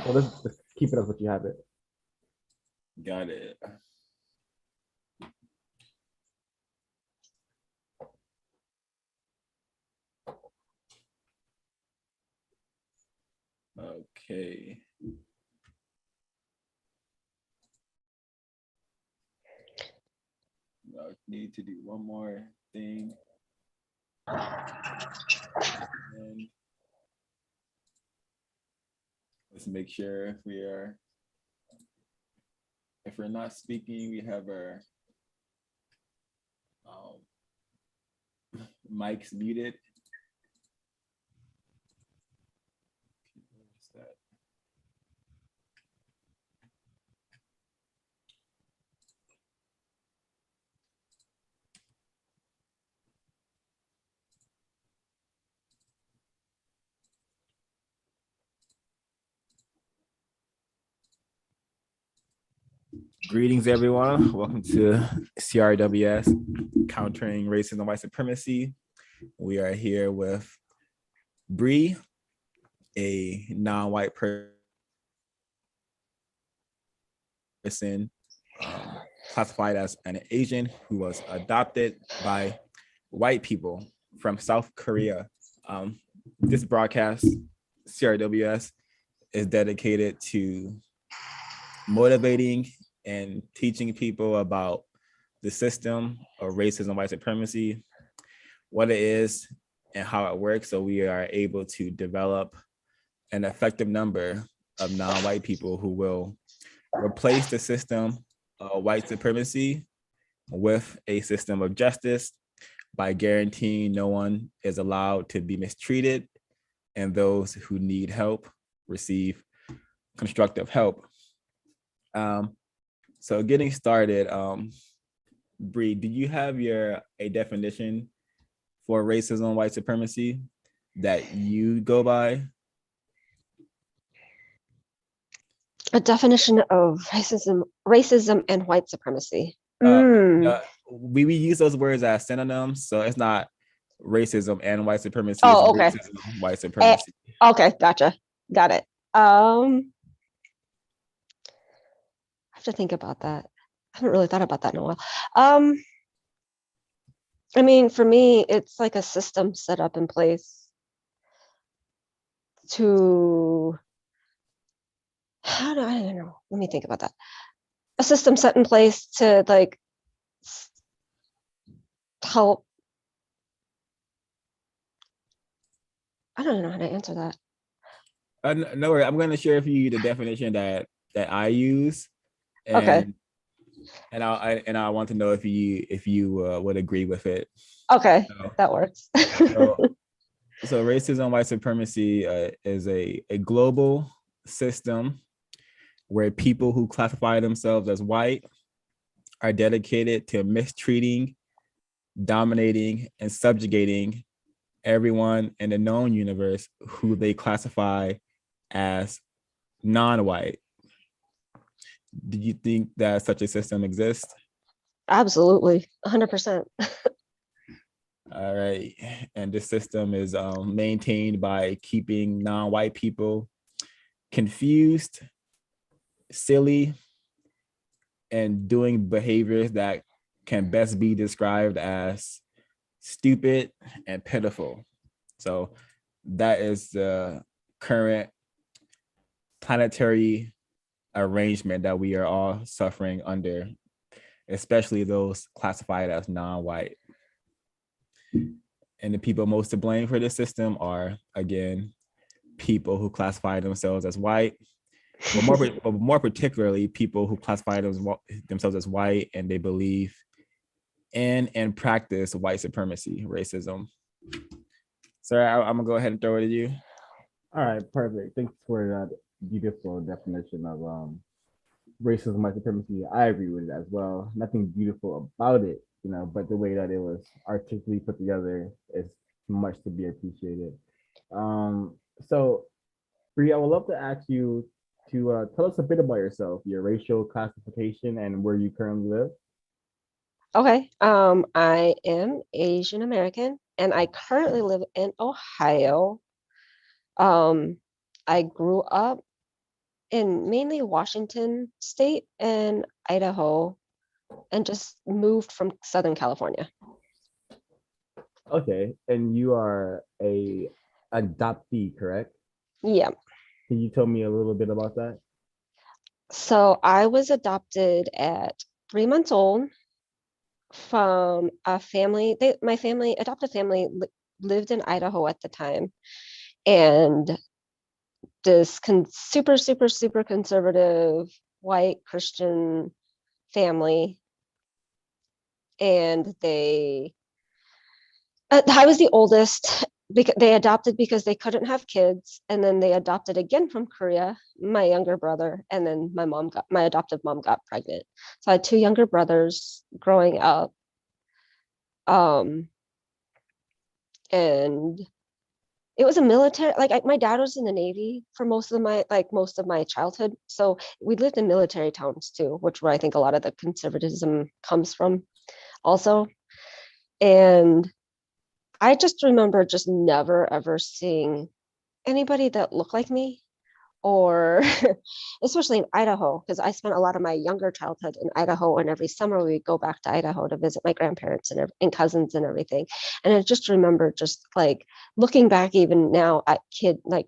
So let's keep it up what you have it. Got it. Okay. I need to do one more thing. And let's make sure if we're not speaking, we have our mics muted. What's that? Greetings, everyone. Welcome to CRWS, Countering Racism and White Supremacy. We are here with Bree, a non-white person classified as an Asian who was adopted by white people from South Korea. This broadcast, CRWS, is dedicated to motivating and teaching people about the system of racism, white supremacy, what it is, and how it works, so we are able to develop an effective number of non-white people who will replace the system of white supremacy with a system of justice by guaranteeing no one is allowed to be mistreated and those who need help receive constructive help. So getting started, Bree, do you have a definition for racism, white supremacy that you go by? A definition of racism and white supremacy. We use those words as synonyms, so it's not racism and white supremacy. Oh, okay. Racism, white supremacy. Okay, gotcha. Got it. I have to think about that. I haven't really thought about that in a while. I mean, for me, it's like a system set up in place to, I don't know. Let me think about that. A system set in place to like help. I don't know how to answer that. No worry, I'm going to share with you the definition that I use. And, okay. And I want to know if you would agree with it. Okay, that works. So racism, white supremacy is a global system where people who classify themselves as white are dedicated to mistreating, dominating, and subjugating everyone in the known universe who they classify as non-white. Do you think that such a system exists? Absolutely, 100%. All right. And this system is maintained by keeping non-white people confused, silly, and doing behaviors that can best be described as stupid and pitiful. So that is the current planetary arrangement that we are all suffering under, especially those classified as non-white. And the people most to blame for this system are, again, people who classify themselves as white, but more particularly people who classify themselves as white and they believe in and practice white supremacy, racism. So I'm gonna go ahead and throw it at you. All right, perfect. Thanks for that beautiful definition of racism, white supremacy. I agree with it as well. Nothing beautiful about it, but the way that it was artistically put together is much to be appreciated. So, Bree, I would love to ask you to tell us a bit about yourself, your racial classification, and where you currently live. Okay. I am Asian American, and I currently live in Ohio. I grew up in mainly Washington State and Idaho, and just moved from Southern California. Okay, and you are a adoptee, correct? Yeah. Can you tell me a little bit about that? So I was adopted at 3 months old from a family. My family, adopted family, lived in Idaho at the time, and this super, super, super conservative white Christian family, and I was the oldest because they adopted because they couldn't have kids, and then they adopted again from Korea, my younger brother, and then my adoptive mom got pregnant. So I had two younger brothers growing up. Um, and it was a military, my dad was in the Navy for most of my childhood. So we lived in military towns too, which where I think a lot of the conservatism comes from also. And I just remember just never ever seeing anybody that looked like me, or especially in Idaho, because I spent a lot of my younger childhood in Idaho, and every summer we would go back to Idaho to visit my grandparents and cousins and everything. And I just remember just like looking back even now at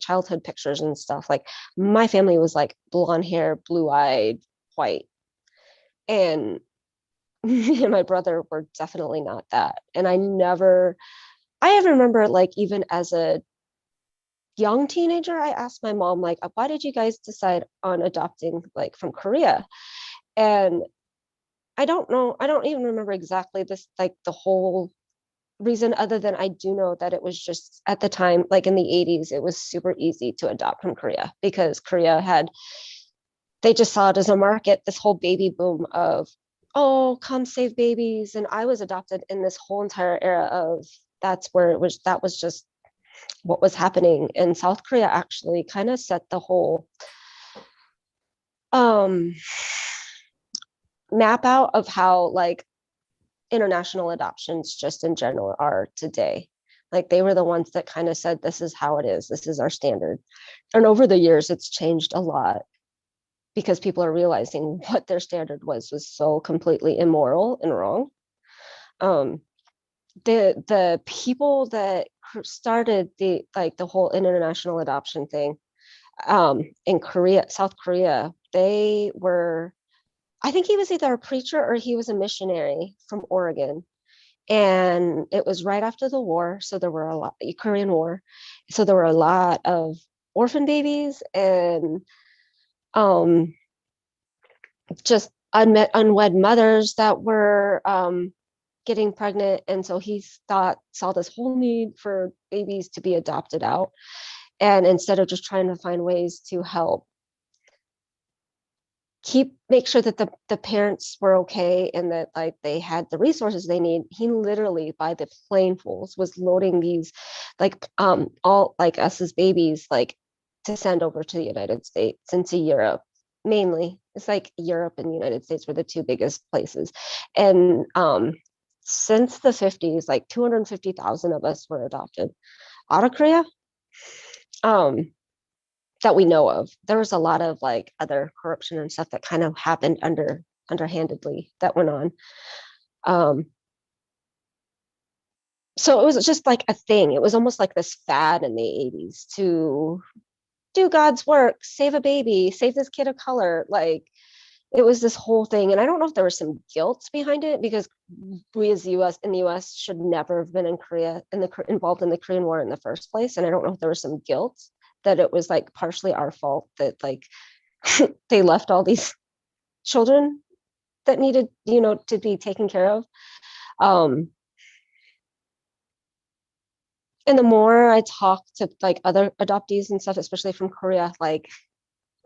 childhood pictures and stuff, like my family was like blonde hair, blue-eyed, white. And me and my brother were definitely not that. And I remember like even as a young teenager, I asked my mom, like, why did you guys decide on adopting like from Korea? And I don't know, I don't even remember exactly this, like the whole reason, other than I do know that it was just at the time, like in the 80s, it was super easy to adopt from Korea because they just saw it as a market, this whole baby boom of, oh, come save babies. And I was adopted in this whole entire era of that was just what was happening. And South Korea actually kind of set the whole um map out of how like international adoptions just in general are today. Like they were the ones that kind of said, this is how it is, this is our standard. And over the years it's changed a lot because people are realizing what their standard was so completely immoral and wrong. um the people that started the whole international adoption thing in Korea, South Korea, they were, I think he was either a preacher or he was a missionary from Oregon. And it was right after the war. So there were a lot, Korean War. So there were a lot of orphan babies and um, just unwed mothers that were getting pregnant. And so he saw this whole need for babies to be adopted out. And instead of just trying to find ways to help make sure that the parents were okay and that like they had the resources they need, he literally by the planefuls was loading these all like us as babies, like to send over to the United States and to Europe. Mainly it's like Europe and the United States were the two biggest places. And since the 50s, like 250,000 of us were adopted out of Korea. um that we know of. There was a lot of like other corruption and stuff that kind of happened underhandedly that went on. Um, so it was just like a thing. It was almost like this fad in the 80s to do God's work, save a baby, save this kid of color. Like it was this whole thing. And I don't know if there was some guilt behind it because we as the US should never have been in Korea involved in the Korean War in the first place. And I don't know if there was some guilt that it was like partially our fault that like they left all these children that needed, to be taken care of. Um, and the more I talk to like other adoptees and stuff, especially from Korea, like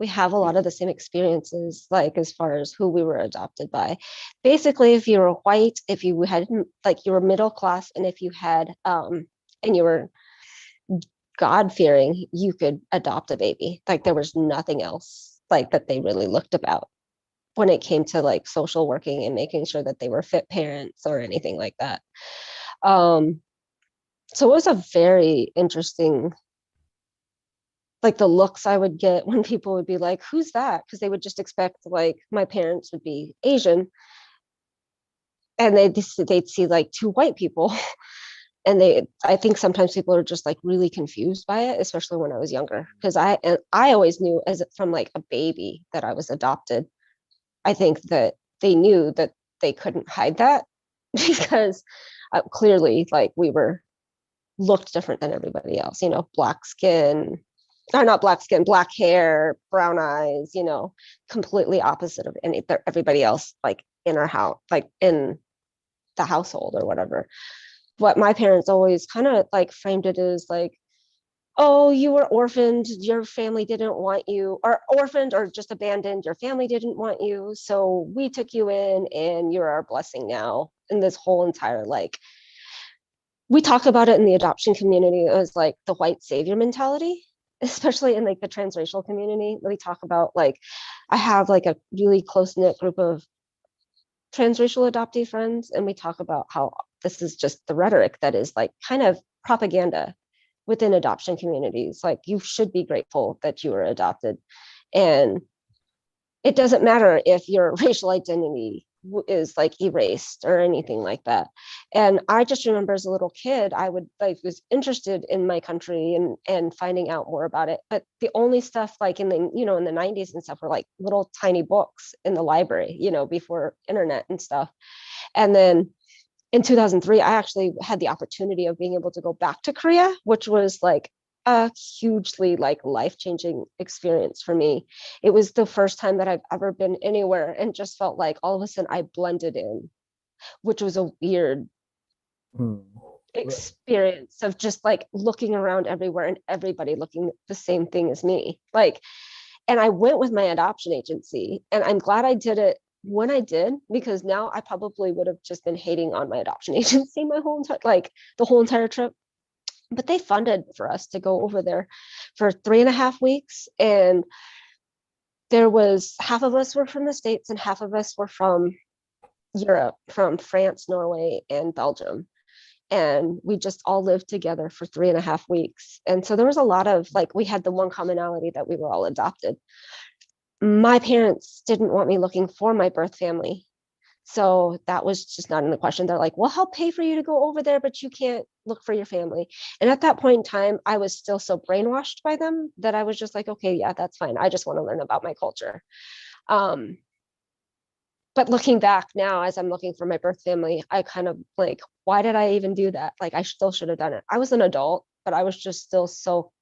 we have a lot of the same experiences, like as far as who we were adopted by. Basically, if you were white, if you had like you were middle class, and if you had and you were God fearing, you could adopt a baby. Like there was nothing else like that they really looked about when it came to like social working and making sure that they were fit parents or anything like that. Um, so it was a very interesting like the looks I would get when people would be like, who's that? Because they would just expect like my parents would be Asian, and they'd see like two white people. And I think sometimes people are just like really confused by it, especially when I was younger, because I always knew as from like a baby that I was adopted. I think that they knew that they couldn't hide that because clearly like we were looked different than everybody else, black skin, or not black skin, black hair, brown eyes, completely opposite of everybody else, like in our house, like in the household or whatever. But my parents always kind of like framed it as like, oh, you were orphaned, your family didn't want you, or orphaned or just abandoned, your family didn't want you, so we took you in and you're our blessing now. And this whole entire like, we talk about it in the adoption community as like the white savior mentality, especially in like the transracial community. We talk about like, I have like a really close knit group of transracial adoptee friends, and we talk about how this is just the rhetoric that is like kind of propaganda within adoption communities. Like, you should be grateful that you were adopted, and it doesn't matter if your racial identity is like erased or anything like that. And I just remember as a little kid, I would like was interested in my country and finding out more about it. But the only stuff like in the 90s and stuff were like little tiny books in the library, before internet and stuff. And then in 2003, I actually had the opportunity of being able to go back to Korea, which was like a hugely like life-changing experience for me. It was the first time that I've ever been anywhere and just felt like all of a sudden I blended in, which was a weird experience of just like looking around everywhere and everybody looking the same thing as me. Like, and I went with my adoption agency, and I'm glad I did it when I did, because now I probably would have just been hating on my adoption agency my whole entire the whole entire trip. But they funded for us to go over there for 3.5 weeks, and there was half of us were from the States and half of us were from Europe, from France, Norway, and Belgium. And we just all lived together for 3.5 weeks. And so there was a lot of like, we had the one commonality that we were all adopted. My parents didn't want me looking for my birth family. So that was just not in the question. They're like, well, I'll pay for you to go over there, but you can't look for your family. And at that point in time, I was still so brainwashed by them that I was just like, okay, yeah, that's fine. I just want to learn about my culture. But looking back now, as I'm looking for my birth family, I kind of like, why did I even do that? Like, I still should have done it. I was an adult, but I was just still so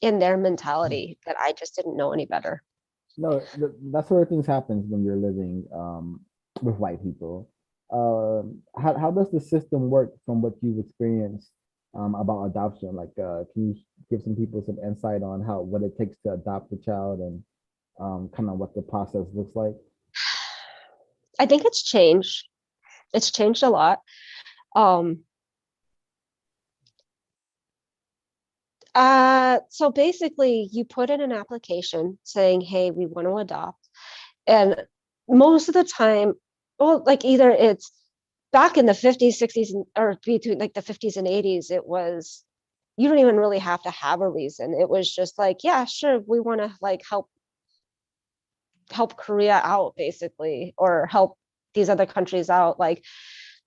in their mentality that I just didn't know any better. No, that sort of things happens when you're living with white people. How does the system work from what you've experienced about adoption? Like, can you give some people some insight on what it takes to adopt a child and kind of what the process looks like? I think it's changed. It's changed a lot. Um, so basically, you put in an application saying, hey, we want to adopt. And most of the time, well, like either it's back in the 50s, 60s, or between like the 50s and 80s, it was, you don't even really have to have a reason. It was just like, yeah, sure, we want to like help Korea out, basically, or help these other countries out. Like,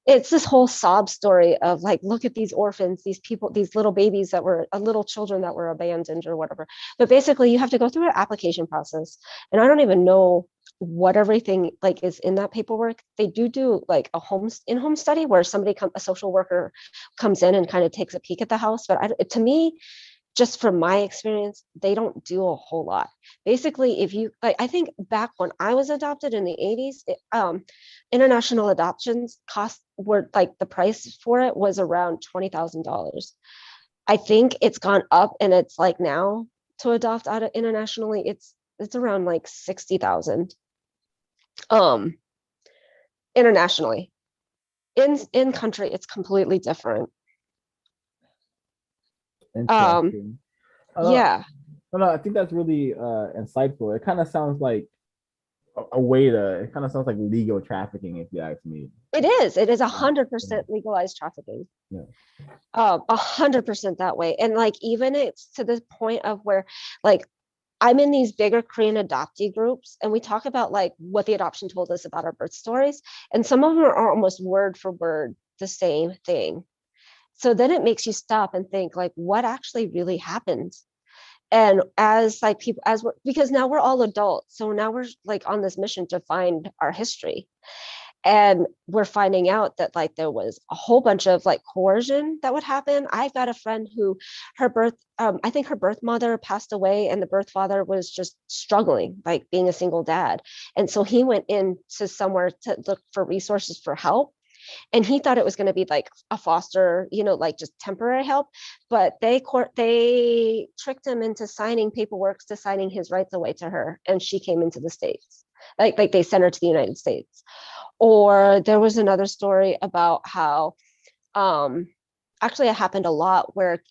it's this whole sob story of like, look at these orphans, these people, these little babies that were little children that were abandoned or whatever. But basically, you have to go through an application process, and I don't even know what everything like is in that paperwork. They do like a in-home study where a social worker comes in and kind of takes a peek at the house. But to me, just from my experience, they don't do a whole lot. Basically, if you like, I think back when I was adopted in the 80s, international adoptions cost were like the price for it was around $20,000. I think it's gone up, and it's like now to adopt out of internationally, it's around like 60,000. Internationally, in country, it's completely different. Interesting. Yeah. No, I think that's really insightful. It kind of sounds like a way to. It kind of sounds like legal trafficking, if you ask me. It is. It is Yeah. 100% legalized trafficking. Yeah. 100% that way. And like even it's to the point of where like I'm in these bigger Korean adoptee groups, and we talk about like what the adoption told us about our birth stories, and some of them are almost word for word the same thing. So then it makes you stop and think like what actually really happened. And as like people as we're, because now we're all adults, so now we're like on this mission to find our history, and we're finding out that like there was a whole bunch of like coercion that would happen. I've got a friend who her birth I think her birth mother passed away, and the birth father was just struggling like being a single dad, and so he went into somewhere to look for resources for help, and he thought it was going to be like a foster, like just temporary help, but they tricked him into signing paperwork to signing his rights away to her, and she came into the States. Like they sent her to the United States. Or there was another story about how actually it happened a lot where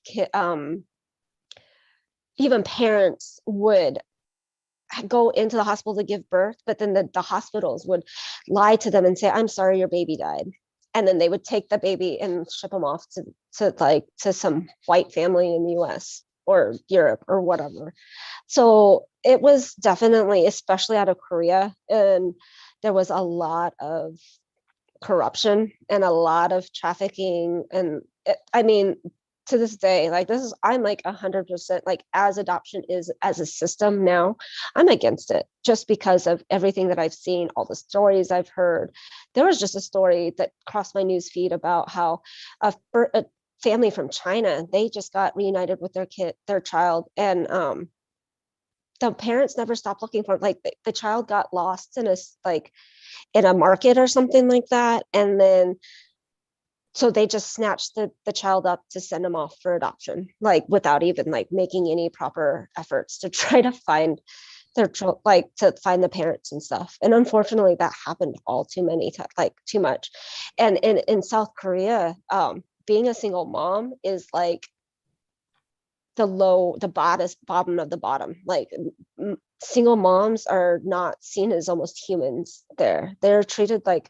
even parents would go into the hospital to give birth, but then the hospitals would lie to them and say, I'm sorry, your baby died. And then they would take the baby and ship them off to some white family in the US or Europe or whatever. So it was definitely, especially out of Korea, and there was a lot of corruption and a lot of trafficking. And I mean, to this day, like I'm like 100% like as adoption is as a system now, I'm against it just because of everything that I've seen, all the stories I've heard. There was just a story that crossed my news feed about how a family from China, they just got reunited with their child, and the parents never stopped looking for it. Like the child got lost in a market or something like that, and then so they just snatched the child up to send him off for adoption, like without even like making any proper efforts to try to find like to find the parents and stuff. And unfortunately that happened all too many times, like too much. And in South Korea, being a single mom is like the bottom of the bottom. Like single moms are not seen as almost humans there. They're treated like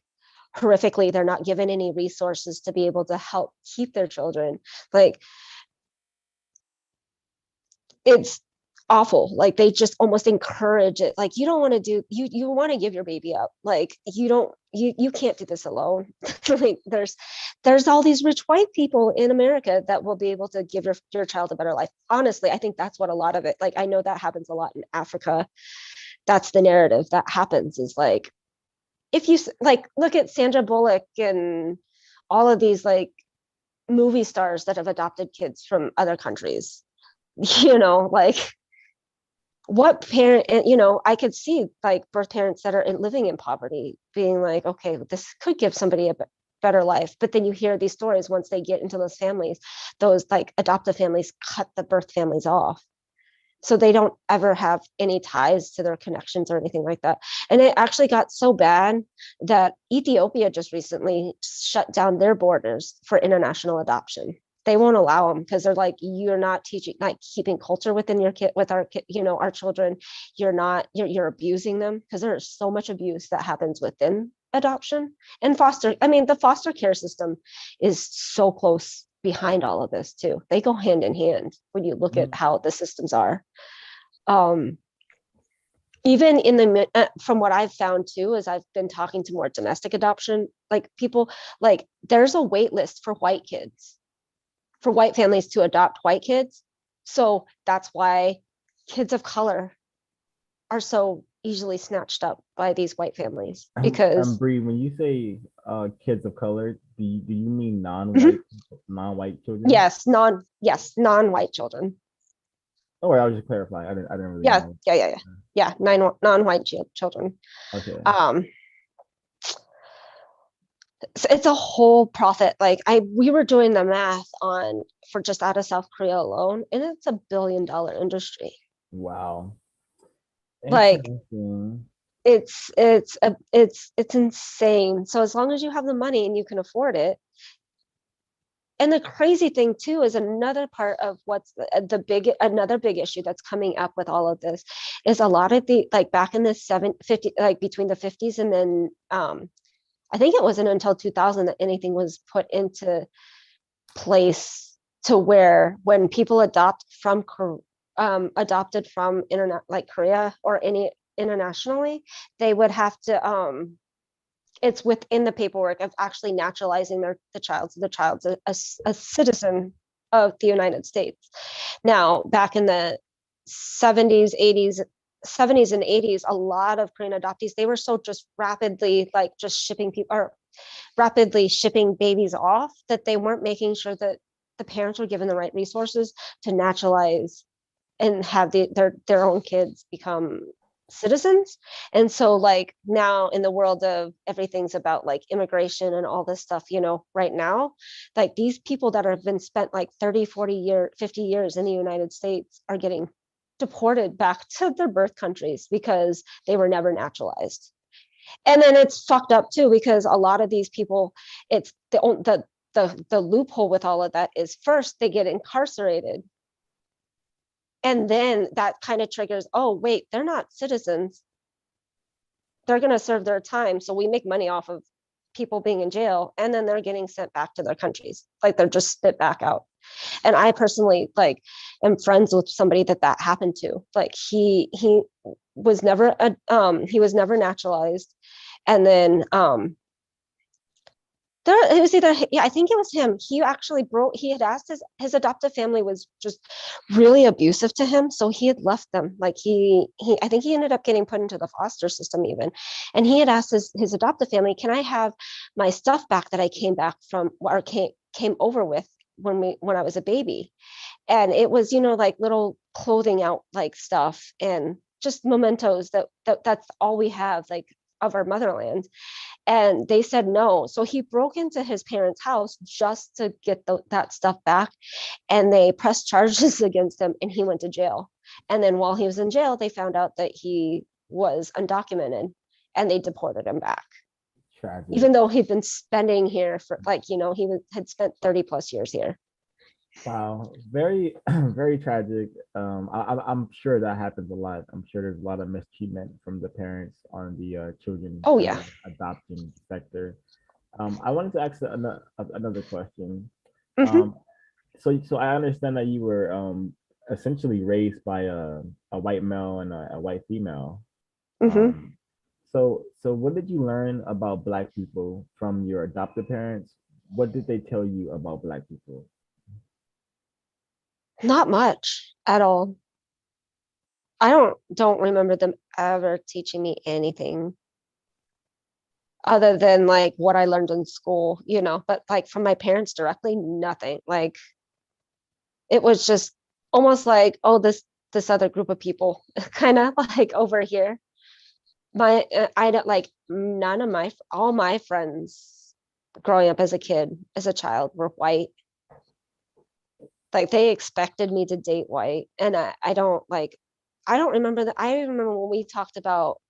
horrifically. They're not given any resources to be able to help keep their children. Like it's awful. Like they just almost encourage it. Like you don't want to do you want to give your baby up. Like you can't do this alone. Like there's all these rich white people in America that will be able to give your child a better life. Honestly, I think that's what a lot of it, like I know that happens a lot in Africa. That's the narrative that happens, is like if you like look at Sandra Bullock and all of these like movie stars that have adopted kids from other countries, like what parent, and I could see like birth parents that are living in poverty being like, okay, this could give somebody a better life. But then you hear these stories, once they get into those families, those like adoptive families cut the birth families off, so they don't ever have any ties to their connections or anything like that. And it actually got so bad that Ethiopia just recently shut down their borders for international adoption. They won't allow them because they're like, you're not teaching, like keeping culture within your kid, with our kid, our children. You're abusing them, because there's so much abuse that happens within adoption and foster. I mean, the foster care system is so close behind all of this too. They go hand in hand when you look at how the systems are. Even in from what I've found too, is I've been talking to more domestic adoption, like people, like there's a wait list for white kids, for white families to adopt white kids. So that's why kids of color are so easily snatched up by these white families, because Bree, when you say kids of color, do you mean non-white non-white children? non-white children. Oh, I was just clarifying. I didn't really Yeah, know. yeah. Non-white children. Okay. It's a whole profit. Like we were doing the math on for just out of South Korea alone, and it's $1 billion industry. Wow. Like Interesting. it's insane. So as long as you have the money and you can afford it. And the crazy thing too is another part of what's another big issue that's coming up with all of this is a lot of the like back in the 50, like between the 50s and then I think it wasn't until 2000 that anything was put into place to where when people adopted from internet like Korea or any internationally, they would have to it's within the paperwork of actually naturalizing the child, so the child's a citizen of the United States. Now, back in the 70s, 80s, 70s and 80s, a lot of Korean adoptees, they were so just rapidly like just shipping people or rapidly shipping babies off that they weren't making sure that the parents were given the right resources to naturalize and have their own kids become citizens. And so like now in the world of everything's about like immigration and all this stuff, you know, right now, like these people that have been spent like 30, 40 years, 50 years in the United States are getting deported back to their birth countries because they were never naturalized. And then it's fucked up too because a lot of these people, it's the loophole with all of that is first they get incarcerated, and then that kind of triggers, oh wait, they're not citizens, they're going to serve their time, so we make money off of people being in jail, and then they're getting sent back to their countries, like they're just spit back out. And I personally like am friends with somebody that happened to. Like he was never he was never naturalized, and then it was either, yeah, I think it was him. He actually he had asked his adoptive family was just really abusive to him, so he had left them. Like I think he ended up getting put into the foster system even, and he had asked his adoptive family, can I have my stuff back that I came back from or came over with when I was a baby? And it was, you know, like little clothing out like stuff and just mementos that's all we have like of our motherland. And they said no, so he broke into his parents' house just to get that stuff back, and they pressed charges against him and he went to jail. And then while he was in jail, they found out that he was undocumented and they deported him back. Tragic. Even though he'd been spending here for like, you know, had spent 30 plus years here. Wow, very, very tragic. I'm sure that happens a lot. I'm sure there's a lot of mistreatment from the parents on the children Oh yeah. adoption sector. I wanted to ask another question. Mm-hmm. So I understand that you were essentially raised by a white male and a white female. Mm-hmm. So what did you learn about Black people from your adopted parents? What did they tell you about Black people? Not much at all. I don't remember them ever teaching me anything other than like what I learned in school, you know, but like from my parents directly, nothing. Like it was just almost like, oh, this other group of people kind of like over here. I don't like none of all my friends growing up as a kid, as a child, were white. Like they expected me to date white, and I don't like, I don't remember that. I remember when we talked about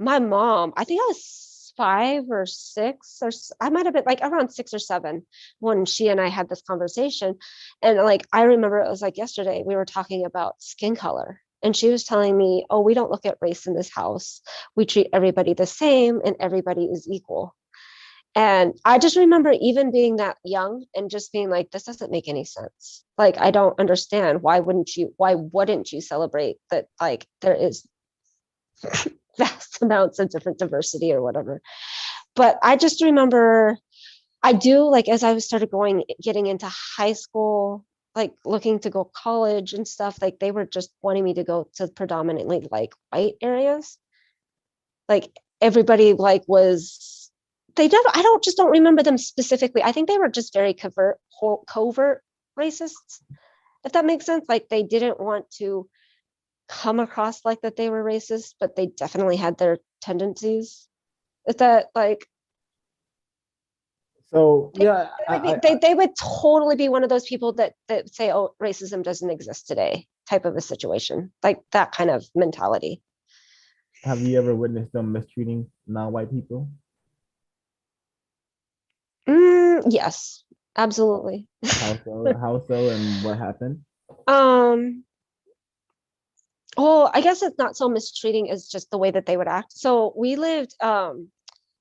my mom, I think I was 5 or 6, or I might have been like around 6 or 7 when she and I had this conversation. And like, I remember it was like yesterday, we were talking about skin color. And she was telling me, oh, we don't look at race in this house. We treat everybody the same and everybody is equal. And I just remember even being that young and just being like, this doesn't make any sense. Like, I don't understand. Why wouldn't you celebrate that? Like, there is vast amounts of different diversity or whatever. But I just remember, I do like, as I started getting into high school, like looking to go college and stuff, like they were just wanting me to go to predominantly like white areas. Like everybody like was, I don't remember them specifically. I think they were just very covert racists, if that makes sense. Like they didn't want to come across like that they were racist, but they definitely had their tendencies. Is that like, So yeah, they would totally be one of those people that say, oh, racism doesn't exist today type of a situation, like that kind of mentality. have you ever witnessed them mistreating non-white people? Yes, absolutely. How so? How so? And what happened? Um, Oh, I guess it's not so mistreating as just the way that they would act. So we lived,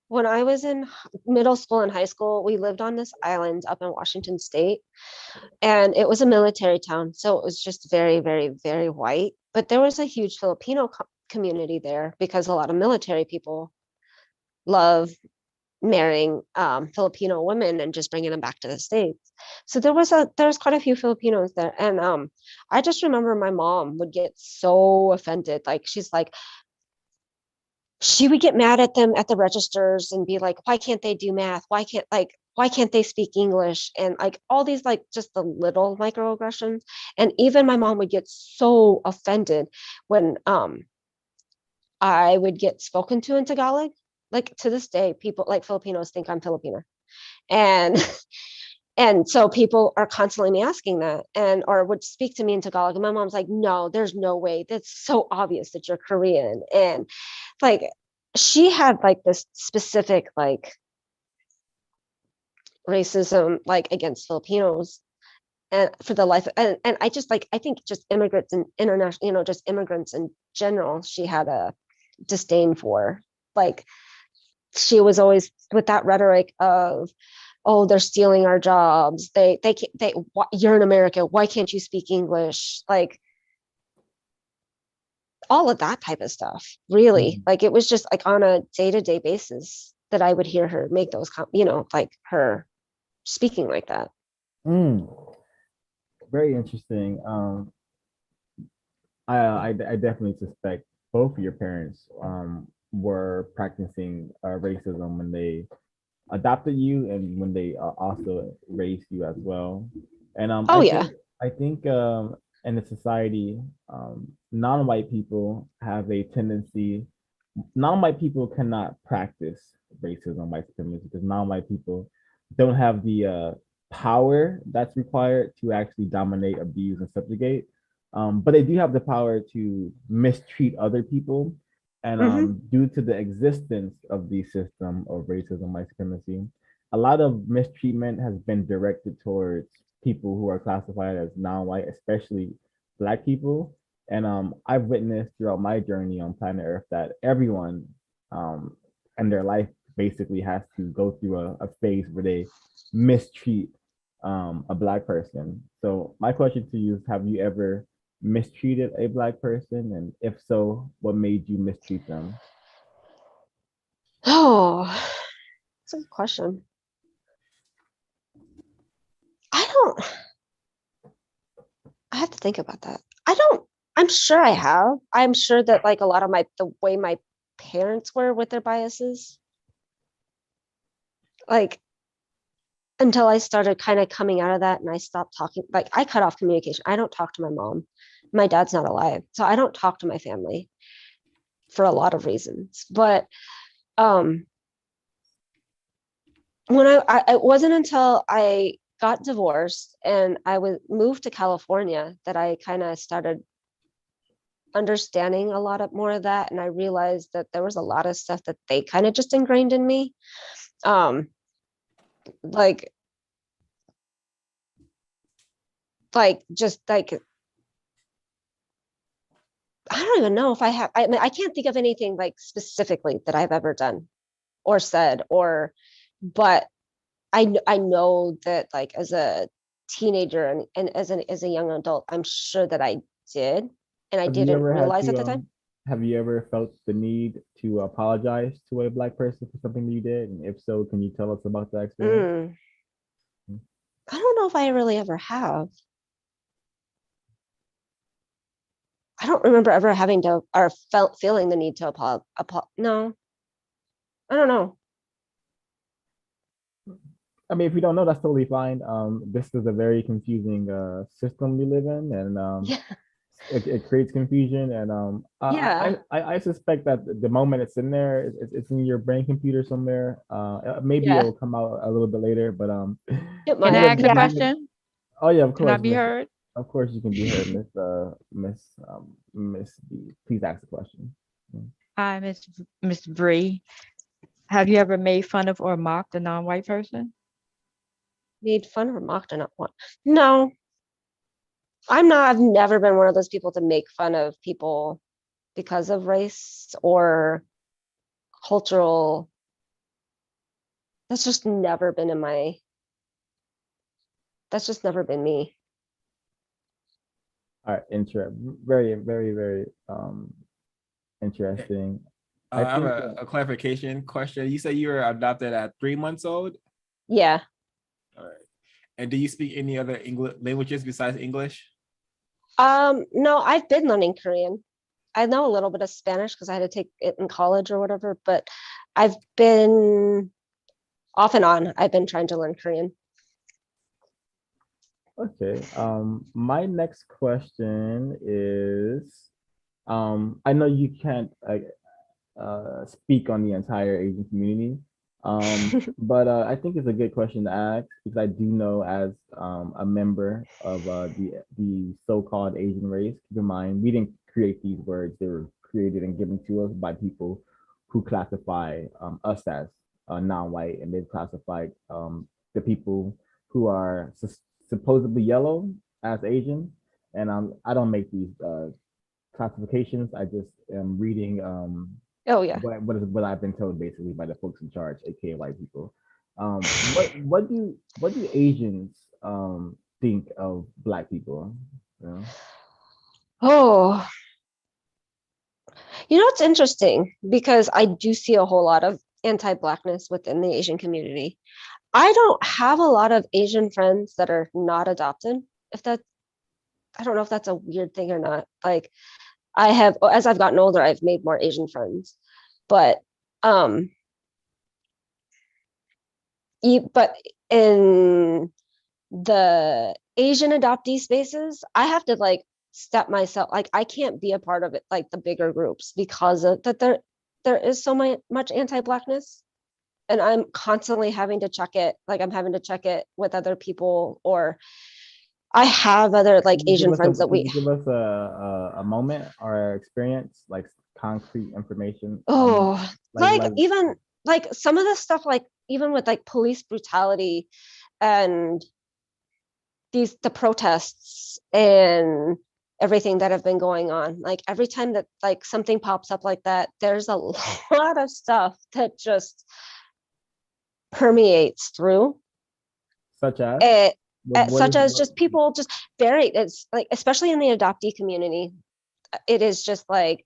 when I was in middle school and high school, we lived on this island up in Washington State, and it was a military town. So it was just very, very, very white. But there was a huge Filipino community there because a lot of military people love marrying Filipino women and just bringing them back to the States. So there was quite a few Filipinos there, and I just remember my mom would get so offended. Like she's like, she would get mad at them at the registers and be like, why can't they do math? Why can't they speak English? And like all these like just the little microaggressions. And even my mom would get so offended when I would get spoken to in Tagalog. Like to this day, people like Filipinos think I'm Filipino. And and so people are constantly me asking that and or would speak to me in Tagalog. And my mom's like, no, there's no way. That's so obvious that you're Korean. And like she had like this specific like racism like against Filipinos and for the life and I just like I think just immigrants and international, just immigrants in general, she had a disdain for. Like she was always with that rhetoric of, oh, they're stealing our jobs, they can't, you're in America, why can't you speak English, like all of that type of stuff, really. Mhm. Like it was just like on a day-to-day basis that I would hear her make those like her speaking like that. Mm, very interesting. I definitely suspect both of your parents were practicing racism when they adopted you and when they also raised you as well. And Oh yeah. I think in the society, non-white people have a tendency. Non-white people cannot practice racism, white supremacy, because non-white people don't have the power that's required to actually dominate, abuse, and subjugate. But they do have the power to mistreat other people. And Mm-hmm. due to the existence of the system of racism, white supremacy, a lot of mistreatment has been directed towards people who are classified as non-white, especially Black people. And I've witnessed throughout my journey on planet Earth that everyone um, in their life basically has to go through a phase where they mistreat a Black person. So my question to you is, have you ever mistreated a Black person? And if so, what made you mistreat them? Oh, that's a good question. I don't, I have to think about that. I don't, I'm sure I have. I'm sure that like a lot of the way my parents were with their biases, like until I started kind of coming out of that and I stopped talking, like I cut off communication. I don't talk to my mom. My dad's not alive. So I don't talk to my family for a lot of reasons. But um when it wasn't until I got divorced and I was moved to California that I kind of started understanding a lot of more of that, and I realized that there was a lot of stuff that they kind of just ingrained in me, um like just like I don't even know if I mean I can't think of anything like specifically that I've ever done or said or but I know that like as a teenager and as a young adult, I'm sure that I did, and I Have you didn't ever had realize at to the time. have you ever felt the need to apologize to a Black person for something that you did? And if so, can you tell us about that experience? Mm, I don't know if I really ever have. I don't remember ever having to or felt feeling the need to no, I don't know. I mean, if you don't know, that's totally fine. This is a very confusing system we live in, and Yeah, it creates confusion. And yeah, I suspect that the moment it's in there, it's in your brain computer somewhere. Maybe yeah. it'll come out a little bit later, but It Can do might. you I have, ask a do Yeah. you have, question? oh yeah, of Can I course, be Miss. heard? Of course, you can be heard, Miss B. Please ask the question. Hi, Miss Bree. Have you ever made fun of or mocked a non-white person? Made fun or mocked or not one. No, I've never been one of those people to make fun of people because of race or cultural. That's just never been in my, that's just never been me. All right, very, very, very interesting. I I have think a clarification question. You said you were adopted at 3 months old. Yeah. All right. And do you speak any other English languages besides English? No, I've been learning Korean. I know a little bit of Spanish because I had to take it in college or whatever, but I've been off and on. I've been trying to learn Korean. okay. My next question is, I know you can't speak on the entire Asian community, but I think it's a good question to ask because I do know as a member of the so-called Asian race. Keep in mind, we didn't create these words; they were created and given to us by people who classify us as non-white, and they've classified the people who are supposedly yellow as Asian. And I don't make these classifications. I just am reading Oh yeah. what I've been told basically by the folks in charge, aka white people. What do Asians think of black people? You know? Oh, it's interesting because I do see a whole lot of anti-blackness within the Asian community. I don't have a lot of Asian friends that are not adopted. If that, I don't know if that's a weird thing or not. Like I have, as I've gotten older, I've made more Asian friends, but um, but in the Asian adoptee spaces, I have to like step myself, like I can't be a part of it, like the bigger groups because of that there is so much anti-blackness, and I'm constantly having to check it. Like I'm having to check it with other people, or I have other like Asian friends that Could we. you give us a moment or experience, like concrete information? Oh, Like like like even like some of the stuff, like even with like police brutality and the protests and everything that have been going on. Like every time that like something pops up like that, there's a lot of stuff that just permeates through such as it, what such is as what just people just very, it's like especially in the adoptee community, it is just like,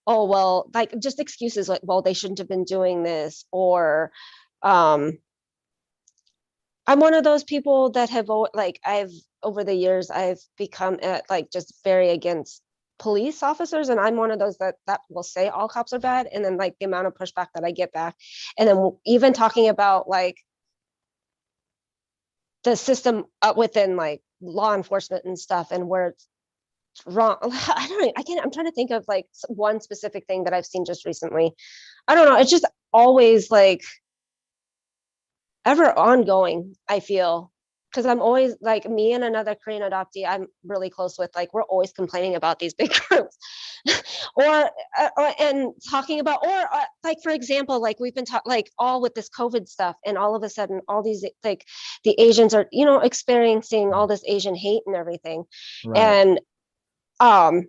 oh well, like just excuses like, well, they shouldn't have been doing this, or um I'm one of those people that have like I've over the years I've become like just very against police officers, and I'm one of those that will say all cops are bad, and then like the amount of pushback that I get back, and then even talking about like the system within like law enforcement and stuff and where it's wrong. I don't know, I can't, I'm trying to think of like one specific thing that I've seen just recently. I don't know, it's just always like ever ongoing, I feel, because I'm always like me and another Korean adoptee I'm really close with, like we're always complaining about these big groups or and talking about, or like for example, like we've been talking like all with this COVID stuff, and all of a sudden all these like the Asians are experiencing all this Asian hate and everything. right? And um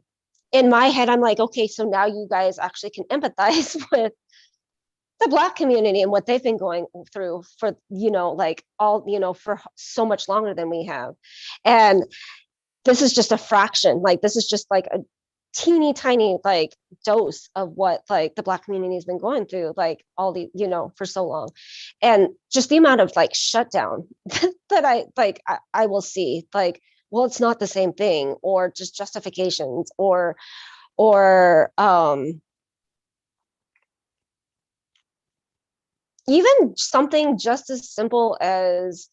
in my head I'm like, okay, so now you guys actually can empathize with the Black community and what they've been going through for like all for so much longer than we have. And this is just a fraction, like this is just like a teeny tiny like dose of what like the Black community has been going through, like all the for so long. And just the amount of like shutdown that I will see, like, well, it's not the same thing, or just justifications, or even something just as simple as,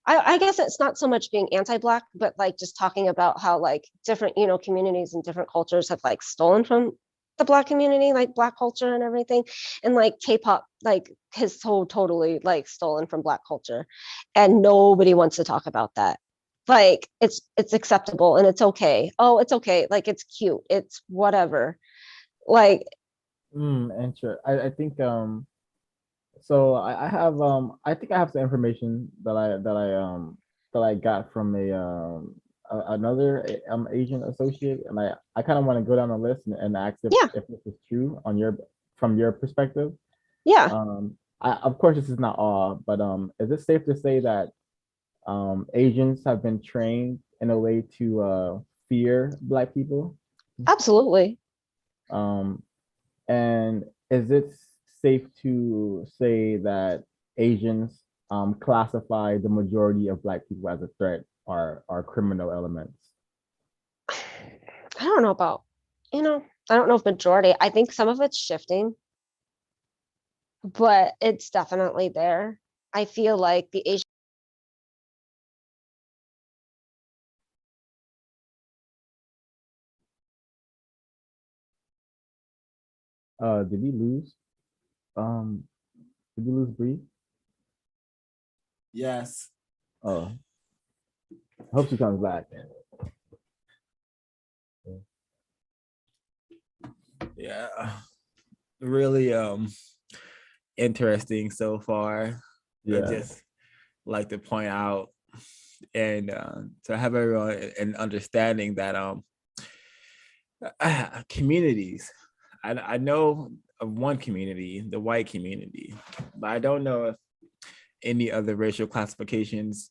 I guess it's not so much being anti-Black, but like just talking about how like different, communities and different cultures have like stolen from the Black community, like Black culture and everything. And like K-pop, like has so totally like stolen from Black culture. And nobody wants to talk about that. Like it's acceptable and it's okay. Oh, it's okay. Like it's cute. It's whatever. Like, Interesting. I think so I have I think I have some information that I got from another Asian associate, and I kind of want to go down the list and ask Yeah. if this is true on from your perspective. Yeah. Of course this is not all, but is it safe to say that Asians have been trained in a way to fear Black people? Absolutely. And is it safe to say that Asians classify the majority of Black people as a threat or criminal elements? I don't know about, I don't know if majority. I think some of it's shifting, but it's definitely there. I feel like the Asian. Did we lose? Um, did we lose Bree? Yes. Oh, I hope she comes back. Yeah. Really interesting so far. I Yeah, just like to point out and to have everyone an understanding that communities. I know of one community, the white community, but I don't know if any other racial classifications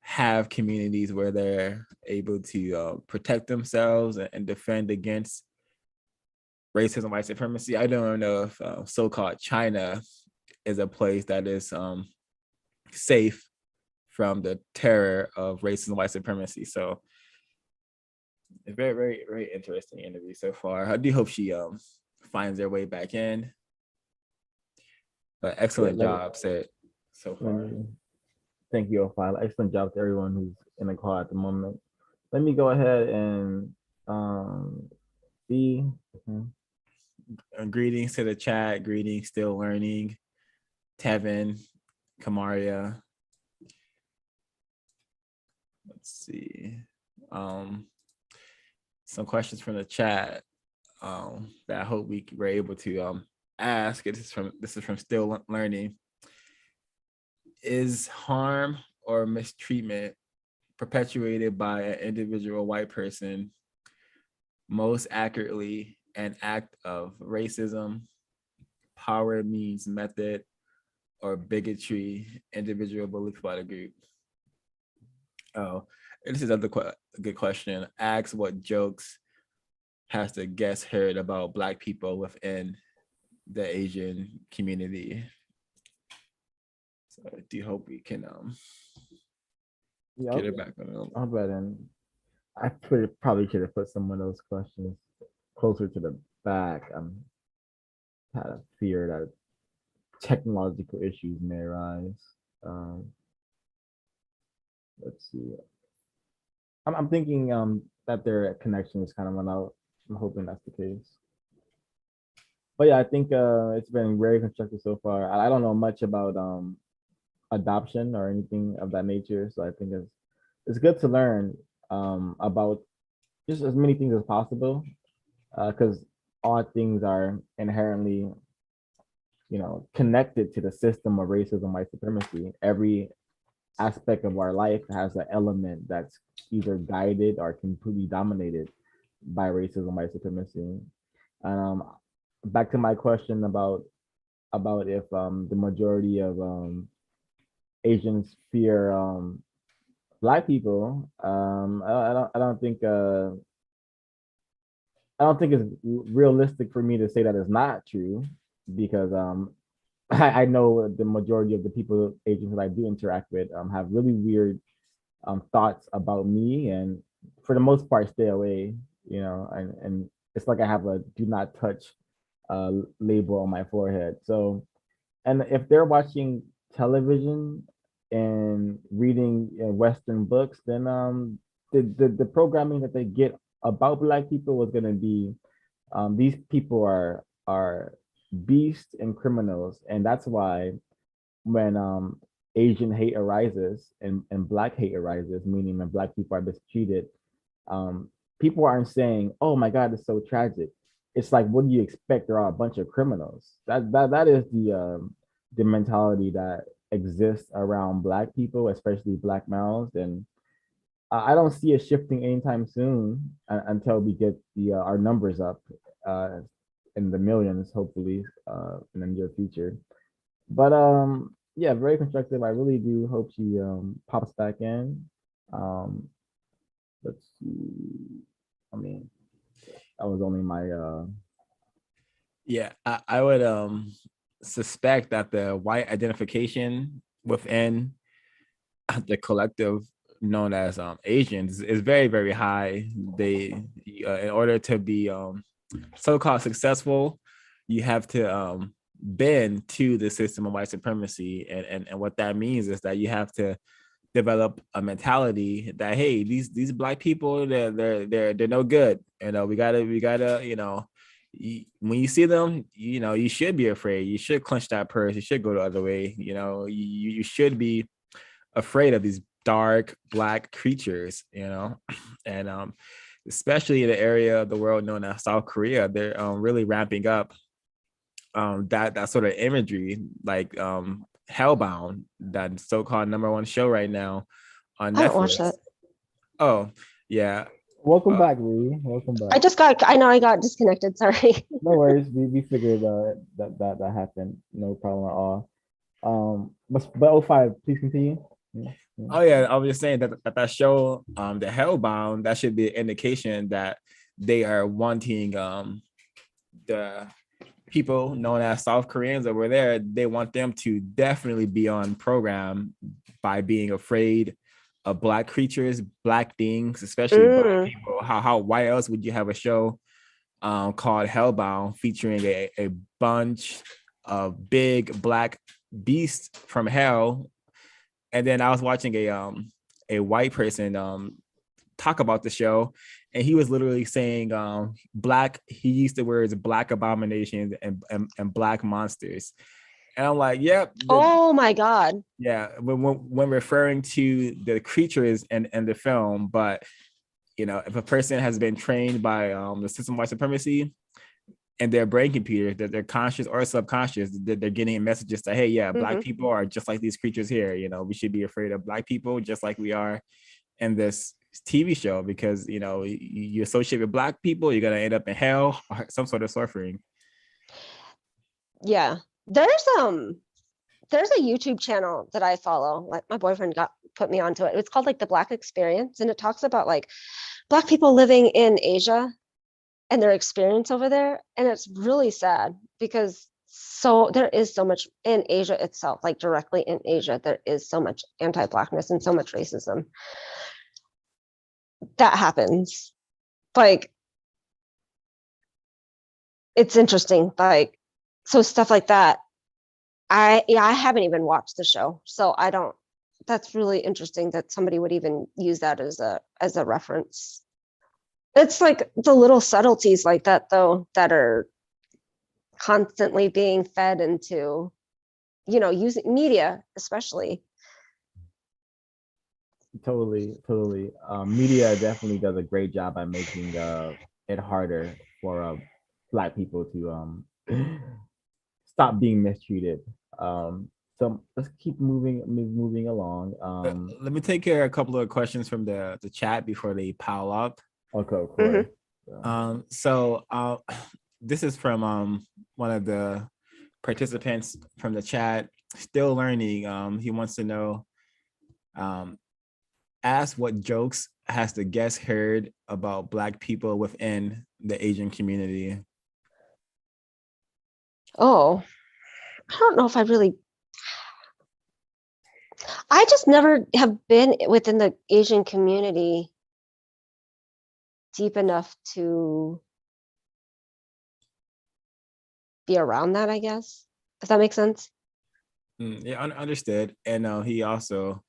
have communities where they're able to protect themselves and defend against racism, white supremacy. I don't know if so-called China is a place that is safe from the terror of racism, white supremacy. So it's very, very, very interesting interview so far. I do hope she finds their way back in. But excellent job, Sid, so far. Thank you, Ophi. Excellent job to everyone who's in the call at the moment. Let me go ahead and see. Greetings to the chat. Greetings, still learning. Tevin, Kamaria. Let's see. Some questions from the chat that I hope we were able to ask. This is from Still Learning. Is harm or mistreatment perpetuated by an individual white person most accurately an act of racism, power means method, or bigotry, individual belief by the group? Oh, this is another good question. Ask what jokes has the guest heard about Black people within the Asian community? So I do hope we can get it back on. I'll bet in. I probably should have put some of those questions closer to the back. I'm kind of fear that technological issues may arise. Let's see. I'm thinking that their connection is kind of went out. I'm hoping that's the case. But yeah, I think it's been very constructive so far. I don't know much about adoption or anything of that nature, so I think it's good to learn about just as many things as possible, because all things are inherently, connected to the system of racism, white supremacy. Every aspect of our life has an element that's either guided or completely dominated by racism, white supremacy. Back to my question about if the majority of Asians fear Black people. I don't think it's realistic for me to say that it's not true, because I know the majority of the people, Asians that I do interact with, have really weird thoughts about me, and for the most part stay away, and it's like I have a do not touch label on my forehead. So, and if they're watching television and reading Western books, then the programming that they get about Black people was going to be these people are beasts and criminals, and that's why when Asian hate arises and Black hate arises, meaning when Black people are mistreated, people aren't saying, "Oh my God, it's so tragic." It's like, what do you expect? There are a bunch of criminals. That is the mentality that exists around Black people, especially Black males, and I don't see it shifting anytime soon until we get the our numbers up uh, in the millions, hopefully, in the near future. But yeah, very constructive. I really do hope she pops back in. Um, let's see. I mean, that was only my Yeah, I would suspect that the white identification within the collective known as Asians is very, very high. They in order to be so-called successful, you have to bend to the system of white supremacy, and what that means is that you have to develop a mentality that, hey, these black people, they're no good. You know, we gotta when you see them, you should be afraid. You should clench that purse. You should go the other way. You should be afraid of these dark black creatures. And especially in the area of the world known as South Korea, they're really ramping up that sort of imagery, like Hellbound, that so-called #1 show right now on I don't watch Netflix. that. Oh, yeah. welcome Uh, back, Ree. Welcome back. I know I got disconnected. Sorry. No worries. We figured that happened. No problem at all. But oh 05, please continue. Yeah, yeah. oh yeah, I was just saying that show, the Hellbound, that should be an indication that they are wanting the people known as South Koreans over there, they want them to definitely be on program by being afraid of black creatures, black things, especially black Mm. people. Why else would you have a show called Hellbound featuring a bunch of big black beasts from hell? And then I was watching a white person talk about the show, and he was literally saying black, he used the words black abominations and black monsters. And I'm like, yep. Oh my God. Yeah, when referring to the creatures and the film. But if a person has been trained by the system of white supremacy and their brain computer, that they're conscious or subconscious, that they're getting messages that, hey, yeah, black people are just like these creatures here. We should be afraid of black people just like we are in this TV show, because you associate with black people, you're gonna end up in hell or some sort of suffering. Yeah. There's a YouTube channel that I follow. Like my boyfriend put me onto it. It's called like the Black Experience, and it talks about like black people living in Asia and their experience over there. And it's really sad because there is so much in Asia itself, like directly in Asia, there is so much anti-blackness and so much racism that happens. Like, it's interesting. Like, so stuff like that. I haven't even watched the show, so I don't. That's really interesting that somebody would even use that as a reference. It's like the little subtleties like that, though, that are constantly being fed into, using media, especially. Totally. Media definitely does a great job at making it harder for black people to stop being mistreated. So let's keep moving along. Let me take care of a couple of questions from the chat before they pile up. Okay, of course. So this is from one of the participants from the chat, still learning. He wants to know, ask what jokes has the guest heard about black people within the Asian community. Oh, I don't know if I just never have been within the Asian community deep enough to be around that, I guess, if that makes sense. Yeah, understood. And he also,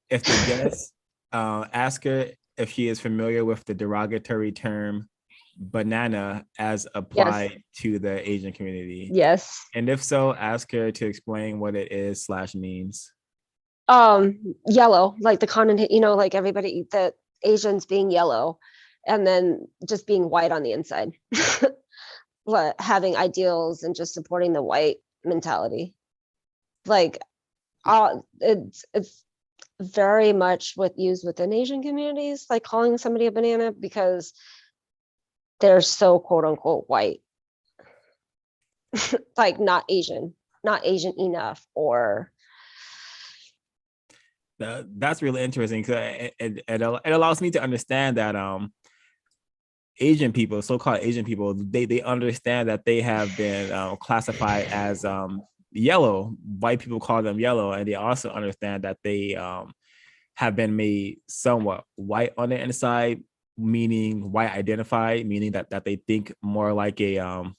if the guest ask her if she is familiar with the derogatory term banana as applied to the Asian community. Yes. And if so, ask her to explain what it is / means. Yellow, like the continent, like everybody, the Asians being yellow and then just being white on the inside. Having ideals and just supporting the white mentality. Like it's very much used within Asian communities, like calling somebody a banana because they're so quote unquote white, like not Asian enough, or That's really interesting because it allows me to understand that Asian people, so-called Asian people, they understand that they have been classified as yellow. White people call them yellow, and they also understand that they have been made somewhat white on the inside, meaning white identified, meaning that they think more like a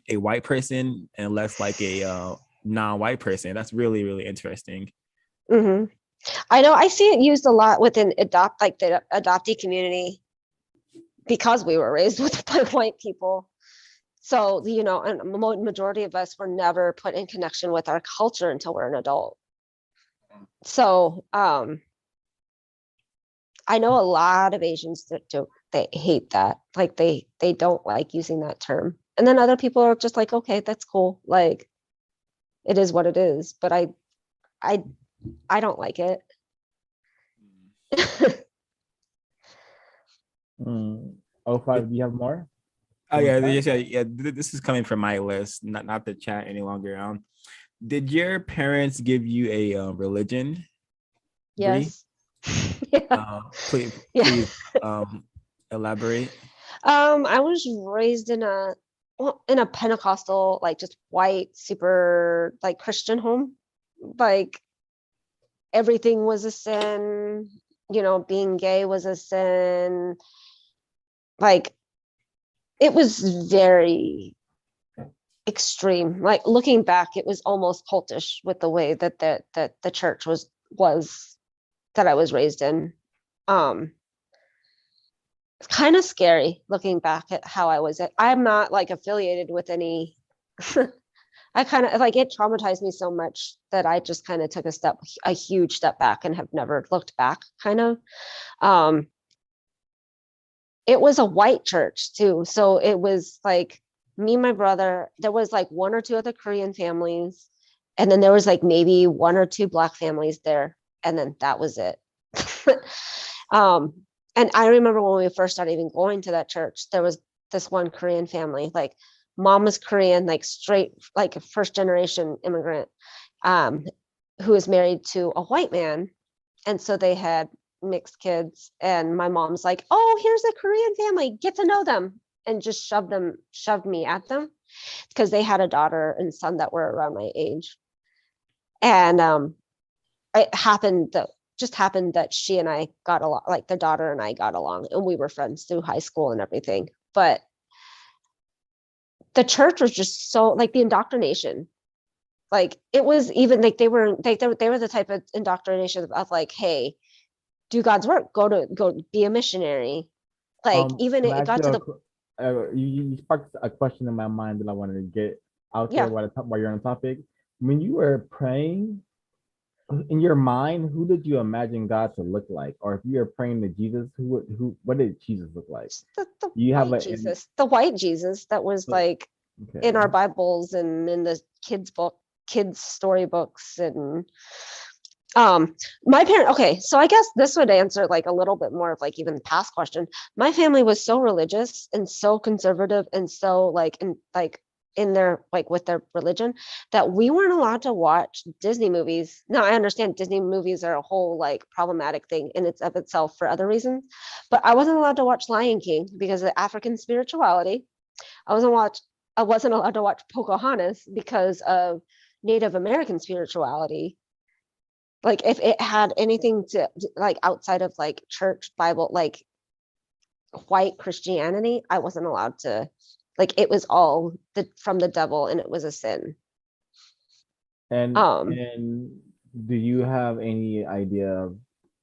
white person and less like a non-white person. That's really, really interesting. Mhm. I know I see it used a lot within the adoptee community because we were raised with by white people. So, you know, and majority of us were never put in connection with our culture until we're an adult. So, I know a lot of Asians that they hate that. Like they don't like using that term. And then other people are just like, okay, that's cool. Like it is what it is. But I don't like it. Oh, five, do you have more? Oh yeah, yeah. This is coming from my list, not the chat any longer. Did your parents give you a religion? Bree? Yes. Yeah. Please, Yeah. please elaborate. I was raised in a Pentecostal, like just white, super like Christian home. Like everything was a sin, you know, being gay was a sin. Like it was very extreme. Like looking back, it was almost cultish with the way that the church was that I was raised in. It's kind of scary looking back at how I was. I'm not like affiliated with any. I kind of like it traumatized me so much that I just kind of took a huge step back and have never looked back. Kind of. Um, it was a white church too, so it was like me and my brother. There was like one or two other Korean families, and then there was like maybe one or two Black families there, and then that was it. um, and I remember when we first started even going to that church, there was this one Korean family, like mom was Korean, like straight, like a first generation immigrant, um, who was married to a white man. And so they had mixed kids. And my mom's like, oh, here's a Korean family, get to know them. And just shoved me at them because they had a daughter and son that were around my age. And it just happened that she and I got along, like the daughter and I got along, and we were friends through high school and everything. But the church was just so like the indoctrination. Like it was even like they were the type of indoctrination of like, hey, do God's work, go be a missionary. Like even Can I it ask got you to the you sparked a question in my mind that I wanted to get out there yeah. while you're on the topic. When you were praying, in your mind, who did you imagine God to look like? Or if you were praying to Jesus, what did Jesus look like? The You have white like Jesus, the white Jesus that was like in okay. our Bibles and in the kids storybooks. And my parent, okay, so I guess this would answer like a little bit more of like even the past question. My family was so religious and so conservative and so like in their like with their religion that we weren't allowed to watch Disney movies. Now I understand Disney movies are a whole like problematic thing in its of itself for other reasons, but I wasn't allowed to watch Lion King because of African spirituality. I wasn't watch I wasn't allowed to watch Pocahontas because of Native American spirituality. Like if it had anything to like outside of like church Bible, like white Christianity, I wasn't allowed to, like it was all from the devil and it was a sin. Um And do you have any idea of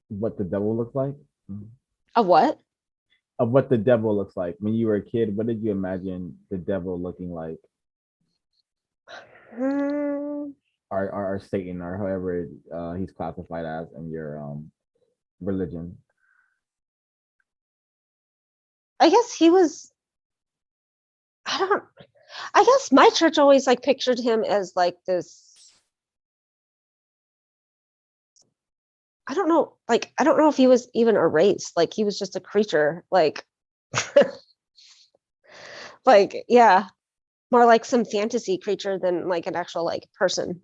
what the devil looks like? a what? Of what the devil looks like. When you were a kid, what did you imagine the devil looking like? Hmm, Or Satan or however he's classified as in your religion. I guess he was, I don't, I guess my church always like pictured him as like this, I don't know, like, I don't know if he was even a race, like he was just a creature, like, like, yeah, more like some fantasy creature than like an actual like person.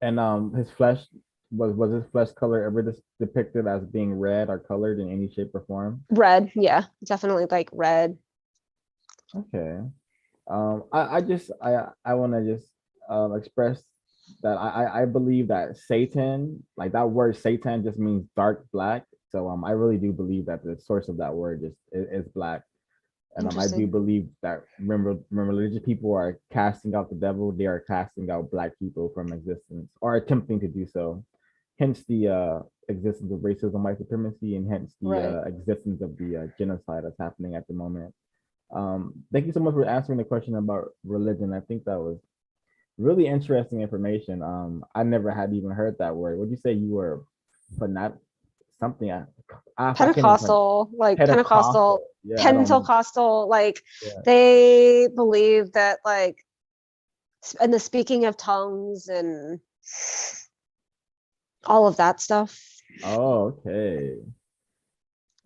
And his flesh was his flesh color ever depicted as being red or colored in any shape or form? Red, yeah, definitely like red. Okay. I want to just express that I believe that Satan, like that word Satan, just means dark black. So I really do believe that the source of that word is black. And I do Interesting. believe that when religious people are casting out the devil, they are casting out black people from existence or attempting to do so. Hence the existence of racism, white supremacy, and hence the Right. existence of the genocide that's happening at the moment. Thank you so much for answering the question about religion. I think that was really interesting information. I never had even heard that word. Would you say you were fanatic? Something I can't even pronounce. Pentecostal, like Pentecostal. Yeah, I don't know. Pentecostal, like Yeah. they believe that like and the speaking of tongues and all of that stuff. Oh, okay.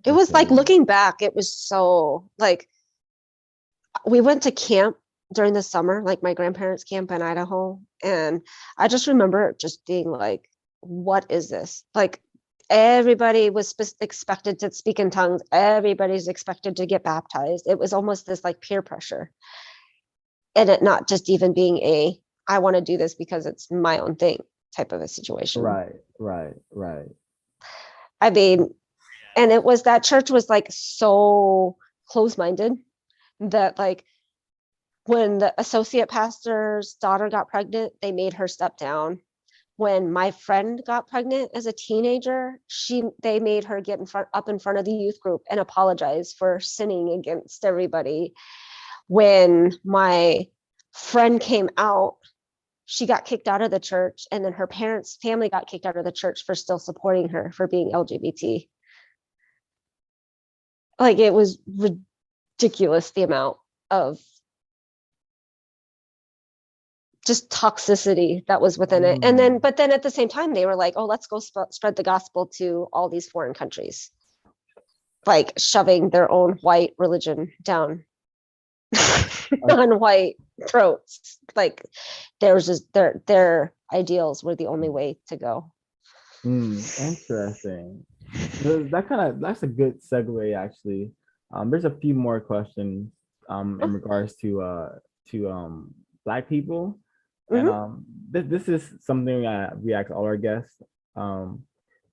It was like Okay. looking back, it was so like we went to camp during the summer, like my grandparents' camp in Idaho. And I just remember just being like, what is this? Like everybody was expected to speak in tongues. Everybody's expected to get baptized. It was almost this like peer pressure. And it not just even being a, I want to do this because it's my own thing type of a situation. Right, right, right. I mean, and it was that church was like so close minded that like when the associate pastor's daughter got pregnant, they made her step down. When my friend got pregnant as a teenager, they made her get up in front of the youth group and apologize for sinning against everybody. When my friend came out, she got kicked out of the church, and then her parents' family got kicked out of the church for still supporting her for being LGBT. Like it was ridiculous the amount of just toxicity that was within it. And then, Mm. but then at the same time, they were like, oh, let's go spread the gospel to all these foreign countries, like shoving their own white religion down non-white throats. Like there's just their ideals were the only way to go. Interesting. That's a good segue actually. There's a few more questions in Oh, regards to black people. And mhm. this is something we ask all our guests. Um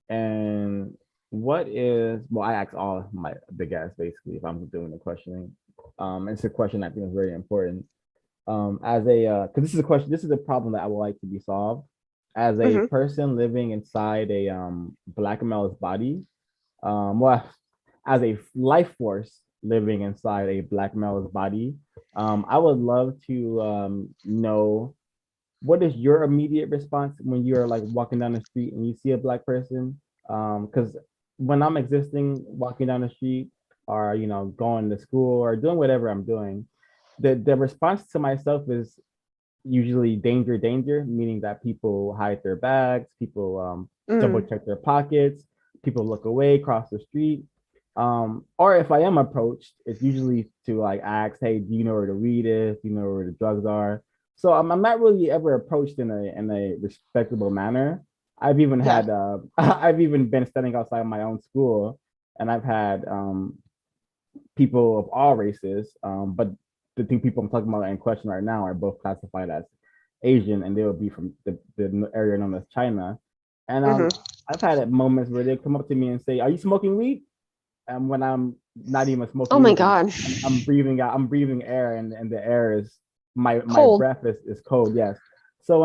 and what is well, I ask all my the guests basically if I'm doing the questioning. It's a question I think is very important. As a because this is a question, this is a problem that I would like to be solved. As a Mhm. person living inside a black male's body, well, as a life force living inside a black male's body, I would love to know what is your immediate response when you're like walking down the street and you see a black person? Because when I'm existing, walking down the street, or going to school or doing whatever I'm doing, the response to myself is usually danger, danger, meaning that people hide their bags, people double Mm. check their pockets, people look away, cross the street. Or if I am approached, it's usually to like ask, hey, do you know where the weed is? Do you know where the drugs are? So I'm not really ever approached in a respectable manner. I've even Yeah. had I've even been standing outside my own school, and I've had people of all races. But the two people I'm talking about in question right now are both classified as Asian, and they will be from the area known as China. And Mhm. I've had moments where they come up to me and say, "Are you smoking weed?" And when I'm not even Oh smoking my weed, God. I'm breathing out, I'm breathing air, and the air is my Cold. breath is cold. Yes. So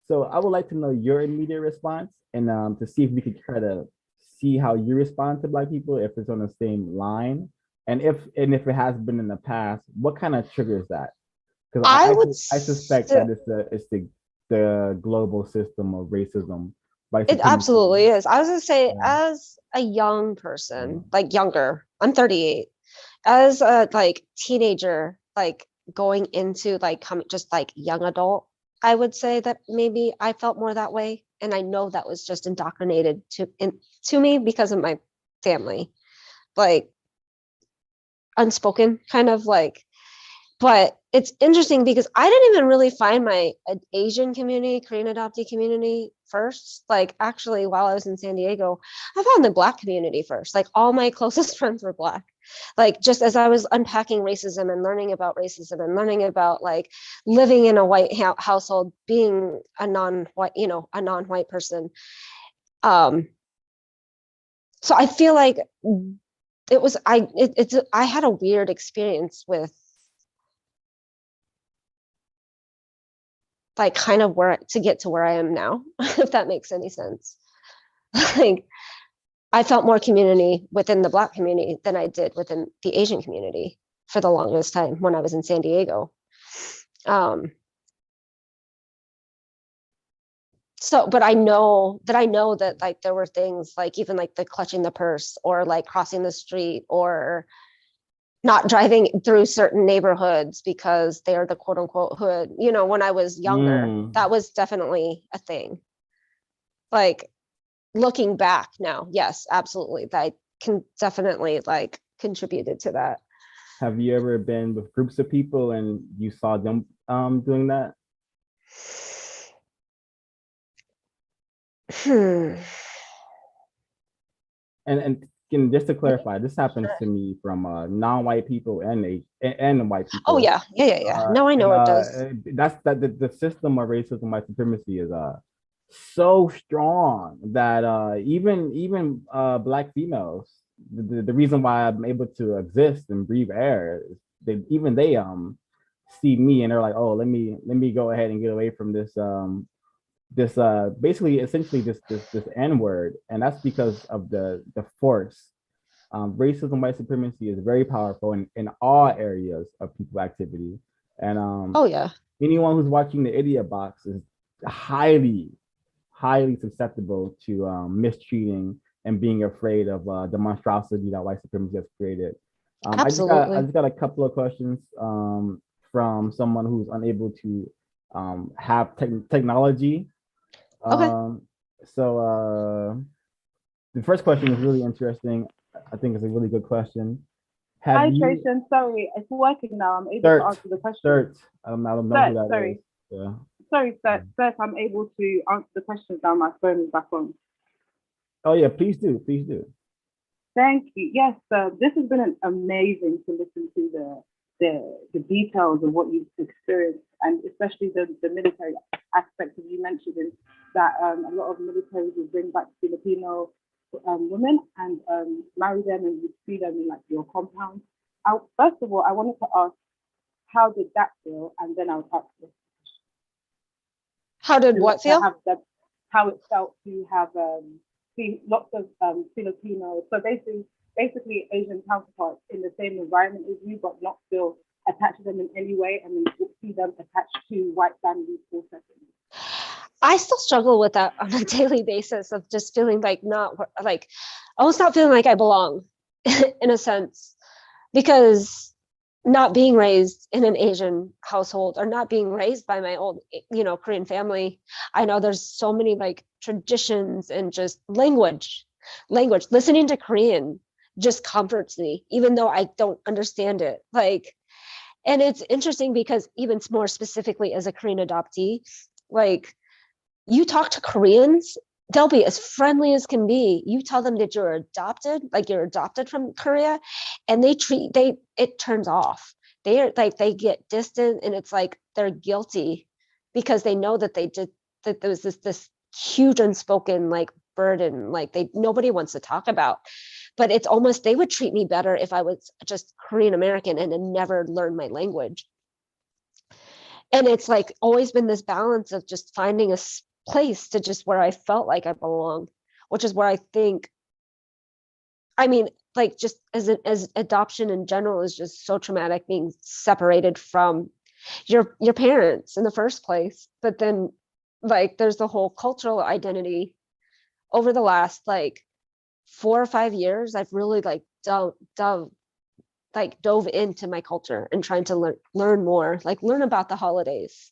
so I would like to know your immediate response, and to see if we could try to see how you respond to black people, if it's on the same line, and if it has been in the past, what kind of triggers that? Because I would I suspect that it's the global system of racism, white it supremacy. absolutely is. I was gonna say, Yeah. as a young person, Yeah. like younger, I'm 38. As a like teenager, like going into like coming just like young adult, I would say that maybe I felt more that way. And I know that was just indoctrinated to me because of my family, like unspoken kind of like. But it's interesting because I didn't even really find my Asian community, Korean adoptee community first. Like actually, while I was in San Diego, I found the Black community first. Like all my closest friends were Black. Like just as I was unpacking racism and learning about racism and learning about like living in a white household, being a non-white, you know, a non-white person. So I feel like it was I had a weird experience with like kind of where to get to where I am now, if that makes any sense. Like I felt more community within the Black community than I did within the Asian community for the longest time when I was in San Diego. So, but I know that like there were things like even like the clutching the purse or like crossing the street or not driving through certain neighborhoods because they're the quote unquote hood. You know, when I was younger, that was definitely a thing. Like looking back now, yes, absolutely. That can definitely like contributed to that. Have you ever been with groups of people and you saw them doing that? And just to clarify, this happens to me from non-white people and white people. Oh yeah. No, I know it does. That's that the system of racism, white supremacy is so strong that even Black females, the reason why I'm able to exist and breathe air, is they see me and they're like, oh, let me go ahead and get away from this basically essentially this n-word, and that's because of the force. Racism, white supremacy is very powerful in all areas of people activity, and Oh yeah. anyone who's watching the idiot box is highly susceptible to mistreating and being afraid of the monstrosity that white supremacy has created. Absolutely. I just got a couple of questions from someone who's unable to have technology. Okay. So the first question is really interesting. I think it's a really good question. Hi, Have you Tracy. Sorry, it's working now. I'm able to answer the question. Sturt? I don't know who that Sorry. is. Yeah. Sorry, Seth. I'm able to answer the questions now. My phone is back on. Oh yeah, please do. Please do. Thank you. Yes, this has been amazing to listen to the details of what you've experienced, and especially the military aspect of you mentioning that a lot of militaries will bring back Filipino women and marry them and you see them in like your compound. First of all, I wanted to ask, how did that feel? And then I'll ask this. How did what feel? How it felt to have see lots of Filipinos, so basically Asian counterparts in the same environment as you, but not feel attached to them in any way, and then see them attached to white families or settings. I still struggle with that on a daily basis of just feeling like almost not feeling like I belong in a sense, because not being raised in an Asian household or not being raised by my old, Korean family. I know there's so many like traditions and just language, listening to Korean just comforts me, even though I don't understand it. Like, and it's interesting because even more specifically as a Korean adoptee, like you talk to Koreans, they'll be as friendly as can be. You tell them that you're adopted from Korea, and it turns off. They get distant, and it's like they're guilty because they know that that there was this huge unspoken like burden, like nobody wants to talk about. But it's almost they would treat me better if I was just Korean American and had never learned my language. And it's like always been this balance of just finding a place to just where I felt like I belonged, which is where I think, I mean, like just as adoption in general is just so traumatic, being separated from your parents in the first place. But then like there's the whole cultural identity. Over the last like 4 or 5 years, I've really like dove into my culture and trying to learn more, like learn about the holidays,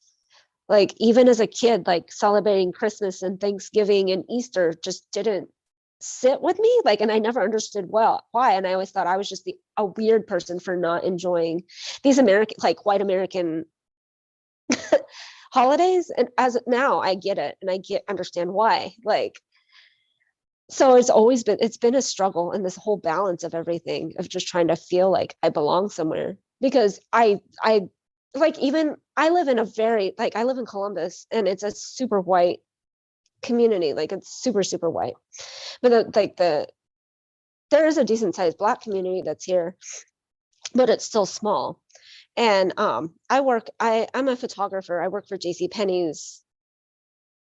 Like even as a kid, like celebrating Christmas and Thanksgiving and Easter just didn't sit with me. Like, and I never understood why. And I always thought I was just a weird person for not enjoying these American, like white American holidays. And as now I get it and understand why. Like, so it's been a struggle, and this whole balance of everything, of just trying to feel like I belong somewhere, because I like, even I live in a very, like, I live in Columbus, and it's a super white community, like it's super, super white. But there is a decent sized Black community that's here, but it's still small. And I'm a photographer. I work for JC Penney's,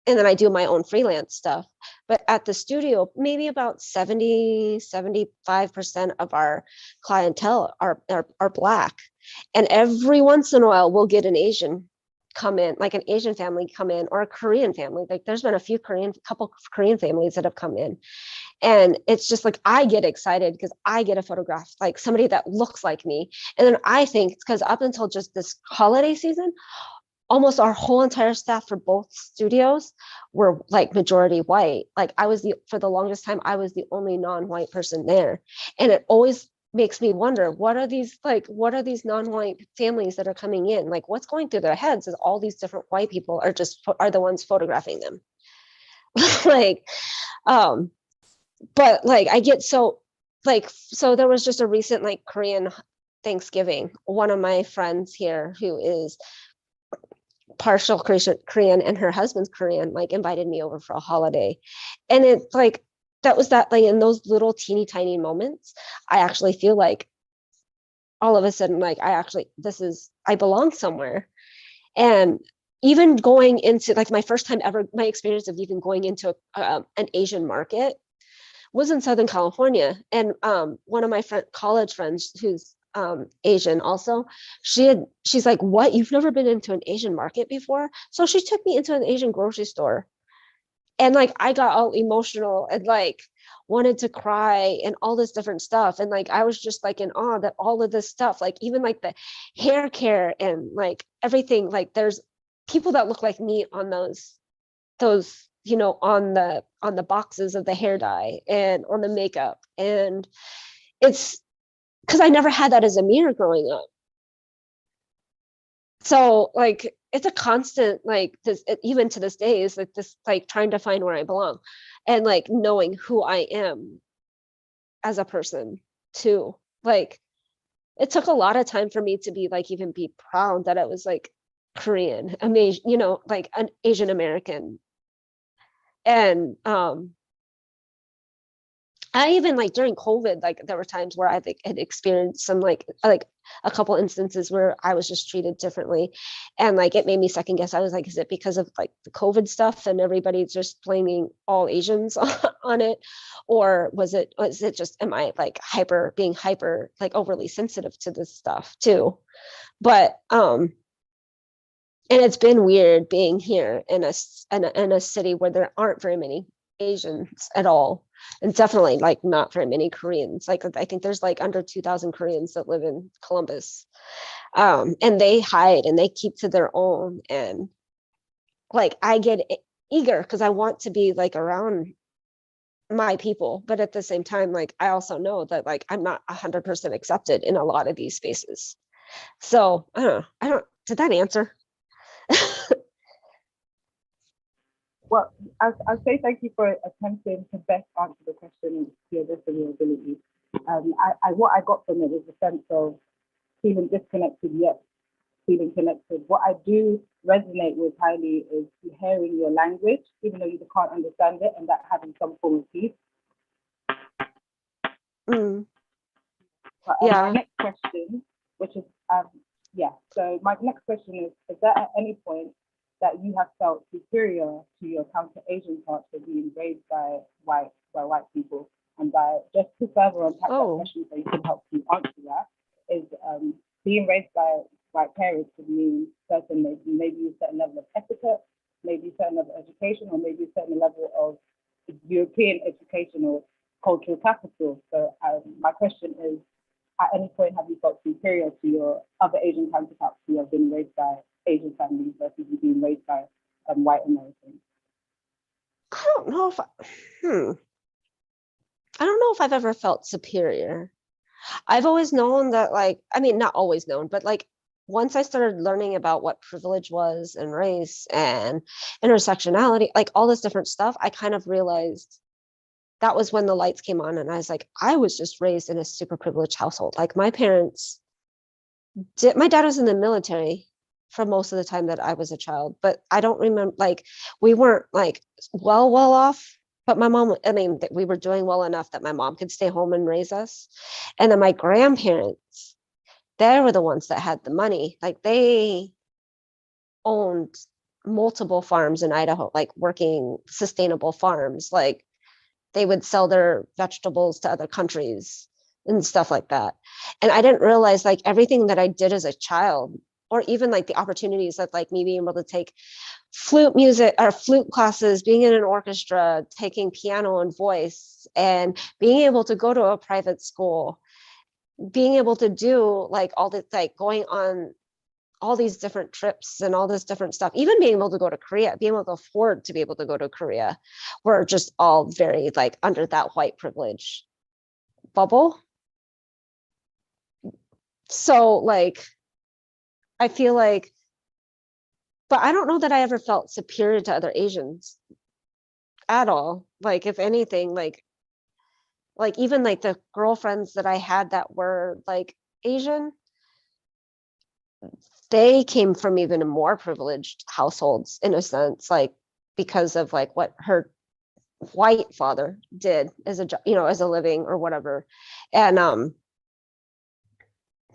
and then I do my own freelance stuff. But at the studio, maybe about 75% of our clientele are Black. And every once in a while, we'll get an Asian come in, like an Asian family come in, or a Korean family. Like there's been a couple Korean families that have come in. And it's just like, I get excited because I get a photograph, like somebody that looks like me. And then I think it's because up until just this holiday season, almost our whole entire staff for both studios were like majority white. Like for the longest time, I was the only non-white person there. And it always makes me wonder, what are these non-white families that are coming in? Like, what's going through their heads is all these different white people are the ones photographing them. Like, but like, I get so, like, so there was just a recent like Korean Thanksgiving. One of my friends here who is partial Korean and her husband's Korean, like invited me over for a holiday. And it's like, that was that, like in those little teeny tiny moments, I actually feel like all of a sudden, like I belong somewhere. And even going into like my first time ever, my experience of even going into an Asian market was in Southern California. And one of my college friends who's Asian also, she's like, what, you've never been into an Asian market before? So she took me into an Asian grocery store, and like I got all emotional and like wanted to cry and all this different stuff. And like I was just like in awe that all of this stuff, like even like the hair care and like everything, like there's people that look like me on those on the boxes of the hair dye and on the makeup. And it's because I never had that as a mirror growing up. So like it's a constant, like this, even to this day, is like this, like trying to find where I belong and like knowing who I am as a person too. Like it took a lot of time for me to be like, even be proud that I was like Korean, amazing, like an Asian American. And I even like during COVID, like there were times where I think had experienced some like a couple instances where I was just treated differently. And like it made me second guess. I was like, is it because of like the COVID stuff and everybody's just blaming all Asians on it? Or was it just, am I like being hyper, like overly sensitive to this stuff too? But and it's been weird being here in a city where there aren't very many Asians at all, and definitely like not very many Koreans. Like I think there's like under 2,000 Koreans that live in Columbus, and they hide and they keep to their own. And like I get eager because I want to be like around my people, but at the same time, like I also know that like I'm not 100% accepted in a lot of these spaces. So I don't. Did that answer? Well, I'll say thank you for attempting to best answer the question to your best of your ability. What I got from it was a sense of feeling disconnected yet feeling connected. What I do resonate with highly is hearing your language, even though you can't understand it, and that having some form of peace. Mm. But Yeah. my next question, which is, so my next question is there at any point that you have felt superior to your counter-Asian parts for being raised by white people? And by just to further unpack that question so you can help you answer that, is being raised by white parents would mean maybe a certain level of etiquette, maybe a certain level of education, or maybe a certain level of European education or cultural capital. So my question is, at any point have you felt superior to your other Asian counterparts who have been raised by Asian families versus you being raised by white Americans? I don't know if I don't know if I've ever felt superior. I've always known that, like, I mean, not always known, but like once I started learning about what privilege was and race and intersectionality, like all this different stuff, I kind of realized that was when the lights came on. And I was like, I was just raised in a super privileged household. Like my parents did, my dad was in the military for most of the time that I was a child, but I don't remember, like, we weren't like well off. But my mom, I mean, we were doing well enough that my mom could stay home and raise us. And then my grandparents, they were the ones that had the money. Like they owned multiple farms in Idaho, like working sustainable farms. Like they would sell their vegetables to other countries and stuff like that. And I didn't realize like everything that I did as a child, or even like the opportunities that like me being able to take flute music or flute classes, being in an orchestra, taking piano and voice, and being able to go to a private school, being able to do like all this, like going on all these different trips and all this different stuff, even being able to go to Korea, being able to afford to be able to go to Korea, we're just all very like under that white privilege bubble. So like, I feel like, but I don't know that I ever felt superior to other Asians at all. Like if anything, like even like the girlfriends that I had that were like Asian, they came from even more privileged households in a sense, like because of like what her white father did as a, you know, as a living or whatever. And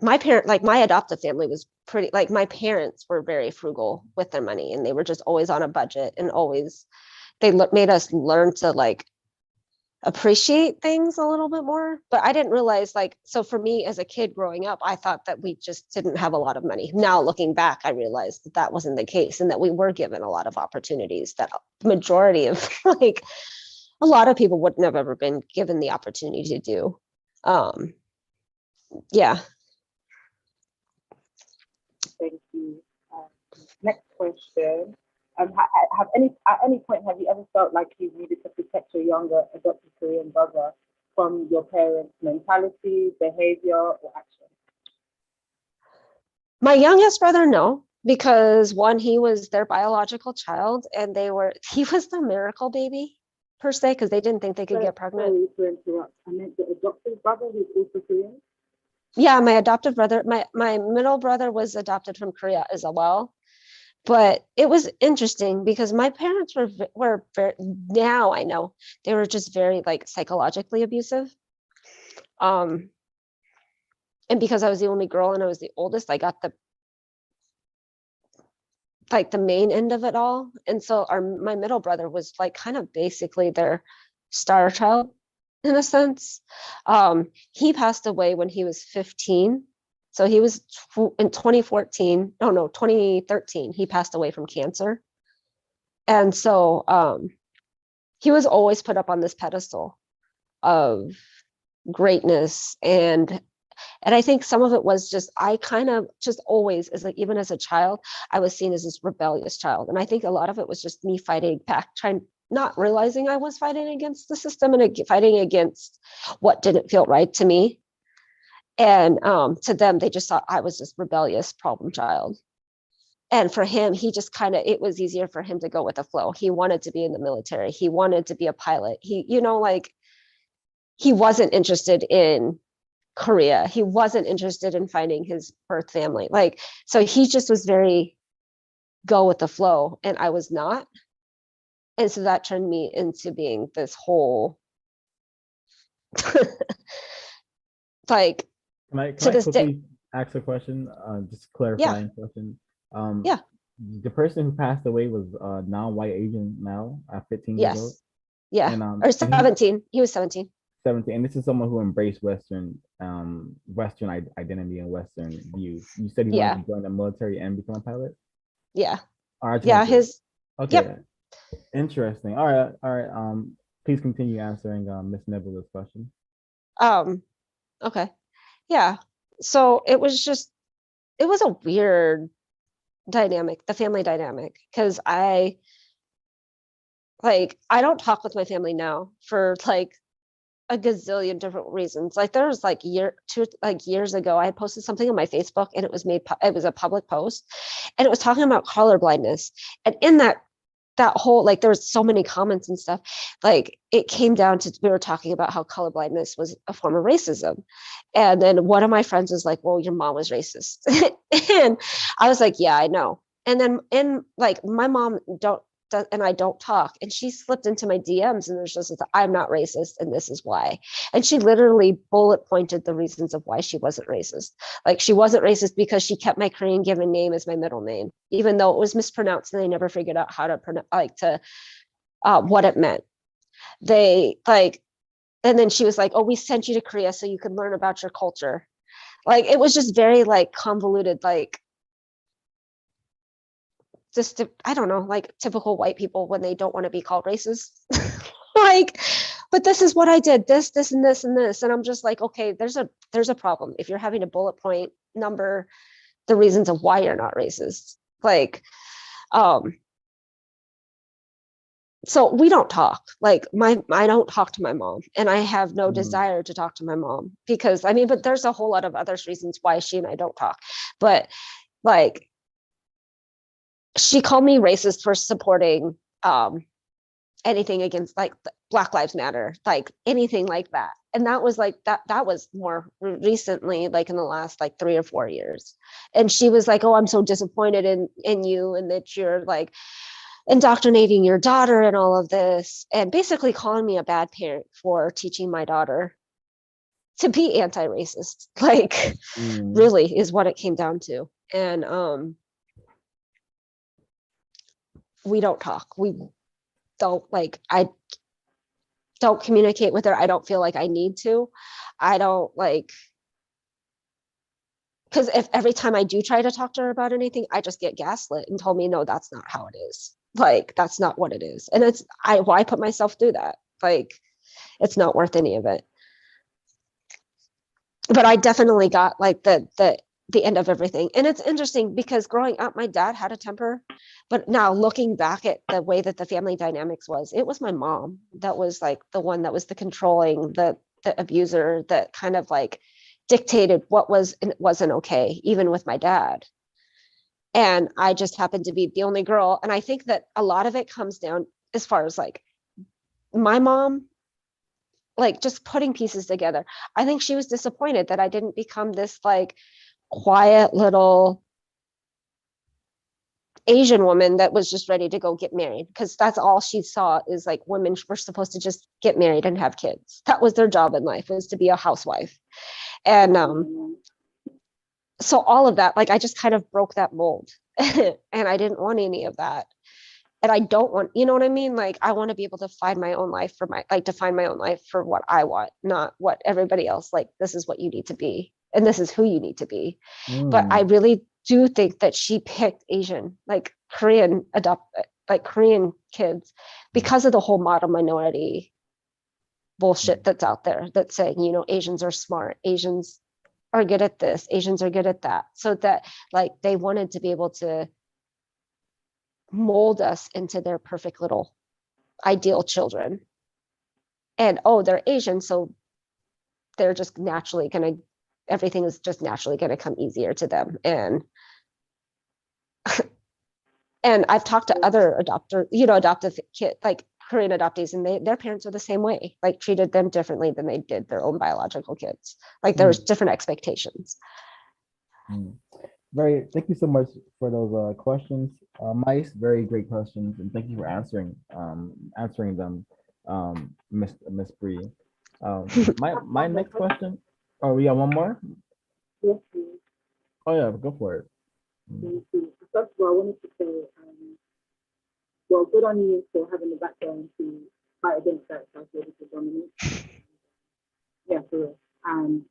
my parent, like my adoptive family was pretty, like my parents were very frugal with their money and they were just always on a budget and always, they made us learn to like appreciate things a little bit more. But I didn't realize, like, so for me as a kid growing up, I thought that we just didn't have a lot of money. Now looking back, I realized that that wasn't the case and that we were given a lot of opportunities that the majority of like a lot of people wouldn't have ever been given the opportunity to do. Yeah. Thank you. Next question. Have at any point have you ever felt like you needed to protect your younger adopted Korean brother from your parents' mentality, behavior, or action? My youngest brother, no, because one, he was their biological child and he was the miracle baby per se, because they didn't think they could get pregnant. Sorry to interrupt. I meant the adopted brother who's also Korean. Yeah, my adoptive brother, my middle brother was adopted from Korea as well. But it was interesting because my parents were very, now I know they were just very like psychologically abusive. And because I was the only girl and I was the oldest, I got the main end of it all. And so my middle brother was like kind of basically their star child in a sense. He passed away when he was 15. So he was in 2014, no, 2013, he passed away from cancer. And so he was always put up on this pedestal of greatness. And I think some of it was just, I kind of just always, as like, even as a child, I was seen as this rebellious child. And I think a lot of it was just me fighting back, not realizing I was fighting against the system and fighting against what didn't feel right to me. And to them, they just thought I was this rebellious problem child. And for him, he just kind of, it was easier for him to go with the flow. He wanted to be in the military. He wanted to be a pilot. He, you know, like he wasn't interested in Korea. He wasn't interested in finding his birth family. Like, so he just was very go with the flow and I was not. And so that turned me into being this whole like Can to I this day. quickly ask a question? Just clarifying question. Yeah. The person who passed away was non-white Asian male at 15 years old. Yes. Yeah. And Or 17. He was 17. 17, and this is someone who embraced Western identity and Western views. You said he wanted to join the military and become a pilot. Yeah. All right. Yeah. Okay. Yep. Interesting. All right. All right. Please continue answering Miss Nebula's question. Okay. Yeah. So it was a weird dynamic, the family dynamic, because I don't talk with my family now for like a gazillion different reasons. Like there was like years ago, I had posted something on my Facebook and it was a public post and it was talking about color blindness. And in that whole, like there was so many comments and stuff, like it came down to, we were talking about how color blindness was a form of racism. And then one of my friends was like, well, your mom was racist. And I was like, yeah, I know. And then like my mom and I don't talk. And she slipped into my DMs and there's just, I'm not racist and this is why. And she literally bullet pointed the reasons of why she wasn't racist. Like she wasn't racist because she kept my Korean given name as my middle name, even though it was mispronounced and they never figured out how to pronounce, what it meant. They like, and then she was like, oh, we sent you to Korea so you could learn about your culture. Like it was just very like convoluted, like just I don't know, like typical white people when they don't want to be called racist. Like, but this is what I did, this, and this, and this. And I'm just like, okay, there's a problem. If you're having a bullet point number the reasons of why you're not racist. Like, so we don't talk. Like I don't talk to my mom and I have no desire to talk to my mom because I mean, but there's a whole lot of other reasons why she and I don't talk. But like she called me racist for supporting anything against like Black Lives Matter, like anything like that. And that was like that was more recently, like in the last like 3 or 4 years. And she was like, oh, I'm so disappointed in you and that you're like indoctrinating your daughter and all of this, and basically calling me a bad parent for teaching my daughter to be anti-racist. Like really is what it came down to. And we don't talk. We don't, like, I don't communicate with her. I don't feel like I need to. I don't like, because if every time I do try to talk to her about anything, I just get gaslit and told me, no, that's not how it is. Like, that's not what it is. And why put myself through that? Like, it's not worth any of it. But I definitely got like the end of everything. And it's interesting because growing up, my dad had a temper, but now looking back at the way that the family dynamics was, it was my mom that was like the one that was the controlling, the abuser, that kind of like dictated what was and wasn't okay, even with my dad. And I just happened to be the only girl. And I think that a lot of it comes down as far as like my mom, like just putting pieces together. I think she was disappointed that I didn't become this like quiet little Asian woman that was just ready to go get married, because that's all she saw is like women were supposed to just get married and have kids. That was their job in life, was to be a housewife. And so all of that, like I just kind of broke that mold and I didn't want any of that. And I don't want, you know what I mean? Like I want to be able to find my own life for my, like define my own life for what I want, not what everybody else, like this is what you need to be and this is who you need to be. But I really do think that she picked Asian, like Korean kids because of the whole model minority bullshit that's out there that's saying, you know, Asians are smart, Asians are good at this, Asians are good at that. So that like they wanted to be able to mold us into their perfect little ideal children. And oh, they're Asian, so they're just naturally gonna, everything is just naturally gonna come easier to them. And I've talked to other adoptive kid, like Korean adoptees, and their parents are the same way, like treated them differently than they did their own biological kids. Like there was different expectations. Thank you so much for those questions, Mice. Very great questions, and thank you for answering them, Miss Bree. My next question. Oh, we got one more. Yes, please. Oh yeah, go for it. Thank you. First of all, I wanted to say, well, good on you for having the background to fight against that psychological dominance. Yeah, for real. And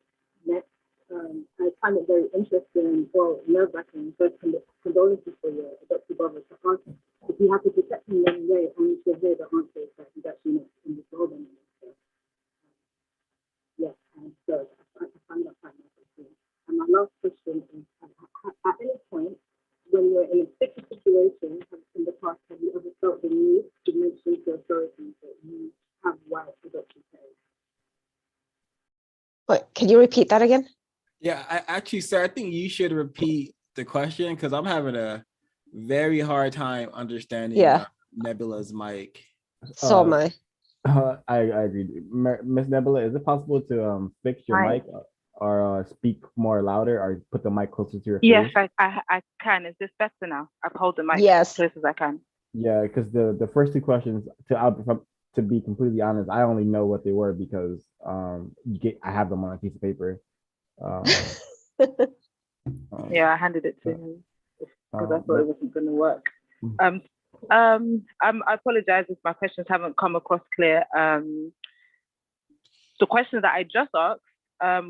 next, I find it very interesting, well, nerve-wracking, first condolences for your adopted brother to ask if you have to protect him in any way, only to hear the answer is that he's actually not in this world anymore. So, yeah, and so I find that quite interesting. And my last question is, at any point when you're in a Can you repeat that again? Yeah, I actually, sir, I think you should repeat the question because I'm having a very hard time understanding Yeah. Nebula's mic. So am I. I agree. Miss Nebula, is it possible to fix your Hi. mic or speak more louder or put the mic closer to your Yes, face? I can. Is this better now? I've hold the mic as Yes. close as I can. Yeah, because the first two questions to be completely honest, I only know what they were because I have them on a piece of paper. Um, Yeah, I handed it to so, him because I thought but it wasn't going to work. Mm. I apologize if my questions haven't come across clear. The question that I just asked, I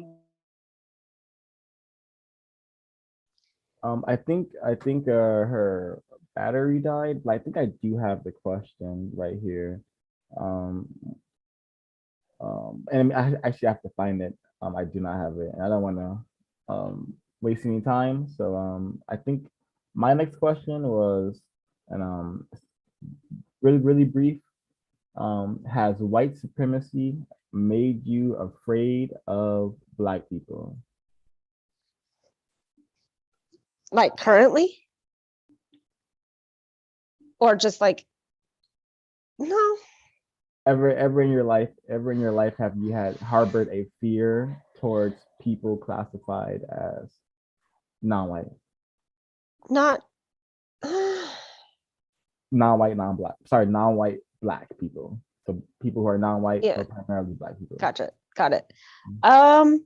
think her battery died, but I think I do have the question right here. Um, and I actually have to find it. I do not have it, and I don't want to waste any time. So I think my next question was, and really brief. Has white supremacy made you afraid of Black people? Like currently? Or just like, no. Ever in your life, have you had harbored a fear towards people classified as non-white, Not non-white, sorry, non-white Black people? So people who are non-white, yeah, but primarily Black people. gotcha. Got it. Mhm.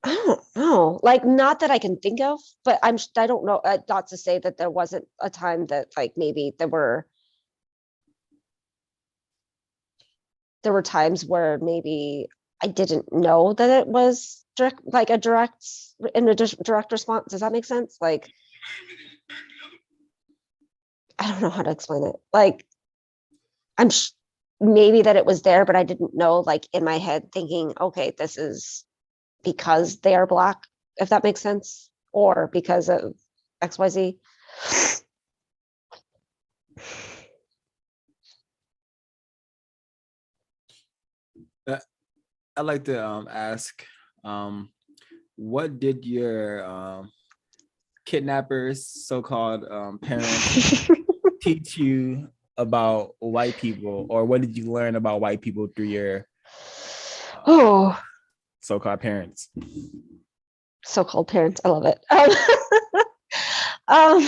I don't know. Like, not that I can think of, but I don't know. Not to say that there wasn't a time that like maybe there were times where maybe I didn't know that it was direct, like a direct direct response. Does that make sense? Like, I don't know how to explain it. Like, I'm maybe that it was there, but I didn't know, like in my head thinking, okay, this is because they are Black, if that makes sense, or because of XYZ. I'd like to ask, what did your kidnappers, so-called parents, teach you about white people, or what did you learn about white people through your Oh, so-called parents? so-called parents. I love it. Um,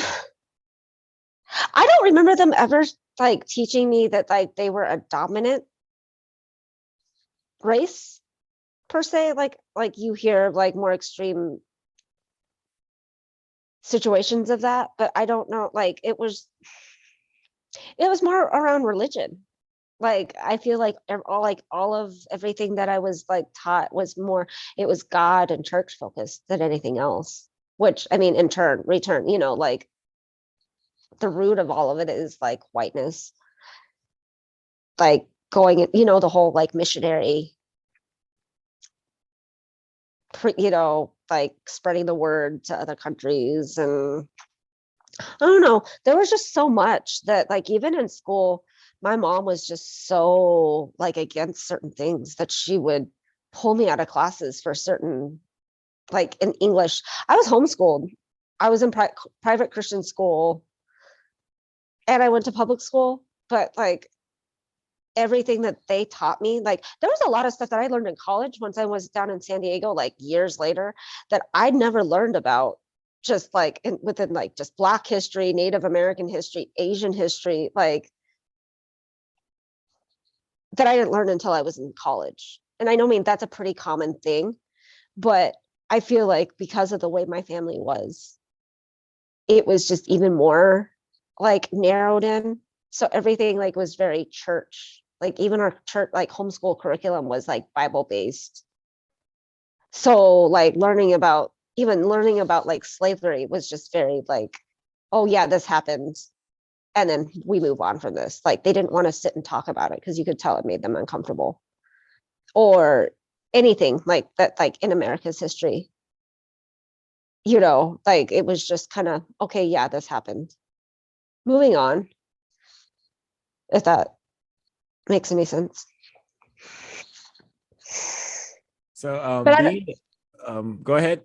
I don't remember them ever like teaching me that like they were a dominant race per se. Like you hear like more extreme situations of that, but I don't know. Like it was more around religion. Like I feel like all of everything that I was like taught was more, it was God and church focused than anything else. Which I mean, in return, like the root of all of it is like whiteness, like going, the whole like missionary, like spreading the word to other countries. And I don't know, there was just so much that like even in school, my mom was just so like against certain things that she would pull me out of classes for certain, like in English. I was homeschooled. I was in private Christian school and I went to public school, but like everything that they taught me, like there was a lot of stuff that I learned in college once I was down in San Diego, like years later, that I'd never learned about, just like within like just Black history, Native American history, Asian history, like that I didn't learn until I was in college. And I know, I mean, that's a pretty common thing, but I feel like because of the way my family was, it was just even more like narrowed in. So everything like was very church, like even our church, like homeschool curriculum was like Bible based. So like even learning about like slavery was just very like, oh yeah, this happened. And then we move on from this. Like they didn't want to sit and talk about it because you could tell it made them uncomfortable. Or anything like that, like in America's history, like it was just kind of, okay, yeah, this happened. Moving on. If that makes any sense. So But go ahead.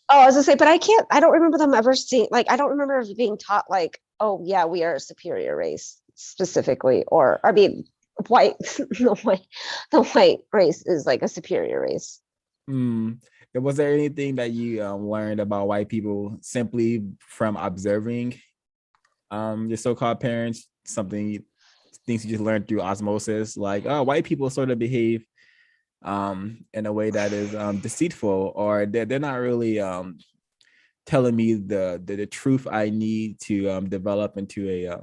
I was gonna say, but I don't remember them ever seeing, like, I don't remember being taught, like, oh yeah, we are a superior race specifically, or I mean, white, the white race is like a superior race. Mm. Was there anything that you learned about white people simply from observing your so-called parents? Things you just learned through osmosis, like, oh, white people sort of behave in a way that is deceitful, or they're not really telling me the truth I need to develop into a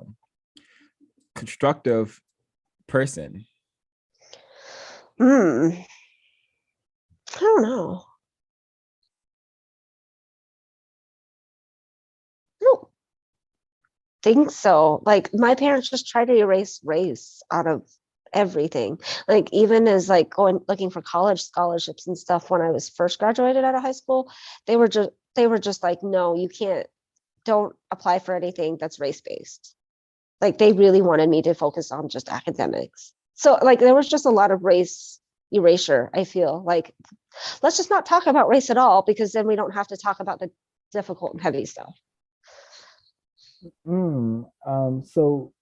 constructive person. I don't know. I don't think so. Like, my parents just try to erase race out of everything. Like, even as like looking for college scholarships and stuff when I was first graduated out of high school, they were just like, no, you can't, don't apply for anything that's race based. Like, they really wanted me to focus on just academics. So like there was just a lot of race erasure, I feel like. Let's just not talk about race at all, because then we don't have to talk about the difficult and heavy stuff. So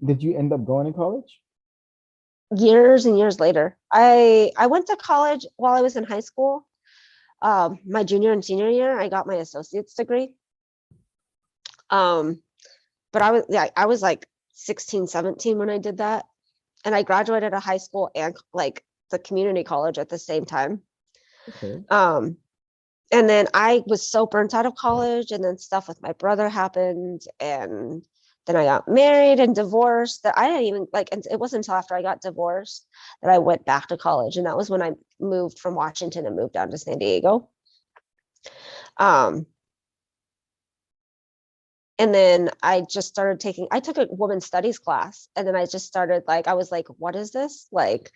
did you end up going to college? Years and years later, I went to college while I was in high school. My junior and senior year, I got my associate's degree. But I was like 16, 17 when I did that. And I graduated a high school and like the community college at the same time. Okay. And then I was so burnt out of college, and then stuff with my brother happened, and then I got married and divorced, that I didn't even like, and it wasn't until after I got divorced that I went back to college. And that was when I moved from Washington and moved down to San Diego. And then I took a women's studies class, and then I just started, like, I was like, what is this? Like,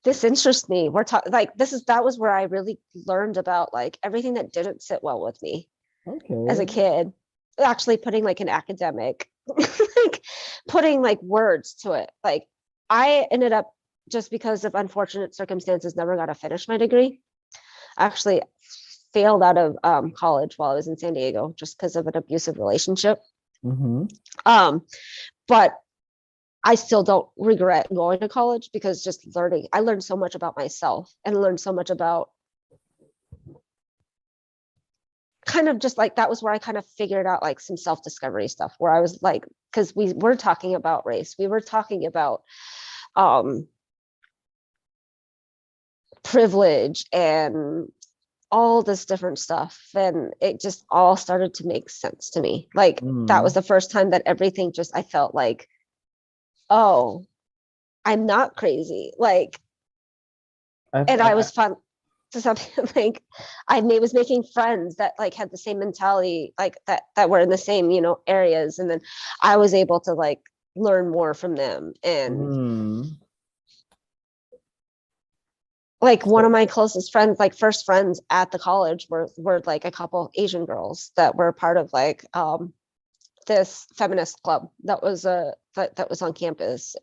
this interests me. We're talking like that was where I really learned about like everything that didn't sit well with me as a Okay. kid. Actually putting like an academic, like putting like words to it. Like, I ended up, just because of unfortunate circumstances, never got to finish my degree. I actually failed out of college while I was in San Diego just because of an abusive relationship. Mm-hmm. But I still don't regret going to college, because just I learned so much about myself, and learned so much about kind of just like, that was where I kind of figured out like some self-discovery stuff, where I was like, because we were talking about race, we were talking about privilege and all this different stuff, and it just all started to make sense to me. Like, that was the first time that everything just, I felt like, oh, I'm not crazy. Like, and I was fun to something like was making friends that like had the same mentality, like that were in the same, areas. And then I was able to like learn more from them. And like one of my closest friends, like first friends at the college, were like a couple Asian girls that were part of like this feminist club that was on campus.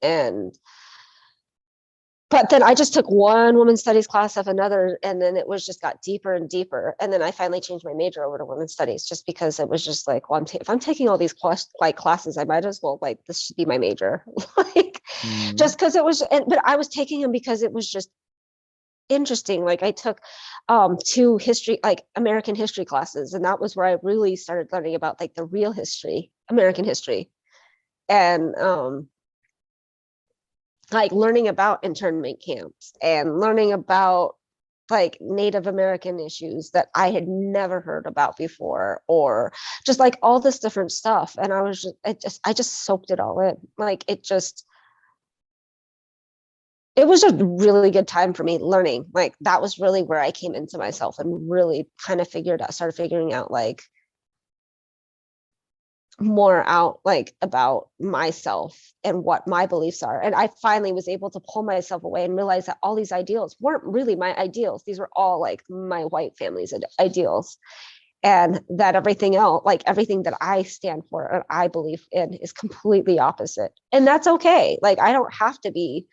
But then I just took one women's studies class of another, and then it was just got deeper and deeper. And then I finally changed my major over to women's studies, just because it was just like, well, if I'm taking all these classes, I might as well, like, this should be my major. Like, just because it was, but I was taking them because it was just interesting. Like, I took 2 history, like American history classes, and that was where I really started learning about like the real history, American history. And like learning about internment camps and learning about like Native American issues that I had never heard about before, or just like all this different stuff. And I just soaked it all in. Like, it was a really good time for me learning. Like, that was really where I came into myself and really kind of started figuring out like more out like about myself and what my beliefs are. And I finally was able to pull myself away and realize that all these ideals weren't really my ideals. These were all like my white family's ideals. and that everything else, like everything that I stand for and I believe in, is completely opposite. And that's okay. Like, I don't have to be,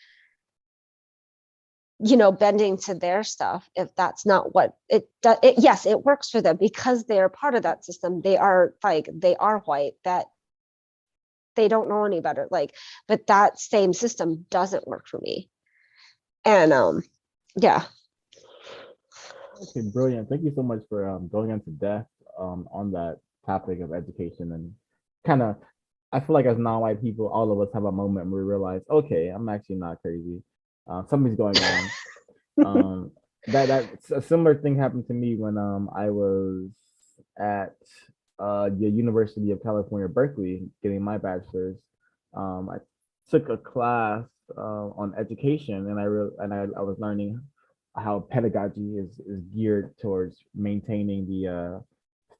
bending to their stuff if that's not what it does. Yes, it works for them because they're part of that system. They are white, that they don't know any better. Like, but that same system doesn't work for me. And yeah. Okay, brilliant. Thank you so much for going into depth on that topic of education, and kind of, I feel like as non-white people, all of us have a moment where we realize, okay, I'm actually not crazy. Something's going on. That a similar thing happened to me when I was at the University of California, Berkeley, getting my bachelor's. I took a class on education, and I was learning how pedagogy is geared towards maintaining the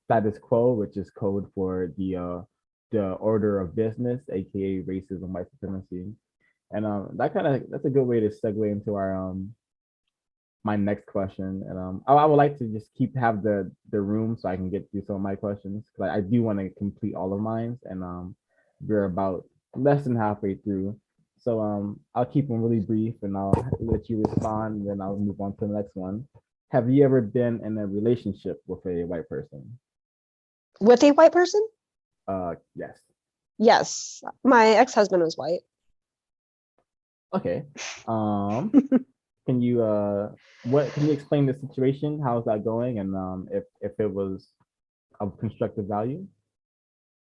status quo, which is code for the order of business, aka racism, white supremacy. And that's a good way to segue into our my next question. And I would like to just have the room so I can get through some of my questions, because I do want to complete all of mine, and we're about less than halfway through. So I'll keep them really brief, and I'll let you respond, and then I'll move on to the next one. Have you ever been in a relationship with a white person? With a white person? Yes. Yes. My ex-husband was white. Okay. Can you explain the situation? How's that going? And if it was of constructive value?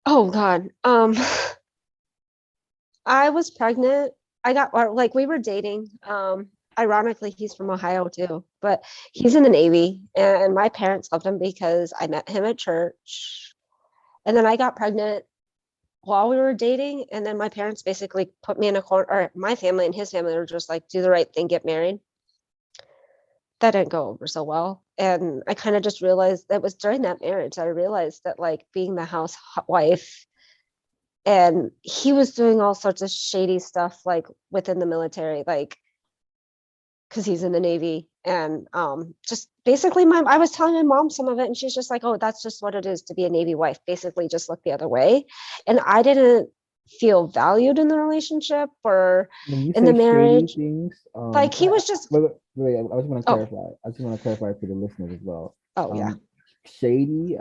Oh God. I was pregnant. We were dating. Ironically, he's from Ohio too, but he's in the Navy, and my parents loved him because I met him at church. And then I got pregnant while we were dating, and then my parents basically put me in a corner, or my family and his family were just like, do the right thing, get married. That didn't go over so well. And I kind of just realized that was during that marriage, I realized that, like, being the housewife, and he was doing all sorts of shady stuff, like within the military, like, because he's in the Navy. And just basically, I was telling my mom some of it, and she's just like, oh, that's just what it is to be a Navy wife. Basically, just look the other way. And I didn't feel valued in the relationship or When you in the say shady marriage. things, Like, he was just, wait, I just want to oh, clarify. I just want to clarify for the listeners as well. oh yeah. Shady,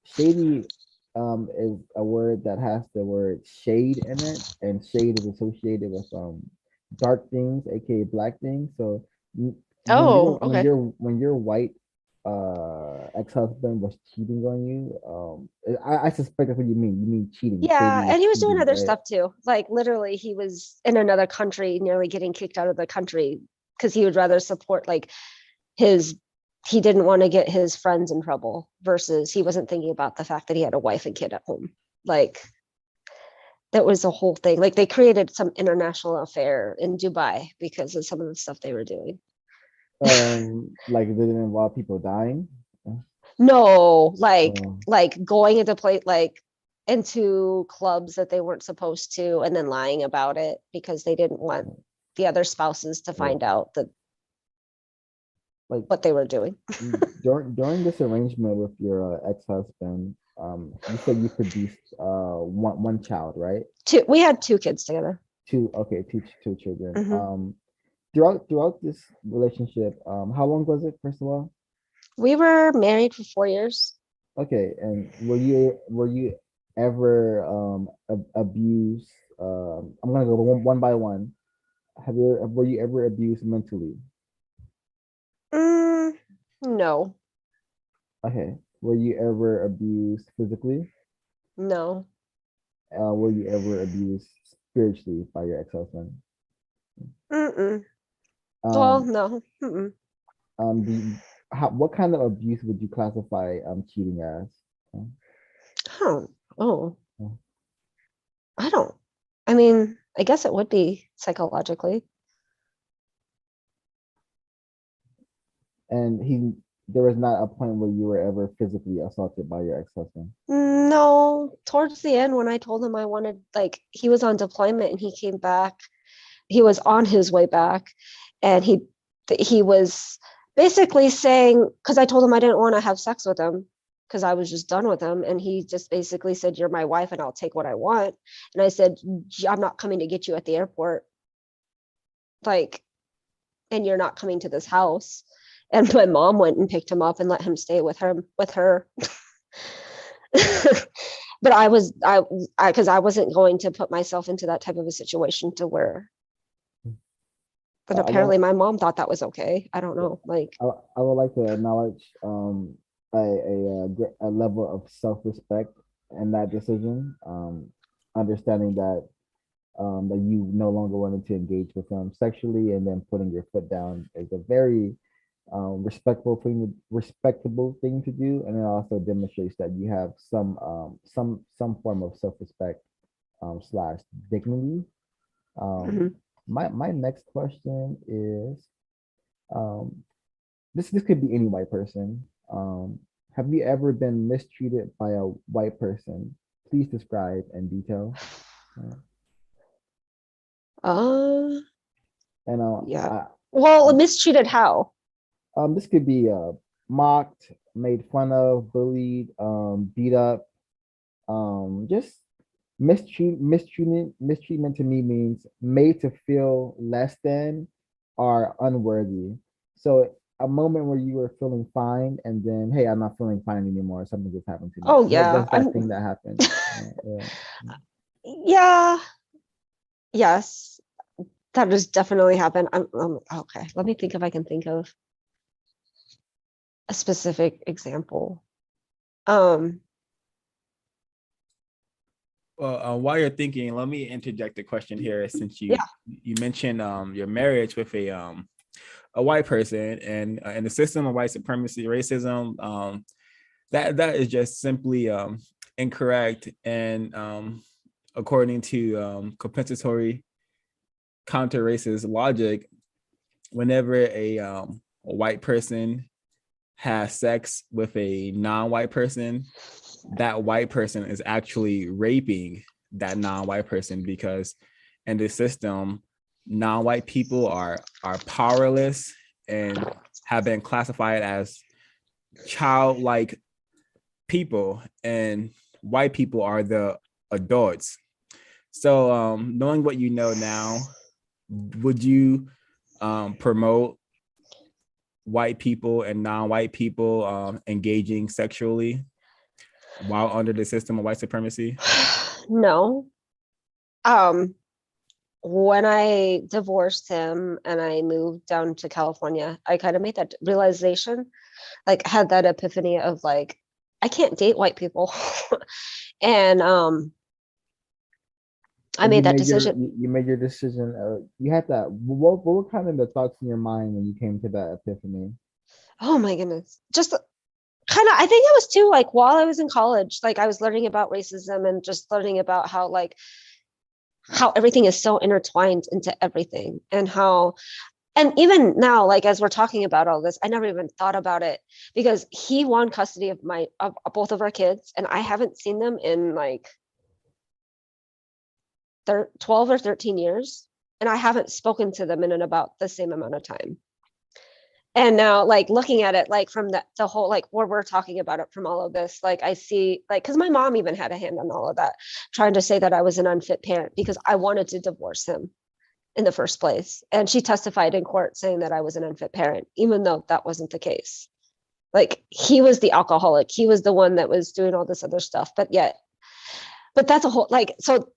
shady, is a word that has the word shade in it, and shade is associated with dark things, aka black things. So Oh, okay. when your white ex-husband was cheating on you, I suspect that's what you mean. You mean cheating. Yeah, Shady is and he was doing cheating, other right? stuff too. Like, literally, he was in another country, nearly getting kicked out of the country because he would rather support, like, his he didn't want to get his friends in trouble, versus he wasn't thinking about the fact that he had a wife and kid at home. Like, that was a whole thing. Like, they created some international affair in Dubai because of some of the stuff they were doing. Like it didn't involve people dying. No, like Oh, going into into clubs that they weren't supposed to, and then lying about it because they didn't want the other spouses to yeah. find out that Like what they were doing. during this arrangement with your ex-husband, you said you produced one child, right? We had 2 kids together. Two children. Mhm. Throughout this relationship, how long was it, first of all? We were married for 4 years. Okay, and were you ever abused? I'm gonna go one by one. Were you ever abused mentally? No, Okay. Were you ever abused physically? no. Were you ever abused spiritually by your ex-husband? Mm-mm. Well, Um, no. Mm-mm. do you, what kind of abuse would you classify cheating as? Oh, Uh, I don't. I mean, I guess it would be psychologically. And there was not a point where you were ever physically assaulted by your ex-husband. No, towards the end, when I told him I wanted, like, he was on deployment and he came back. He was on his way back, and he was basically saying, because I told him I didn't want to have sex with him because I was just done with him. And he just basically said, "You're my wife and I'll take what I want." And I said, "I'm not coming to get you at the airport. Like, and you're not coming to this house." And my mom went and picked him up and let him stay with her. But because I wasn't going to put myself into that type of a situation to where, but I apparently will, my mom thought that was okay. I don't know. Like, I would like to acknowledge a level of self-respect in that decision. Understanding that you no longer wanted to engage with them sexually, and then putting your foot down is a very respectable thing to do, and it also demonstrates that you have some form of self-respect slash dignity. Um, mhm. my next question is this could be any white person. Have you ever been mistreated by a white person? Please describe in detail. Uh, uh and yeah. Well, mistreated how? this could be mocked, made fun of, bullied, beat up, just mistreatment to me means made to feel less than or unworthy. So a moment where you were feeling fine and then, hey, I'm not feeling fine anymore, something just happened to me. Oh yeah. What's that thing that happened? Yeah. Yeah. Yes. That has definitely happened. Okay. Let me think if I can think of a specific example. Um, Well, while you're thinking, let me interject a question here, since yeah. you mentioned your marriage with a white person, and in the system of white supremacy, racism, that is just simply incorrect, and according to compensatory counter racist logic, whenever a white person has sex with a non-white person, that white person is actually raping that non-white person, because in the system, non-white people are powerless and have been classified as childlike people, and white people are the adults. So knowing what you know now, would you promote white people and non-white people engaging sexually while under the system of white supremacy? No. Um, when I divorced him and I moved down to California, I kind of made that realization, like had that epiphany of like, I can't date white people. And I And made that decision. you made your decision. You had that. What were kind of the thoughts in your mind when you came to that epiphany? Oh my goodness. Just kind of, I think it was too like while I was in college, like I was learning about racism and just learning about how everything is so intertwined into everything, and how, and even now, like as we're talking about all this, I never even thought about it because he won custody of both of our kids, and I haven't seen them in like 12 or 13 years, and I haven't spoken to them in about the same amount of time. And now like looking at it like from the whole, like where we're talking about it from all of this, like I see, like, because my mom even had a hand on all of that, trying to say that I was an unfit parent because I wanted to divorce him in the first place, and she testified in court saying that I was an unfit parent, even though that wasn't the case. Like he was the alcoholic, he was the one that was doing all this other stuff, but that's a whole, like, so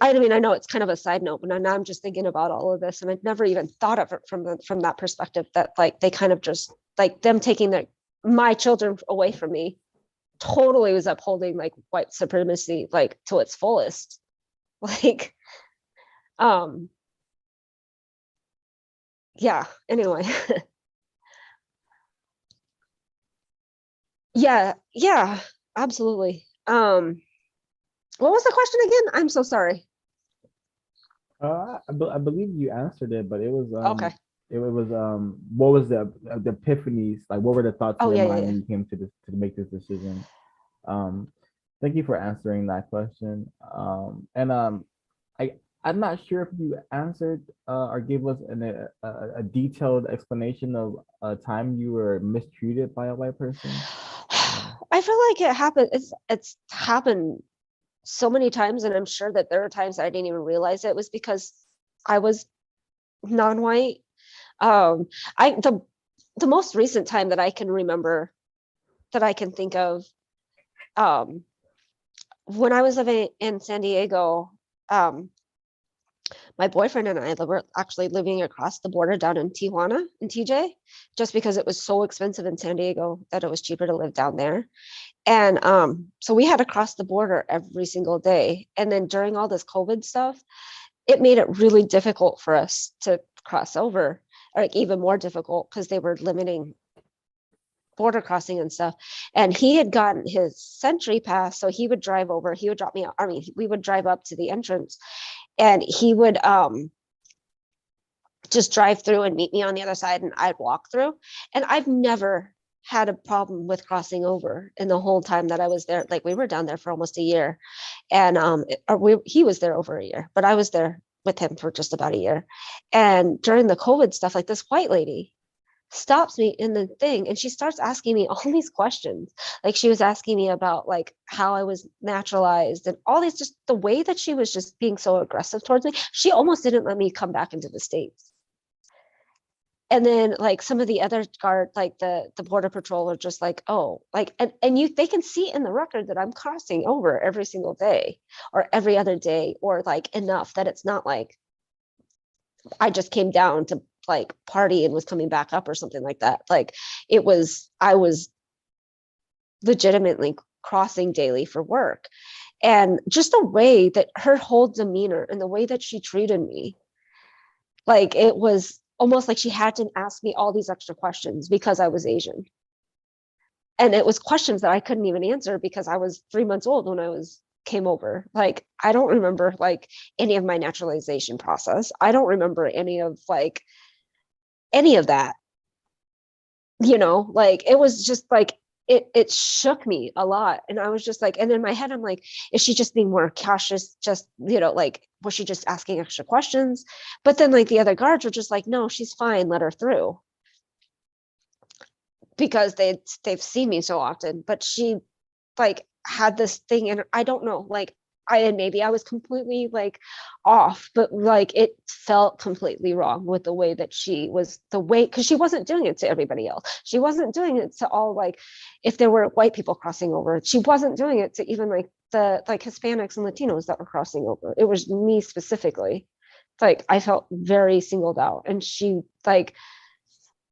I mean, I know it's kind of a side note, but now I'm just thinking about all of this, and I've never even thought of it from that perspective, that like they kind of just like them taking my children away from me totally was upholding like white supremacy like to its fullest. Like, um, yeah. Anyway, yeah, absolutely. What was the question again? I'm so sorry. I believe you answered it, but Okay. it was what was the epiphanies, like what were the thoughts in Oh your yeah, yeah, mind yeah. when you came to this to make this decision? Um, thank you for answering that question. And I I'm not sure if you answered or gave us a detailed explanation of a time you were mistreated by a white person. I feel like it happened. It's happened so many times, and I'm sure that there are times that I didn't even realize it was because I was non-white. I the most recent time that I can remember, that I can think of, um, when I was living in San Diego, um, my boyfriend and I were actually living across the border down in Tijuana, in TJ, just because it was so expensive in San Diego that it was cheaper to live down there. And so we had to cross the border every single day. And then during all this COVID stuff, it made it really difficult for us to cross over, or like even more difficult because they were limiting border crossing and stuff. And he had gotten his Century Pass, so he would drive over, he would drop me out. I mean, we would drive up to the entrance, and he would just drive through and meet me on the other side, and I'd walk through. And I've never had a problem with crossing over in the whole time that I was there. Like, we were down there for almost a year, and he was there over a year, but I was there with him for just about a year. And during the COVID stuff, like, this white lady stops me in the thing, and she starts asking me all these questions. Like, she was asking me about like how I was naturalized and all these, just the way that she was just being so aggressive towards me. She almost didn't let me come back into the States. And then like some of the other guard, like the border patrol, are just like, oh, like, and you, they can see in the record that I'm crossing over every single day or every other day, or like enough that it's not like I just came down to like party and was coming back up or something like that. Like, I was legitimately crossing daily for work. And just the way that her whole demeanor and the way that she treated me, like, it was almost like she had to ask me all these extra questions because I was Asian. And it was questions that I couldn't even answer because I was 3 months old when I came over. Like, I don't remember like any of my naturalization process. I don't remember any of that. Like, it was just like, it shook me a lot. And I was just like, and in my head, I'm like, is she just being more cautious? Just, like, was she just asking extra questions? But then like the other guards were just like, no, she's fine, let her through. Because they've seen me so often. But she like had this thing, and I don't know, like, maybe I was completely like off, but like it felt completely wrong with the way that because she wasn't doing it to everybody else. She wasn't doing it to all, like, if there were white people crossing over, she wasn't doing it to even like the like Hispanics and Latinos that were crossing over. It was me specifically. Like, I felt very singled out. And she, like,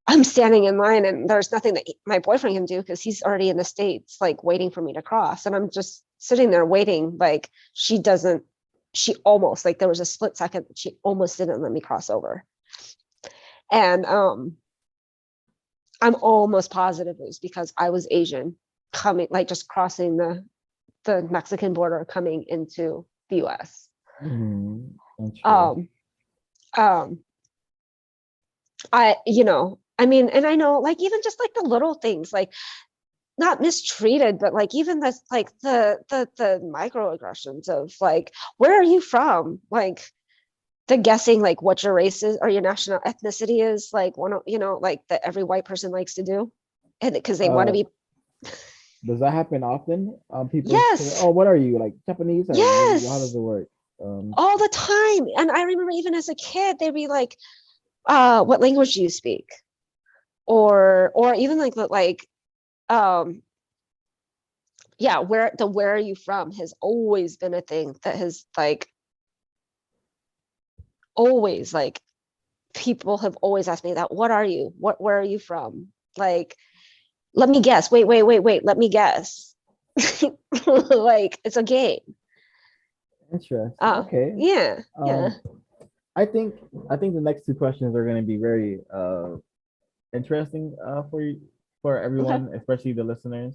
I'm standing in line and there's nothing that my boyfriend can do because he's already in the States, like, waiting for me to cross. And I'm just sitting there waiting. Like, she almost, like, there was a split second that she almost didn't let me cross over. And I'm almost positive it was because I was Asian, coming, like, just crossing the Mexican border coming into the US. Mm-hmm. I mean, and I know, like, even just like the little things, like, not mistreated, but like even this, like the microaggressions of like, where are you from? Like, the guessing like what your race is or your national ethnicity is, like, one of, like, that every white person likes to do, and because they want to be. Does that happen often? People say, Yes. "Oh, what are you, like, Japanese?" Or how does Yes. it work? All the time. And I remember even as a kid, they'd be like, what language do you speak? Or even like yeah, where are you from has always been a thing that has, like, always, like, people have always asked me that. What are you? Where are you from? Like, let me guess. Wait, let me guess. Like, it's a game. Interesting. Okay. Yeah. I think the next two questions are going to be very interesting for you, for Okay. everyone, especially the listeners.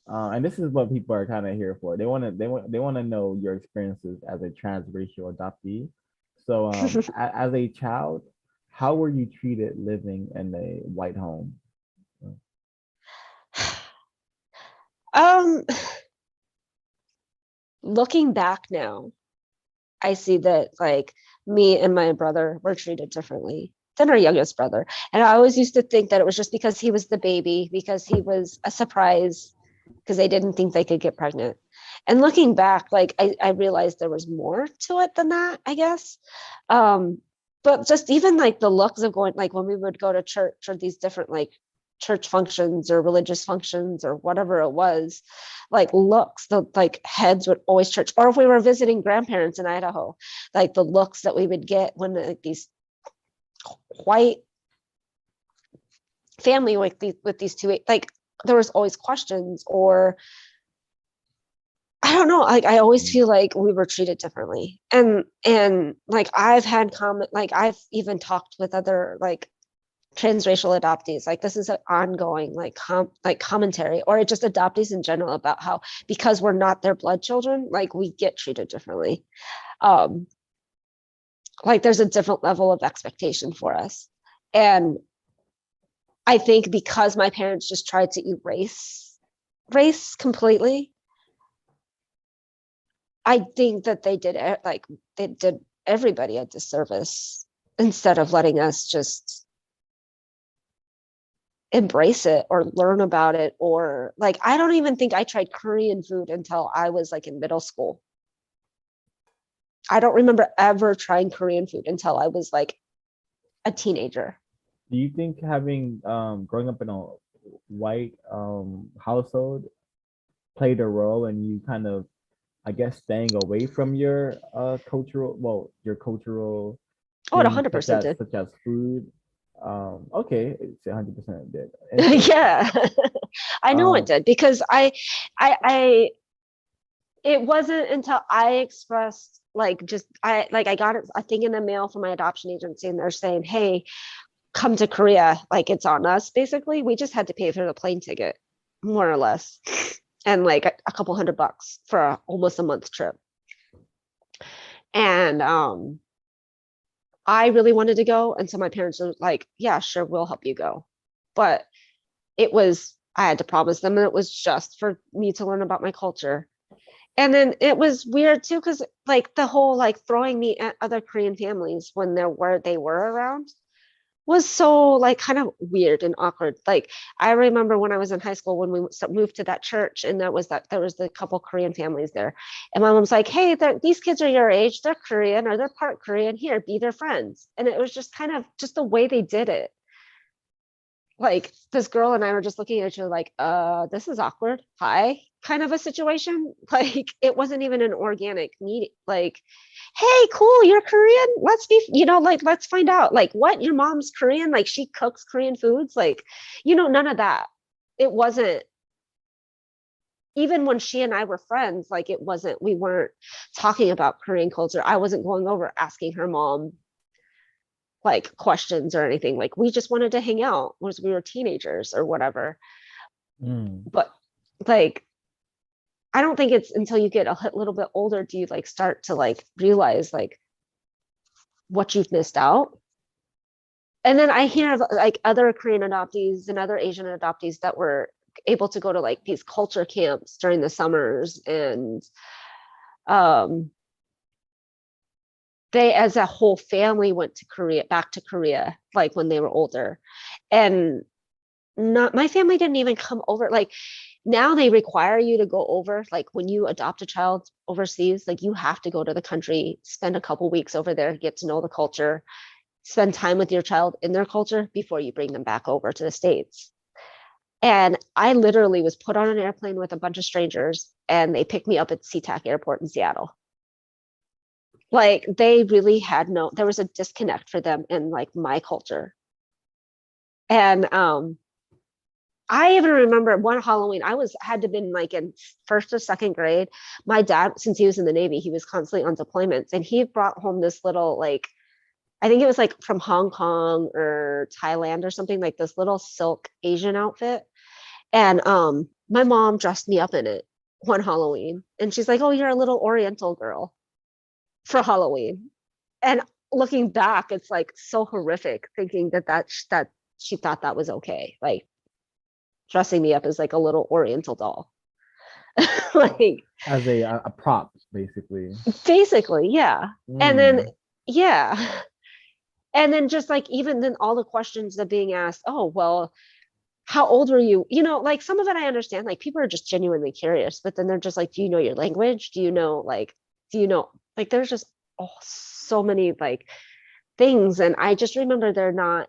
And this is what people are kind of here for. They want to know your experiences as a transracial adoptee. So, as a child, how were you treated living in a white home? um Looking back now, I see that like me and my brother were treated differently than our youngest brother. And I always used to think that it was just because he was the baby, because he was a surprise, because they didn't think they could get pregnant. And looking back, like I realized there was more to it than that, I guess. But just even like the looks of going, like when we would go to church or these different like church functions or religious functions or whatever it was, like looks, the like heads would always church. Or if we were visiting grandparents in Idaho, like the looks that we would get when like these white family with these two, like there was always questions, or I don't know, like I always feel like we were treated differently. And like I've had comment, like I've even talked with other like transracial adoptees, like this is an ongoing like commentary, or just adoptees in general, about how because we're not their blood children, like we get treated differently. Like there's a different level of expectation for us. And I think because my parents just tried to erase race completely, I think that they did everybody a disservice instead of letting us just embrace it or learn about it. Or like I don't even think I tried Korean food until I was like in middle school. I don't remember ever trying Korean food until I was like a teenager. Do you think having growing up in a white household played a role in you kind of, I guess, staying away from your your cultural Oh, it things 100% did. such as food? Okay, it's 100% did. Interesting. Yeah. I know it did, because I it wasn't until I expressed like just I got a thing in the mail from my adoption agency, and they're saying, hey, come to Korea, like it's on us. Basically, we just had to pay for the plane ticket, more or less, and like a couple $100 for almost a month trip. And I really wanted to go, and so my parents were like, yeah, sure, we'll help you go. But I had to promise them that it was just for me to learn about my culture. And then it was weird too, because like the whole like throwing me at other Korean families when they were around was so like kind of weird and awkward. Like I remember when I was in high school, when we moved to that church, and there was the couple Korean families there, and my mom's like, hey, these kids are your age, they're Korean, or they're part Korean, here, be their friends. And it was just kind of just the way they did it. Like this girl and I were just looking at each other like, this is awkward, hi, kind of a situation. Like it wasn't even an organic meeting, like, hey, cool, you're Korean, let's be, like, let's find out, like, what, your mom's Korean, like she cooks Korean foods, like, none of that. It wasn't, even when she and I were friends, like we weren't talking about Korean culture. I wasn't going over asking her mom like questions or anything. Like we just wanted to hang out once we were teenagers or whatever. But like I don't think it's until you get a little bit older do you like start to like realize like what you've missed out. And then I hear of like other Korean adoptees and other Asian adoptees that were able to go to like these culture camps during the summers, and they as a whole family went to back to Korea, like when they were older. And not my family didn't even come over. Like now they require you to go over, like when you adopt a child overseas, like you have to go to the country, spend a couple weeks over there, get to know the culture, spend time with your child in their culture before you bring them back over to the States. And I literally was put on an airplane with a bunch of strangers, and they picked me up at SeaTac Airport in Seattle. Like they really had there was a disconnect for them in like my culture. And I even remember one Halloween, had to been like in first or second grade. My dad, since he was in the Navy, he was constantly on deployments, and he brought home this little, like, I think it was like from Hong Kong or Thailand or something, like this little silk Asian outfit. And my mom dressed me up in it one Halloween, and she's like, oh, you're a little Oriental girl for Halloween. And looking back, it's like so horrific thinking that she thought that was okay, like dressing me up as like a little Oriental doll. Like As a prop, basically. basically, yeah. And then Mm. yeah. And then just like even then all the questions that being asked, oh well, how old were you? You know, like some of it I understand, like people are just genuinely curious, but then they're just like, do you know your language? Do you know like there's just so many like things. And I just remember they're not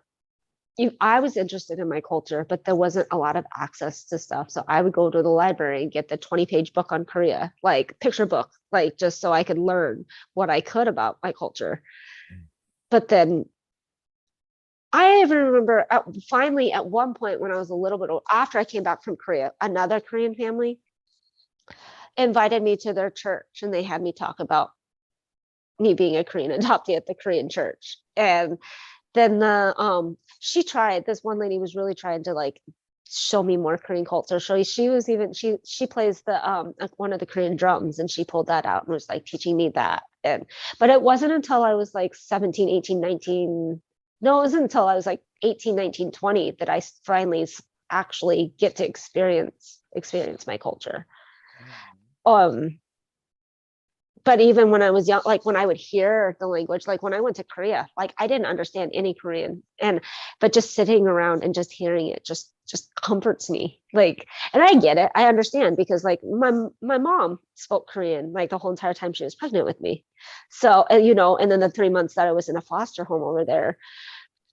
I was interested in my culture, but there wasn't a lot of access to stuff. So I would go to the library and get the 20-page book on Korea, like picture book, like just so I could learn what I could about my culture. But then I even remember finally at one point when I was a little bit old, after I came back from Korea, another Korean family invited me to their church and they had me talk about me being a Korean adoptee at the Korean church. And then this one lady was really trying to like show me more Korean culture. So she was even she plays the like one of the Korean drums and she pulled that out and was like teaching me that. And but it wasn't until I was like 17, 18, 19. No, it wasn't until I was like 18, 19, 20 that I finally actually get to experience my culture. Um but even when I was young, like when I would hear the language, like when I went to Korea, like I didn't understand any Korean, but just sitting around and just hearing it just comforts me. Like, and I get it, I understand because like my mom spoke Korean like the whole entire time she was pregnant with me. So you know, and then the 3 months that I was in a foster home over there,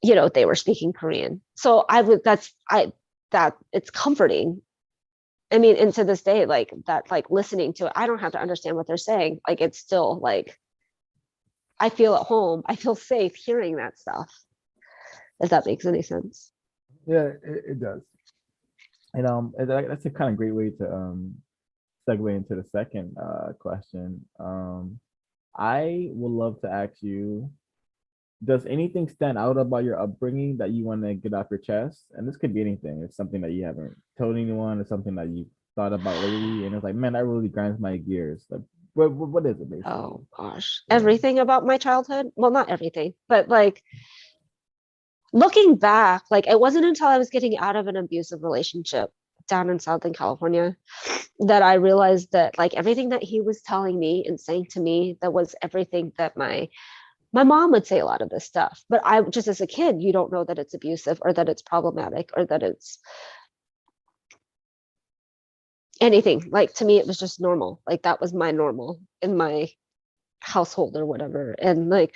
you know, they were speaking Korean. So that it's comforting. I mean, and to this day, like that, like listening to it, I don't have to understand what they're saying. Like it's still like I feel at home. I feel safe hearing that stuff. If that makes any sense. Yeah, it does. And that's a kind of great way to segue into the second question. I would love to ask you, does anything stand out about your upbringing that you want to get off your chest? And this could be anything. It's something that you haven't told anyone, or something that you thought about lately, and it's like, man, that really grinds my gears. Like, what is it basically? Oh gosh, Yeah. everything about my childhood. Well, not everything, but like looking back, like it wasn't until I was getting out of an abusive relationship down in Southern California that I realized that like everything that he was telling me and saying to me, that was everything that my mom would say a lot of this stuff, but I just as a kid, you don't know that it's abusive or that it's problematic or that it's anything. Like to me, it was just normal. Like that was my normal in my household or whatever. And like,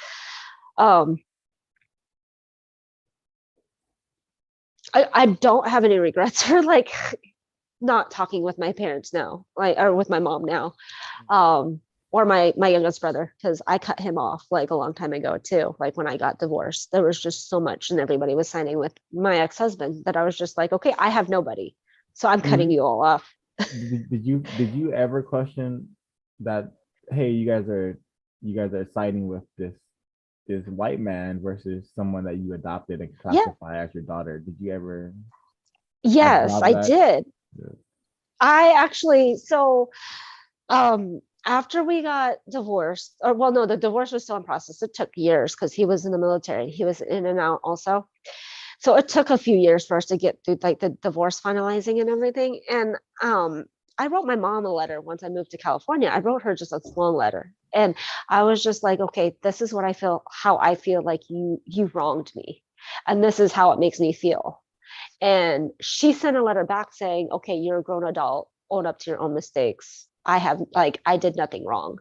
I don't have any regrets for like not talking with my parents now, like or with my mom now. Or my youngest brother, because I cut him off like a long time ago too. Like when I got divorced, there was just so much, and everybody was signing with my ex-husband that I was just like, okay, I have nobody, so I'm cutting you all off. Did you ever question that? Hey, you guys are siding with this white man versus someone that you adopted and Yeah, classify as your daughter. Did you ever yes, absorb I that? did. Yeah. I actually so after we got divorced, or well, no, the divorce was still in process. It took years because he was in the military. He was in and out also. So it took a few years for us to get through like the divorce finalizing and everything. And I wrote my mom a letter once I moved to California. I wrote her just a small letter. And I was just like, okay, this is what I feel, how I feel like you wronged me. And this is how it makes me feel. And she sent a letter back saying, okay, you're a grown adult, own up to your own mistakes. I did nothing wrong.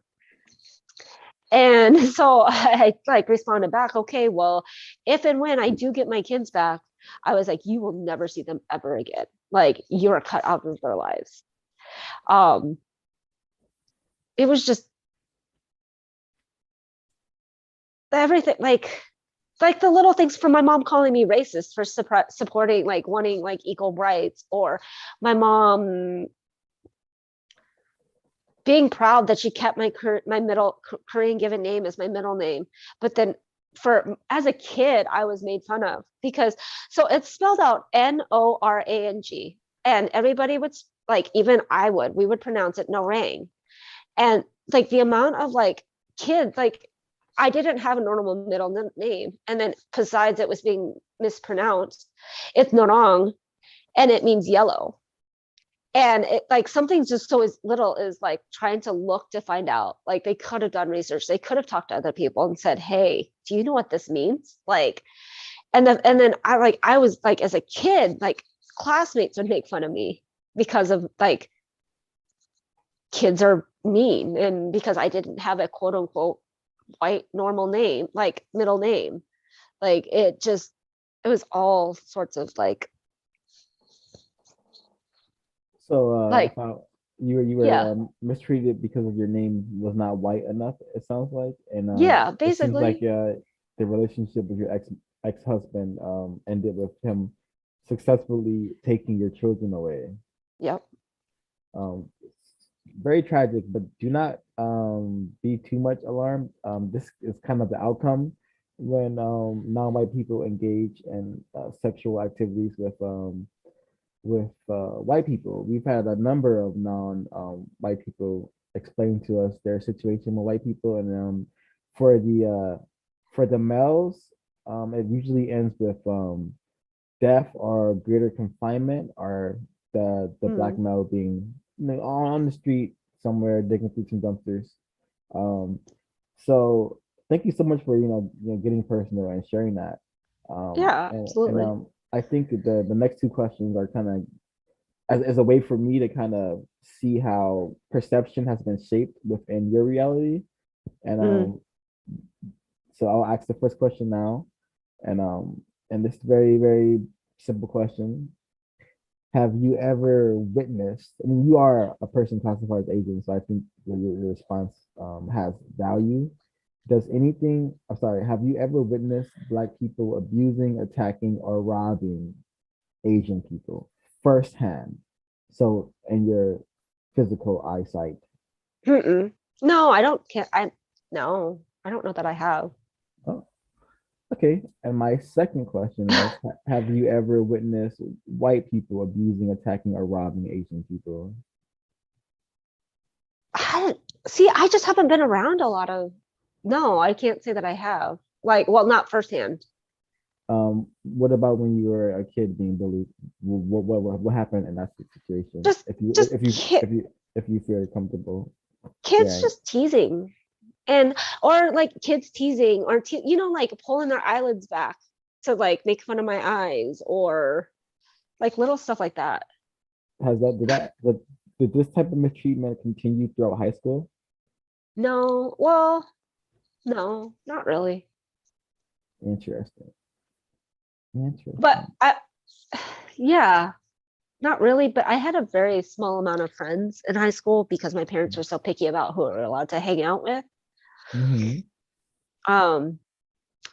And so I like responded back, okay, well, if and when I do get my kids back, I was like, you will never see them ever again. Like you're cut out of their lives. Um, it was just everything like the little things from my mom calling me racist for supporting like wanting like equal rights, or my mom being proud that she kept my middle Korean given name as my middle name, but then for as a kid I was made fun of because so it's spelled out Norang, and everybody would like even we would pronounce it Norang, and like the amount of like kids like I didn't have a normal middle name, and then besides it was being mispronounced, it's Norang, and it means yellow. And it like something just so as little as like trying to look to find out. Like they could have done research. They could have talked to other people and said, "Hey, do you know what this means?" Like, and then I was like as a kid, like classmates would make fun of me because of like kids are mean and because I didn't have a quote unquote white normal name, like middle name. Like it was all sorts of So like you were yeah, mistreated because of your name was not white enough, it sounds like. And yeah, it seems like basically. the relationship with your ex-husband ended with him successfully taking your children away. Yep. It's very tragic, but do not be too much alarmed. This is kind of the outcome when non-white people engage in sexual activities with white people. We've had a number of non white people explain to us their situation with white people, and for the for the males, it usually ends with death or greater confinement, or the black Mm. male being on the street somewhere digging through some dumpsters. Um, so thank you so much for getting personal and sharing that. Yeah, And absolutely. I think the next two questions are kind of as a way for me to kind of see how perception has been shaped within your reality. And Mm. so I'll ask the first question now, and this very very simple question: have you ever witnessed? I mean, you are a person classified as Asian, so I think your response has value. Does anything? I'm sorry. Have you ever witnessed Black people abusing, attacking, or robbing Asian people firsthand? So in your physical eyesight. Mm-mm. No, I don't care. No, I don't know that I have. Oh, okay. And my second question is, have you ever witnessed white people abusing, attacking, or robbing Asian people? See, I just haven't been around a lot of. No, I can't say that I have. Like, well, not firsthand. What about when you were a kid being bullied? What happened in that situation? Just, just If you feel comfortable kids sharing. just teasing, and or like kids teasing, or like pulling their eyelids back to like make fun of my eyes, or like little stuff like that. Has that did this type of mistreatment continue throughout high school? No, well, no, not really. Interesting. But Interesting. yeah, not really. But I had a very small amount of friends in high school because my parents were so picky about who we were allowed to hang out with. Mm-hmm. Um,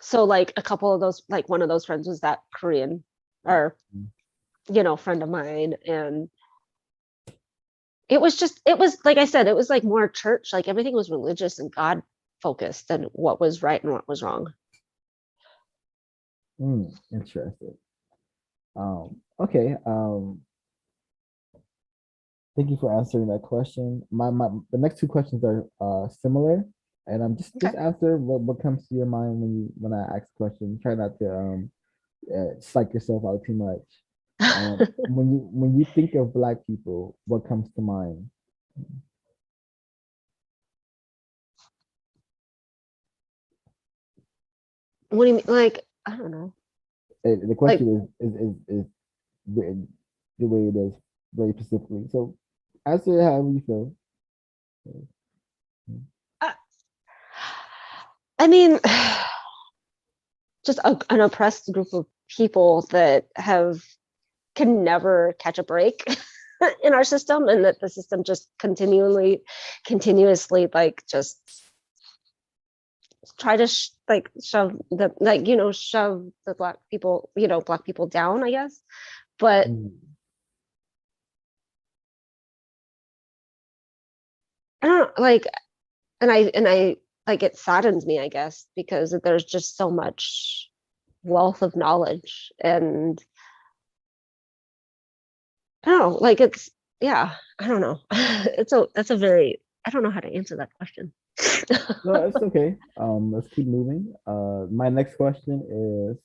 so like a couple of those, like one of those friends was that Korean or friend of mine, and it was like I said, it was like more church, like everything was religious and God focused than what was right and what was wrong. Interesting. Okay. Thank you for answering that question. My the next two questions are similar, and just Okay. answer what comes to your mind when I ask questions. Try not to psych yourself out too much. When you think of Black people, what comes to mind? What do you mean? Like, I don't know. The Like, question is written the way it is, very specifically. So answer it however you feel. I, I mean, just an oppressed group of people that have can never catch a break in our system, and that the system just continuously like just try to shove shove the black people down, I guess. But Mm. I don't like, and I like, it saddens me, I guess, because there's just so much wealth of knowledge, and I don't know, like it's yeah, I don't know. That's a very, I don't know how to answer that question. No, it's okay. Let's keep moving. My next question is,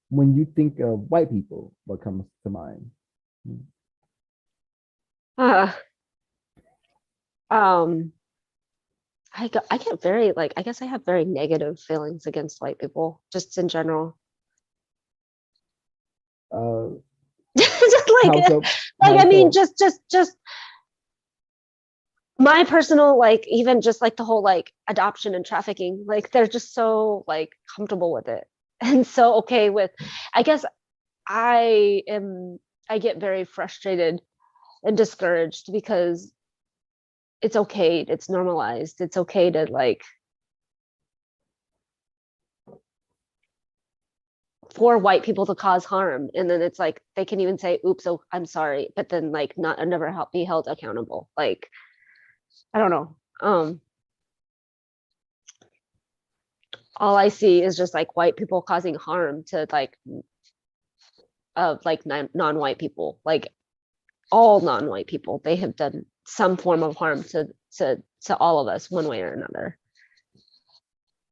when you think of white people, what comes to mind? Uh, um, I get very like I guess I have very negative feelings against white people just in general. Uh, Just how so? like How I mean, so? just my personal like even just like the whole like adoption and trafficking, like they're just so like comfortable with it and so okay with. I guess I am. I get very frustrated and discouraged because it's okay. It's normalized. It's okay to like for white people to cause harm, and then it's like they can even say, "Oops, oh, I'm sorry," but then like not never help be held accountable. Like I don't know. All I see is just like white people causing harm to like of like non-white people, like all non-white people. They have done some form of harm to all of us one way or another.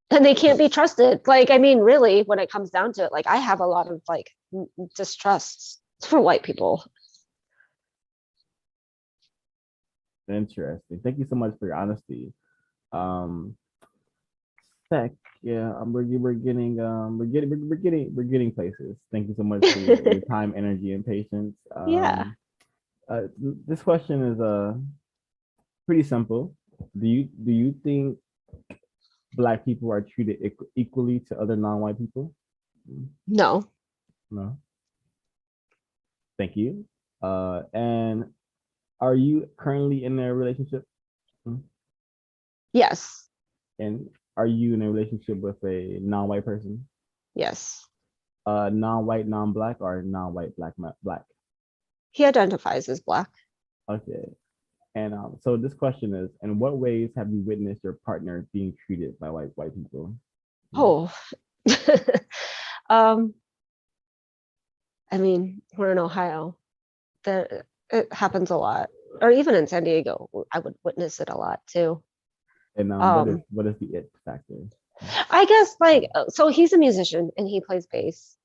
And they can't be trusted. Like, I mean, really, when it comes down to it, like I have a lot of like distrust for white people. Interesting. Thank you so much for your honesty. Um, Tech, yeah, we're getting places. Thank you so much for your time, energy, and patience. Yeah. This question is pretty simple. Do you think Black people are treated equally to other non-white people? No. No. Thank you. And are you currently in a relationship? Mm. Yes. And are you in a relationship with a non-white person? Yes. Non-white, non-black, or non-white, black, black? He identifies as Black. Okay. And so this question is: in what ways have you witnessed your partner being treated by white people? Mm. Oh. um, I mean, we're in Ohio. There it happens a lot. Or even in San Diego, I would witness it a lot too. And Um, what is the it factor? I guess like so he's a musician and he plays bass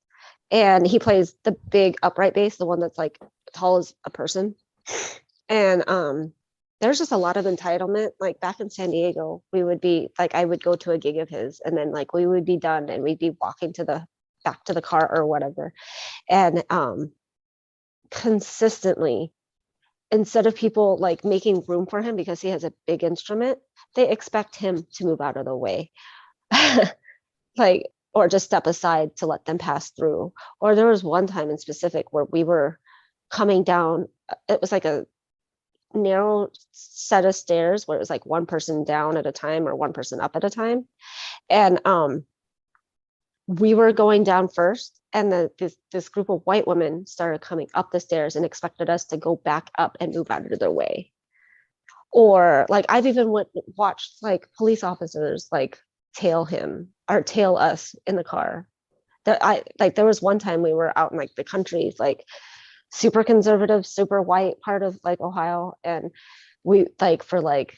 and he plays the big upright bass, the one that's like tall as a person. And there's just a lot of entitlement. Like back in San Diego, we would be like I would go to a gig of his and then like we would be done and we'd be walking to the back to the car or whatever. And consistently instead of people like making room for him because he has a big instrument, they expect him to move out of the way. Like or just step aside to let them pass through. Or there was one time in specific where we were coming down, it was like a narrow set of stairs where it was like one person down at a time or one person up at a time. And we were going down first and this group of white women started coming up the stairs and expected us to go back up and move out of their way. Or like I've even watched like police officers like tail him or tail us in the car. That I like there was one time we were out in like the country, like super conservative, super white part of like Ohio. And we like for like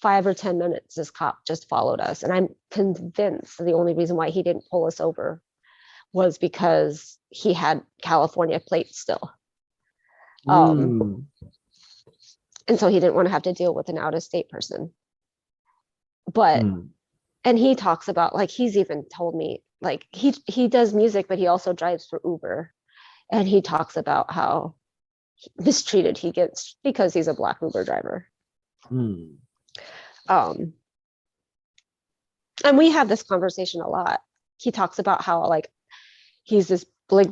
5 or 10 minutes, this cop just followed us. And I'm convinced the only reason why he didn't pull us over was because he had California plates still. Mm. And so he didn't want to have to deal with an out of state person. But Mm. and he talks about like he's even told me like he does music, but he also drives for Uber. And he talks about how mistreated he gets because he's a Black Uber driver. Mm. Um, and we have this conversation a lot. He talks about how like he's this big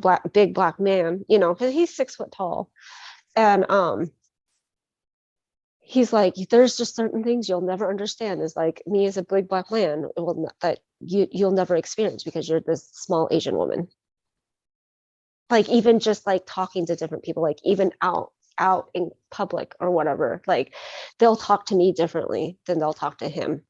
black man, you know, because he's 6 foot tall. And he's like, there's just certain things you'll never understand. Is like me as a big black man, that you'll never experience because you're this small Asian woman. Like even just like talking to different people, like even out in public or whatever, like they'll talk to me differently than they'll talk to him.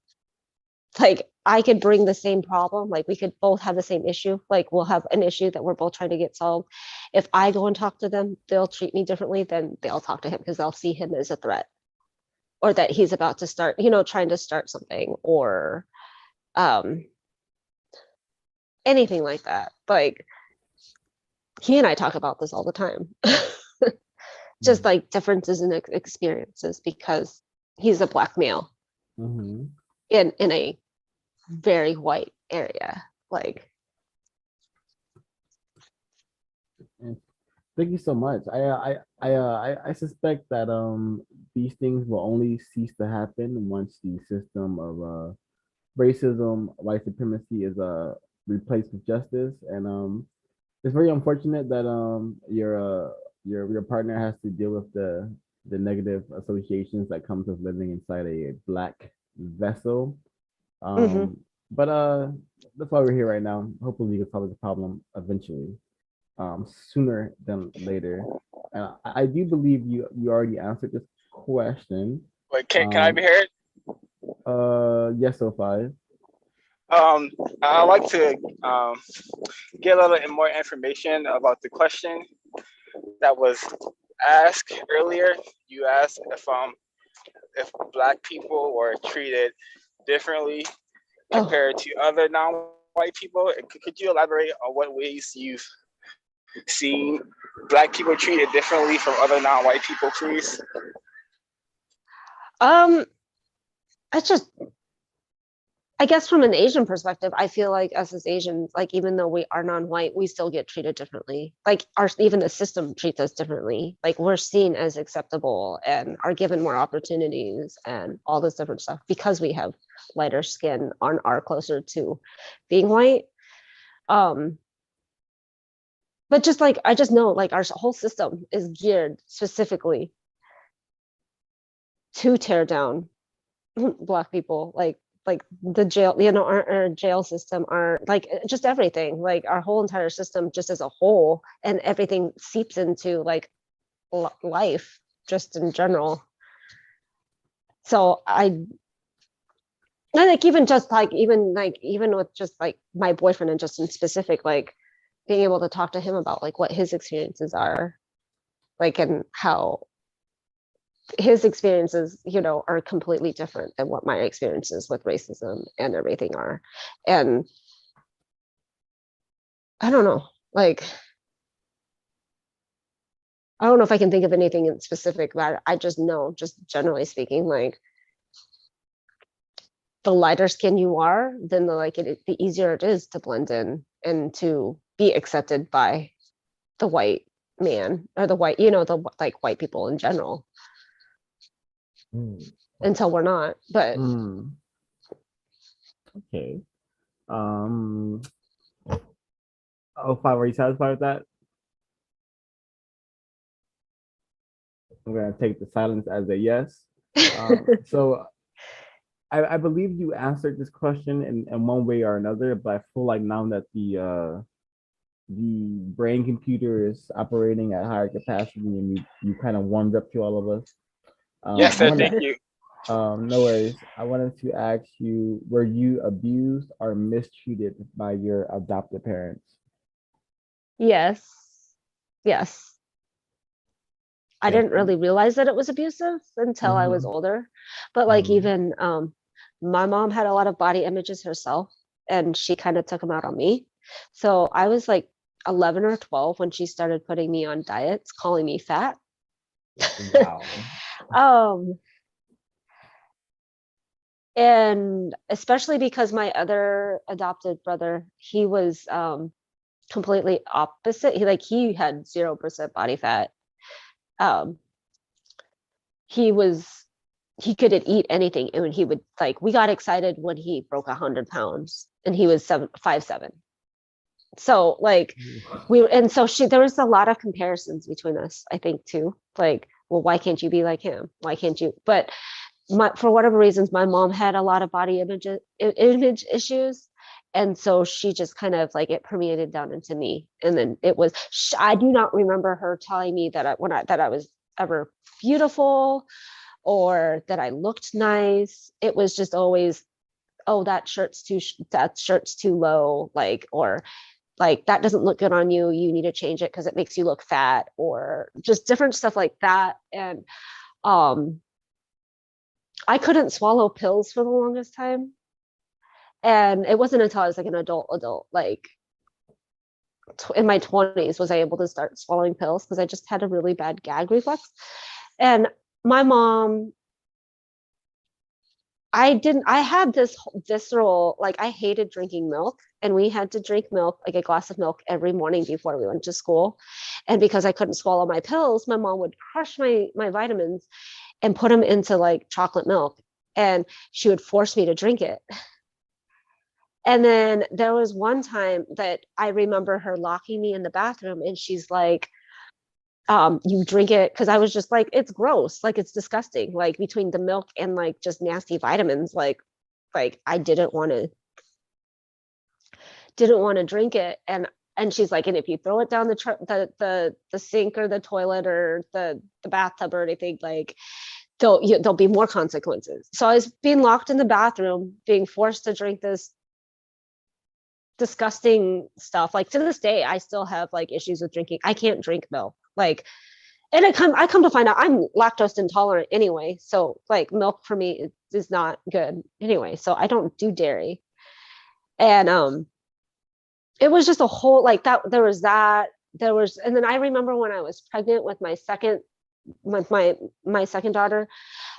Like I could bring the same problem, like we could both have the same issue, like we'll have an issue that we're both trying to get solved. If I go and talk to them, they'll treat me differently than they'll talk to him because they'll see him as a threat or that he's about to start, you know, trying to start something or um anything like that. Like he and I talk about this all the time. just like differences in experiences because he's a Black male Mhm. in a very white area. Like, Thank you so much. I suspect that these things will only cease to happen once the system of racism, white supremacy is replaced with justice. And it's very unfortunate that your partner has to deal with the negative associations that comes with living inside a black vessel. mhm. But that's why we're here right now. Hopefully we can solve the problem eventually, sooner than later. I do believe you already answered this question. Wait, can I be heard? Yes, so five. I'd like to get a little more information about the question that was asked earlier. You asked if Black people were treated differently Oh, compared to other non-white people. Could you elaborate on what ways you've seen Black people treated differently from other non-white people, please? I just, I guess from an Asian perspective, I feel like us as Asians, like even though we are non-white, we still get treated differently. Like our even the system treats us differently. Like we're seen as acceptable and are given more opportunities and all this different stuff because we have lighter skin and are closer to being white. Um, but just like I just know like our whole system is geared specifically to tear down Black people, like the jail, you know, our jail system, our like just everything, like our whole entire system just as a whole, and everything seeps into like life just in general. So I like even just like even with just like my boyfriend and just in specific, like being able to talk to him about like what his experiences are, like and how his experiences, you know, are completely different than what my experiences with racism and everything are. And I don't know, like, I don't know if I can think of anything in specific, but I just know, just generally speaking, like the lighter skin you are, then the easier it is to blend in and to be accepted by the white man or the white, you know, the like white people in general. Mm. Until we're not, but Okay. Um. Oh, five. Are you satisfied with that? I'm gonna take the silence as a yes. So I believe you answered this question in one way or another, but I feel like now that the brain computer is operating at higher capacity and you kind of warmed up to all of us. Yes, I sir. want Thank to you. no worries. I wanted to ask you, were you abused or mistreated by your adopted parents? yes, yes. I Thank didn't you. really realize that it was abusive until I was Mhm, older. But like mhm. even my mom had a lot of body images herself and she kind of took them out on me. So I was like 11 or 12 when she started putting me on diets, calling me fat. Wow. um and especially because my other adopted brother, he was completely opposite. He had 0% body fat. Um he was he couldn't eat anything and he would like we got excited when he broke 100 pounds and he was 5'7". So like we and so she there was a lot of comparisons between us, I think too, like, well, why can't you be like him, why can't you, but for whatever reasons my mom had a lot of body image issues, and so she just kind of like it permeated down into me, and then it was I do not remember her telling me that I was ever beautiful or that I looked nice. It was just always, oh, that shirt's too low, like, or like that doesn't look good on you. You need to change it because it makes you look fat, or just different stuff like that. And um, I couldn't swallow pills for the longest time. And it wasn't until I was like an adult, like in my 20s was I able to start swallowing pills because I just had a really bad gag reflex. And my mom, I had this visceral, like I hated drinking milk, and we had to drink milk, like a glass of milk every morning before we went to school. And because I couldn't swallow my pills, my mom would crush my vitamins and put them into like chocolate milk, and she would force me to drink it. And then there was one time that I remember her locking me in the bathroom, and she's like, you drink it, because I was just like, it's gross, like it's disgusting, like between the milk and like just nasty vitamins, like I didn't want to drink it. And she's like, and if you throw it down the sink or the toilet or the bathtub or anything, like there'll be more consequences. So I was being locked in the bathroom, being forced to drink this disgusting stuff. Like to this day, I still have like issues with drinking. I can't drink milk. Like, and I come to find out I'm lactose intolerant anyway. So like milk for me is not good anyway. So I don't do dairy. And it was just a whole like that. There was, and then I remember when I was pregnant with my second daughter,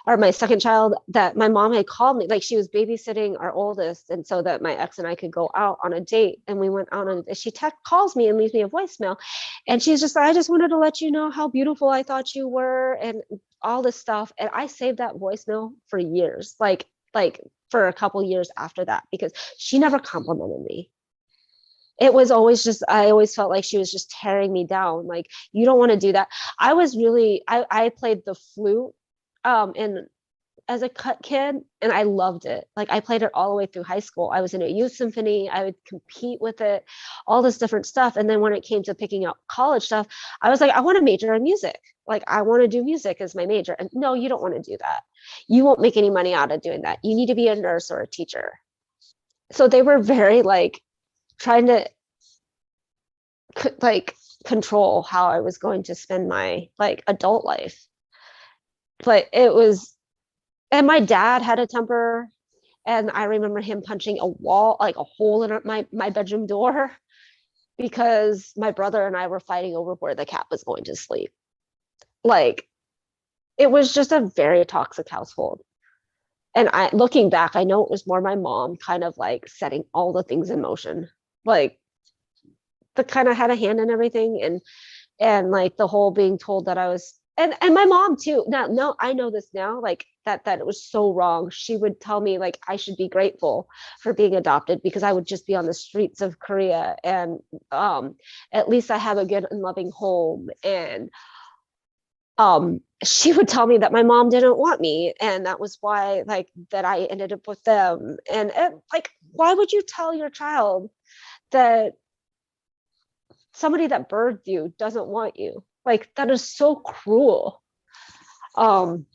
or my second child, that my mom had called me, like she was babysitting our oldest, and so that my ex and I could go out on a date. And we went out on, she calls me and leaves me a voicemail, and she's just like, I just wanted to let you know how beautiful I thought you were and all this stuff. And I saved that voicemail for years, like for a couple years after that, because she never complimented me. It was always just, I always felt like she was just tearing me down. Like, you don't want to do that. I played the flute and as a kid, and I loved it. Like I played it all the way through high school. I was in a youth symphony. I would compete with it, all this different stuff. And then when it came to picking out college stuff, I was like, I want to major in music. Like I want to do music as my major. And no, you don't want to do that. You won't make any money out of doing that. You need to be a nurse or a teacher. So they were very like trying to like control how I was going to spend my like adult life. But it was, and my dad had a temper, and I remember him punching a wall, like a hole in my bedroom door, because my brother and I were fighting over where the cat was going to sleep. Like it was just a very toxic household. And I, looking back, I know it was more my mom kind of like setting all the things in motion, like the kind of had a hand in everything. And like the whole being told that I was, and my mom too. Now, no, I know this now, like that it was so wrong. She would tell me like I should be grateful for being adopted, because I would just be on the streets of Korea, and at least I have a good and loving home. And she would tell me that my mom didn't want me, and that was why like that I ended up with them. And like, why would you tell your child that somebody that birthed you doesn't want you? Like that is so cruel. And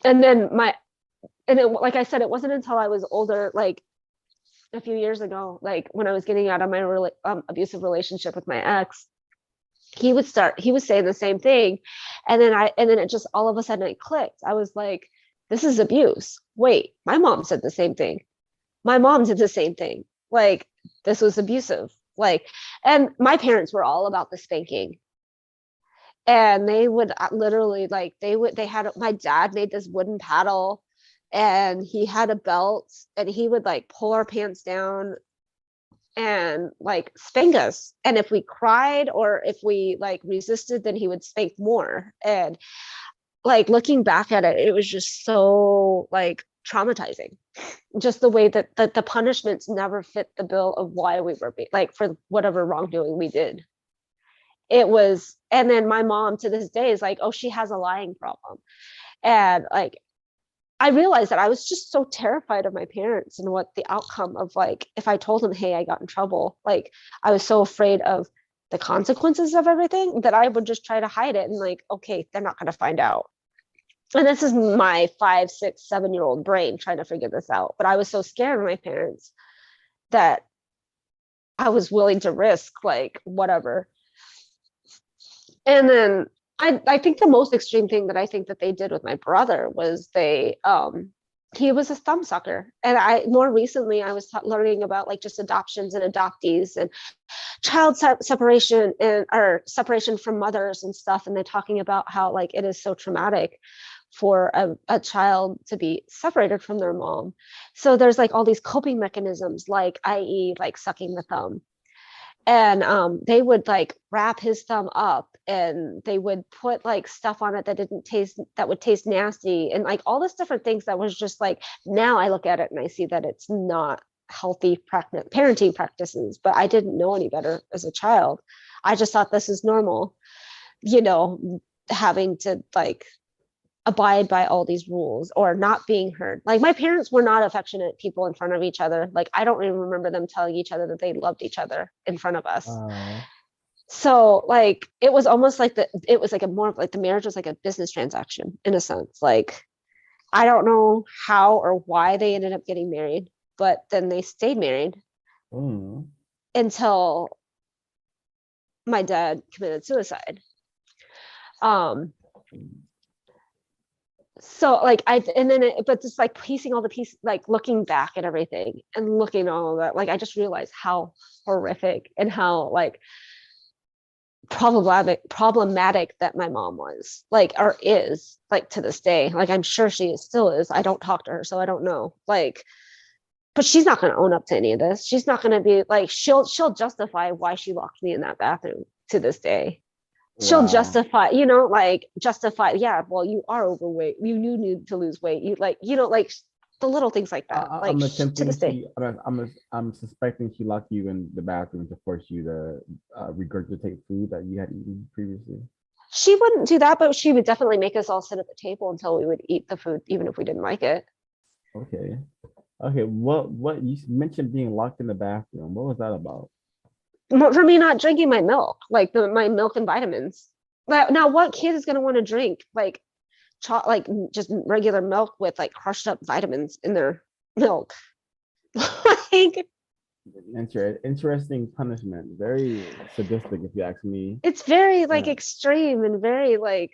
then like I said, it wasn't until I was older, like a few years ago, like when I was getting out of my abusive relationship with my ex, he was saying the same thing. And then it just all of a sudden it clicked. I was like, this is abuse. Wait, my mom said the same thing. My mom did the same thing. Like this was abusive. Like, and my parents were all about the spanking. And they would literally like they had, my dad made this wooden paddle, and he had a belt, and he would like pull our pants down and like spank us. And if we cried or if we like resisted, then he would spank more. And like looking back at it, it was just so like traumatizing, just the way that the punishments never fit the bill of why we were like for whatever wrongdoing we did. It was, and then my mom to this day is like, oh, she has a lying problem. And like I realized that I was just so terrified of my parents and what the outcome of, like, if I told them, hey, I got in trouble, like I was so afraid of the consequences of everything that I would just try to hide it, and like, okay, they're not going to find out. And this is my 5, 6, 7-year-old brain trying to figure this out. But I was so scared of my parents that I was willing to risk like whatever. And then I think the most extreme thing that I think that they did with my brother was they he was a thumb sucker. And I more recently I was learning about like just adoptions and adoptees and child separation and or separation from mothers and stuff. And they're talking about how like it is so traumatic for a child to be separated from their mom. So there's like all these coping mechanisms, like i.e. like sucking the thumb. And they would like wrap his thumb up and they would put like stuff on it that didn't taste, that would taste nasty, and like all this different things that was just like, now I look at it and I see that it's not healthy parenting practices, but I didn't know any better as a child. I just thought this is normal, you know, having to like abide by all these rules or not being heard. Like my parents were not affectionate people in front of each other. Like I don't even remember them telling each other that they loved each other in front of us. So like it was almost like it was like a more of like the marriage was like a business transaction in a sense. Like I don't know how or why they ended up getting married, but then they stayed married until my dad committed suicide. So like but just like piecing all the pieces, like looking back at everything and looking at all of that, like I just realized how horrific and how like problematic that my mom was, like, or is, like, to this day. Like I'm sure she still is. I don't talk to her, so I don't know. Like, but she's not going to own up to any of this. She's not going to be like, she'll justify why she locked me in that bathroom to this day. She'll justify, you know, like justify, yeah, well, you are overweight, you need to lose weight, you like, you know, like the little things like that. Like to this day, I'm suspecting she locked you in the bathroom to force you to regurgitate food that you had eaten previously. She wouldn't do that, but she would definitely make us all sit at the table until we would eat the food, even if we didn't like it. Okay. What you mentioned being locked in the bathroom? What was that about? For me not drinking my milk, like my milk and vitamins. Now what kid is going to want to drink like like just regular milk with like crushed up vitamins in their milk? Like interesting punishment, very sadistic if you ask me. It's very like extreme and very like,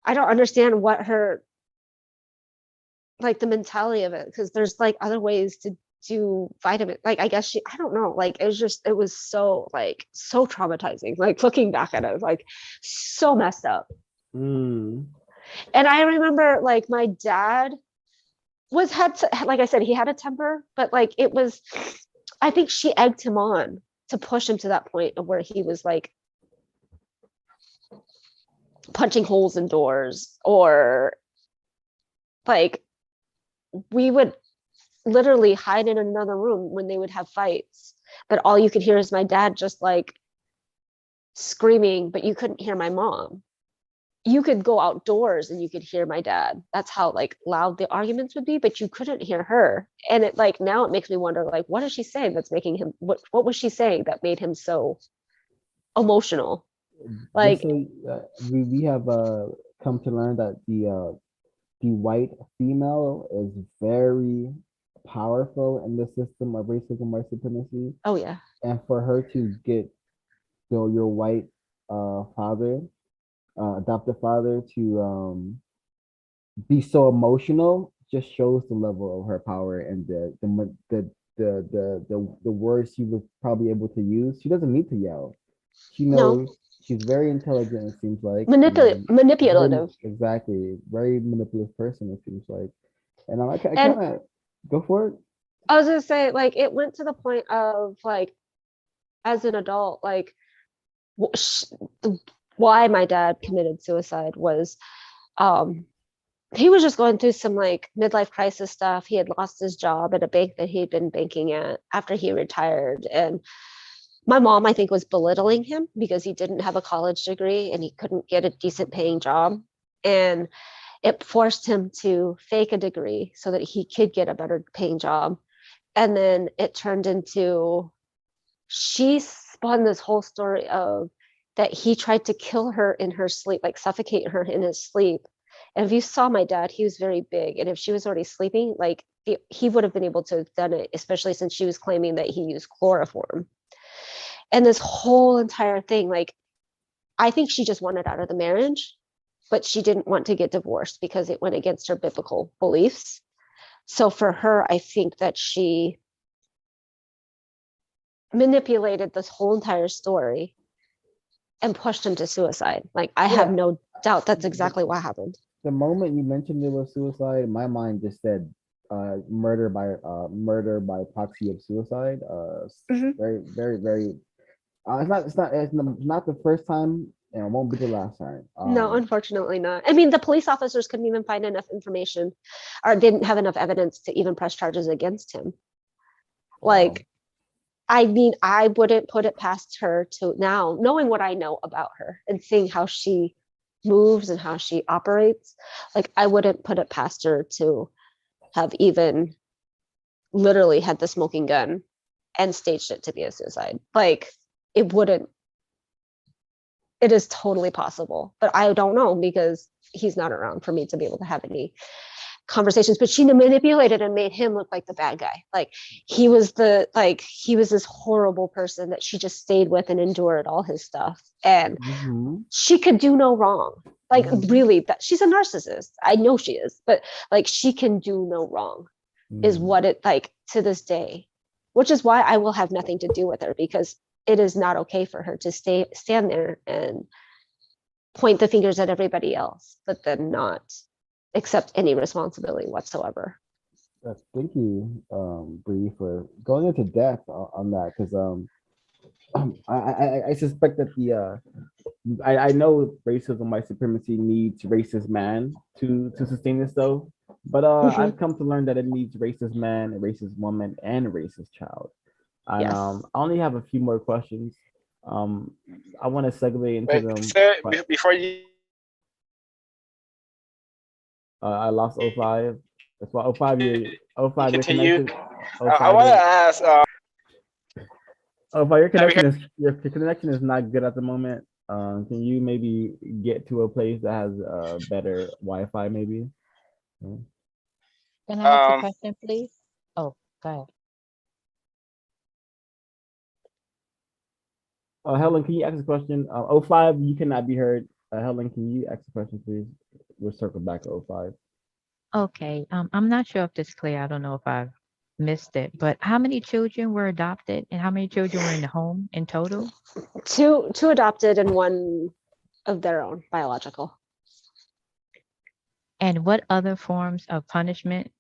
I don't understand what her, like the mentality of it, because there's like other ways to do vitamin, like I guess I don't know, like it was so like so traumatizing, like looking back at it, like so messed up. And I remember like my dad like I said, he had a temper, but like it was, I think she egged him on to push him to that point of where he was like punching holes in doors, or like we would literally hide in another room when they would have fights, but all you could hear is my dad just like screaming, but you couldn't hear my mom. You could go outdoors and you could hear my dad. That's how like loud the arguments would be, but you couldn't hear her. And it like, now it makes me wonder, like, what is she saying that's making him, what was she saying that made him so emotional? Like, we have come to learn that the white female is very powerful in the system of racism, white supremacy. oh yeah. And for her to get your white father, adoptive father, to be so emotional just shows the level of her power and the words she was probably able to use. She doesn't need to yell. She knows. No. She's very intelligent, it seems like. Manipulative. Exactly. Very manipulative person, it seems like. And I kind of go for it. I was gonna say, like, it went to the point of like, as an adult, like, why my dad committed suicide was, he was just going through some like midlife crisis stuff. He had lost his job at a bank that he'd been banking at after he retired, and my mom, I think, was belittling him because he didn't have a college degree and he couldn't get a decent paying job. And it forced him to fake a degree so that he could get a better paying job. And then it turned into, she spun this whole story of that he tried to kill her in her sleep, like suffocate her in his sleep. And if you saw my dad, he was very big. And if she was already sleeping, like he would have been able to have done it, especially since she was claiming that he used chloroform. And this whole entire thing, like, I think she just wanted out of the marriage. but she didn't want to get divorced because it went against her biblical beliefs. So for her, I think that she manipulated this whole entire story and pushed him to suicide. Like, I have Yeah. no doubt that's exactly what happened. The moment you mentioned it was suicide, my mind just said murder by proxy of suicide. Mhm. Very, very, very. It's not the first time, and it won't be the last time. No, unfortunately not. I mean, the police officers couldn't even find enough information or didn't have enough evidence to even press charges against him. Like, I mean, I wouldn't put it past her to now, knowing what I know about her and seeing how she moves and how she operates. Like, I wouldn't put it past her to have even literally had the smoking gun and staged it to be a suicide. Like, it wouldn't, it is totally possible, but I don't know because he's not around for me to be able to have any conversations. But she manipulated and made him look like the bad guy. Like, he was this horrible person that she just stayed with and endured all his stuff, and she could do no wrong. Like, really, that she's a narcissist. I know she is, but like, she can do no wrong is what it, like, to this day, which is why I will have nothing to do with her, because it is not okay for her to stand there and point the fingers at everybody else, but then not accept any responsibility whatsoever. Thank you, Bree, for going into depth on that, because I suspect that I know racism, white supremacy needs racist man to sustain this though, but I've come to learn that it needs racist man, a racist woman, and a racist child. And Yes. I only have a few more questions. I want to segue into Wait, them. sir, but, before you I lost 05. That's why 05 your continue, connection. I 05 want to your ask, 05 your have you connection is your connection is not good at the moment. Can you maybe get to a place that has better Wi-Fi maybe? Can I ask a um, question, please? Oh, go ahead. Helen, can you ask a question? 05, you cannot be heard. Helen, can you ask a question, please? We'll circle back to 05. Okay, I'm not sure if this is clear. I don't know if I've missed it, but how many children were adopted and how many children were in the home in total? Two adopted and one of their own biological. And what other forms of punishment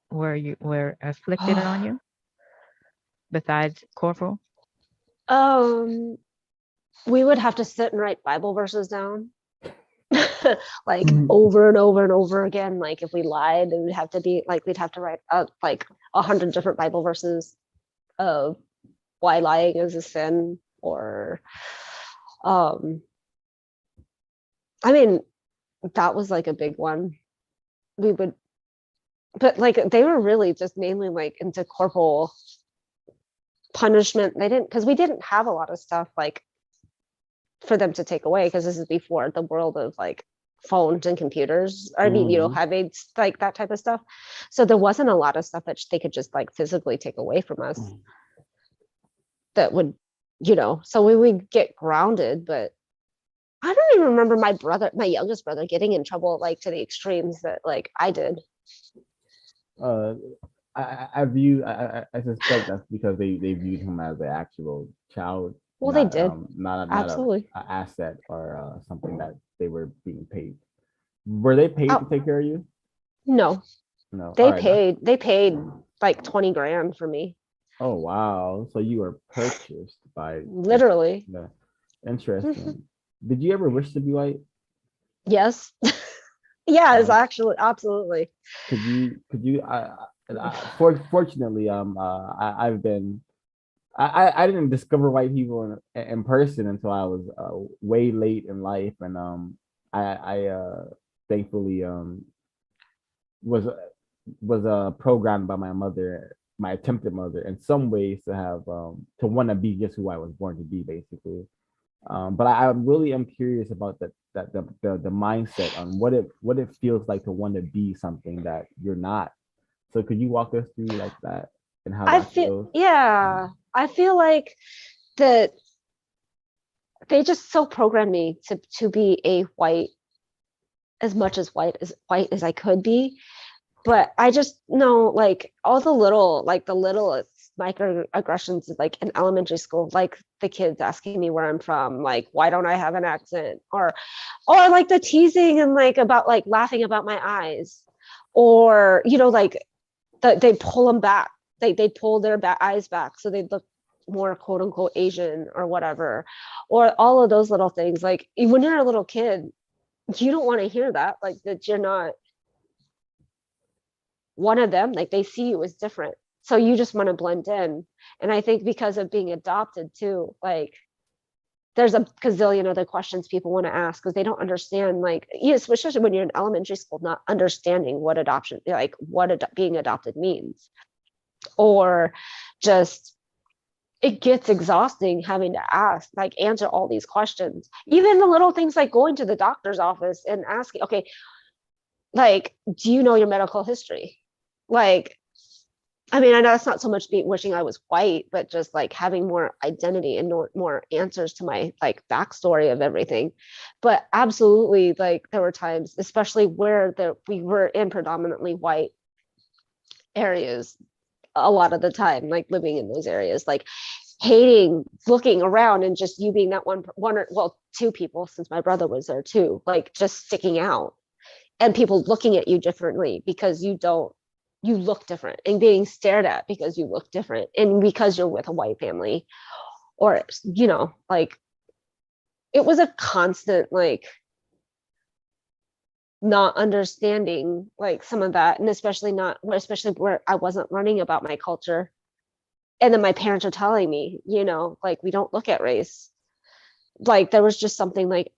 were afflicted on you besides corporal? We would have to sit and write Bible verses down. Like, over and over and over again. Like, if we lied, it would have to be like, we'd have to write like 100 different Bible verses of why lying is a sin, or I mean, that was like a big one. We would, but like, they were really just mainly like into corporal punishment. They didn't, because we didn't have a lot of stuff like for them to take away, because this is before the world of like phones and computers. I mean, having like that type of stuff. So there wasn't a lot of stuff that they could just like physically take away from us that would, so we would get grounded. But I don't even remember my youngest brother getting in trouble like to the extremes that like I did. I suspect that's because they viewed him as an actual child. Well, they did. Not Absolutely. a asset or something that they were being paid. Were they paid to take care of you? No, No. they paid. They paid like 20 grand for me. Oh wow! So you were purchased by literally. Interesting. Did you ever wish to be white? Yes. Yes, actually, absolutely. Could you? Fortunately, I've been. I didn't discover white people in person until I was way late in life, and I thankfully was programmed by my mother, my attempted mother, in some ways to have to want to be just who I was born to be, basically. But I really am curious about the mindset on what it feels like to want to be something that you're not. So could you walk us through like that and how that feels? Yeah, I feel like that they just so programmed me to be a white as much as white as I could be. But I just know like all the little, like the littlest microaggressions like in elementary school, like the kids asking me where I'm from, like why don't I have an accent, or like the teasing and like about like laughing about my eyes, or like they pull them back, they pull their eyes back so they look more quote unquote Asian or whatever, or all of those little things. Like when you're a little kid, you don't want to hear that, like that you're not one of them, like they see you as different, so you just want to blend in. And I think because of being adopted too, like there's a gazillion other questions people want to ask because they don't understand, like yes, especially when you're in elementary school, not understanding what adoption, like what being adopted means, or just it gets exhausting having to answer all these questions, even the little things like going to the doctor's office and asking, okay, like do you know your medical history, like I mean, I know it's not so much wishing I was white, but just like having more identity and more answers to my like backstory of everything. But absolutely, like there were times, especially where we were in predominantly white areas, a lot of the time, like living in those areas, like hating looking around and just you being that one or well, two people, since my brother was there too, like just sticking out, and people looking at you differently because you look different, and being stared at because you look different and because you're with a white family, or like it was a constant like not understanding like some of that, and especially where I wasn't learning about my culture, and then my parents are telling me, like we don't look at race, like there was just something like,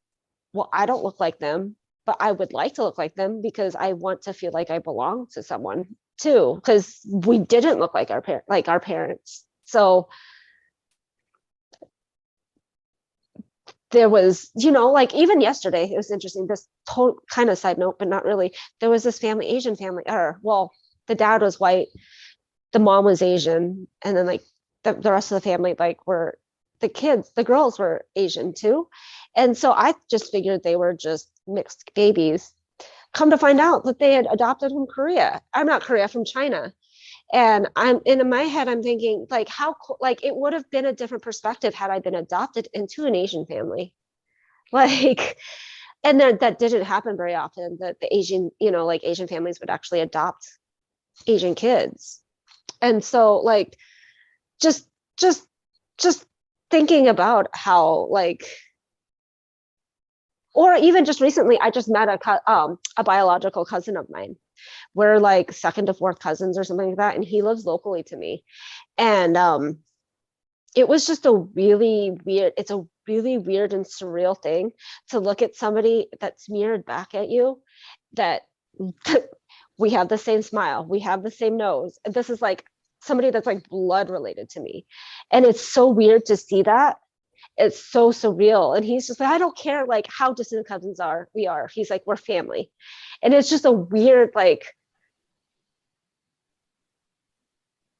well, I don't look like them, but I would like to look like them because I want to feel like I belong to someone too, because we didn't look like our parents. So there was, like even yesterday, it was interesting, this total kind of side note, but not really. There was this family, Asian family, or well, the dad was white, the mom was Asian, and then like the rest of the family, like were the girls were Asian too. And so I just figured they were just mixed babies. Come to find out that they had adopted from Korea. I'm not Korea, from China. And in my head, I'm thinking like how like it would have been a different perspective had I been adopted into an Asian family. Like, and that didn't happen very often, that the Asian, like Asian families would actually adopt Asian kids. And so like just just just thinking about how like, or even just recently I just met a biological cousin of mine. We're like second to fourth cousins or something like that, and he lives locally to me. And it was just it's a really weird and surreal thing to look at somebody that's mirrored back at you, that we have the same smile, we have the same nose. This is like somebody that's like blood related to me, and it's so weird to see that. It's so surreal. And he's just like, I don't care like how distant cousins we are. He's like, we're family. And it's just a weird, like,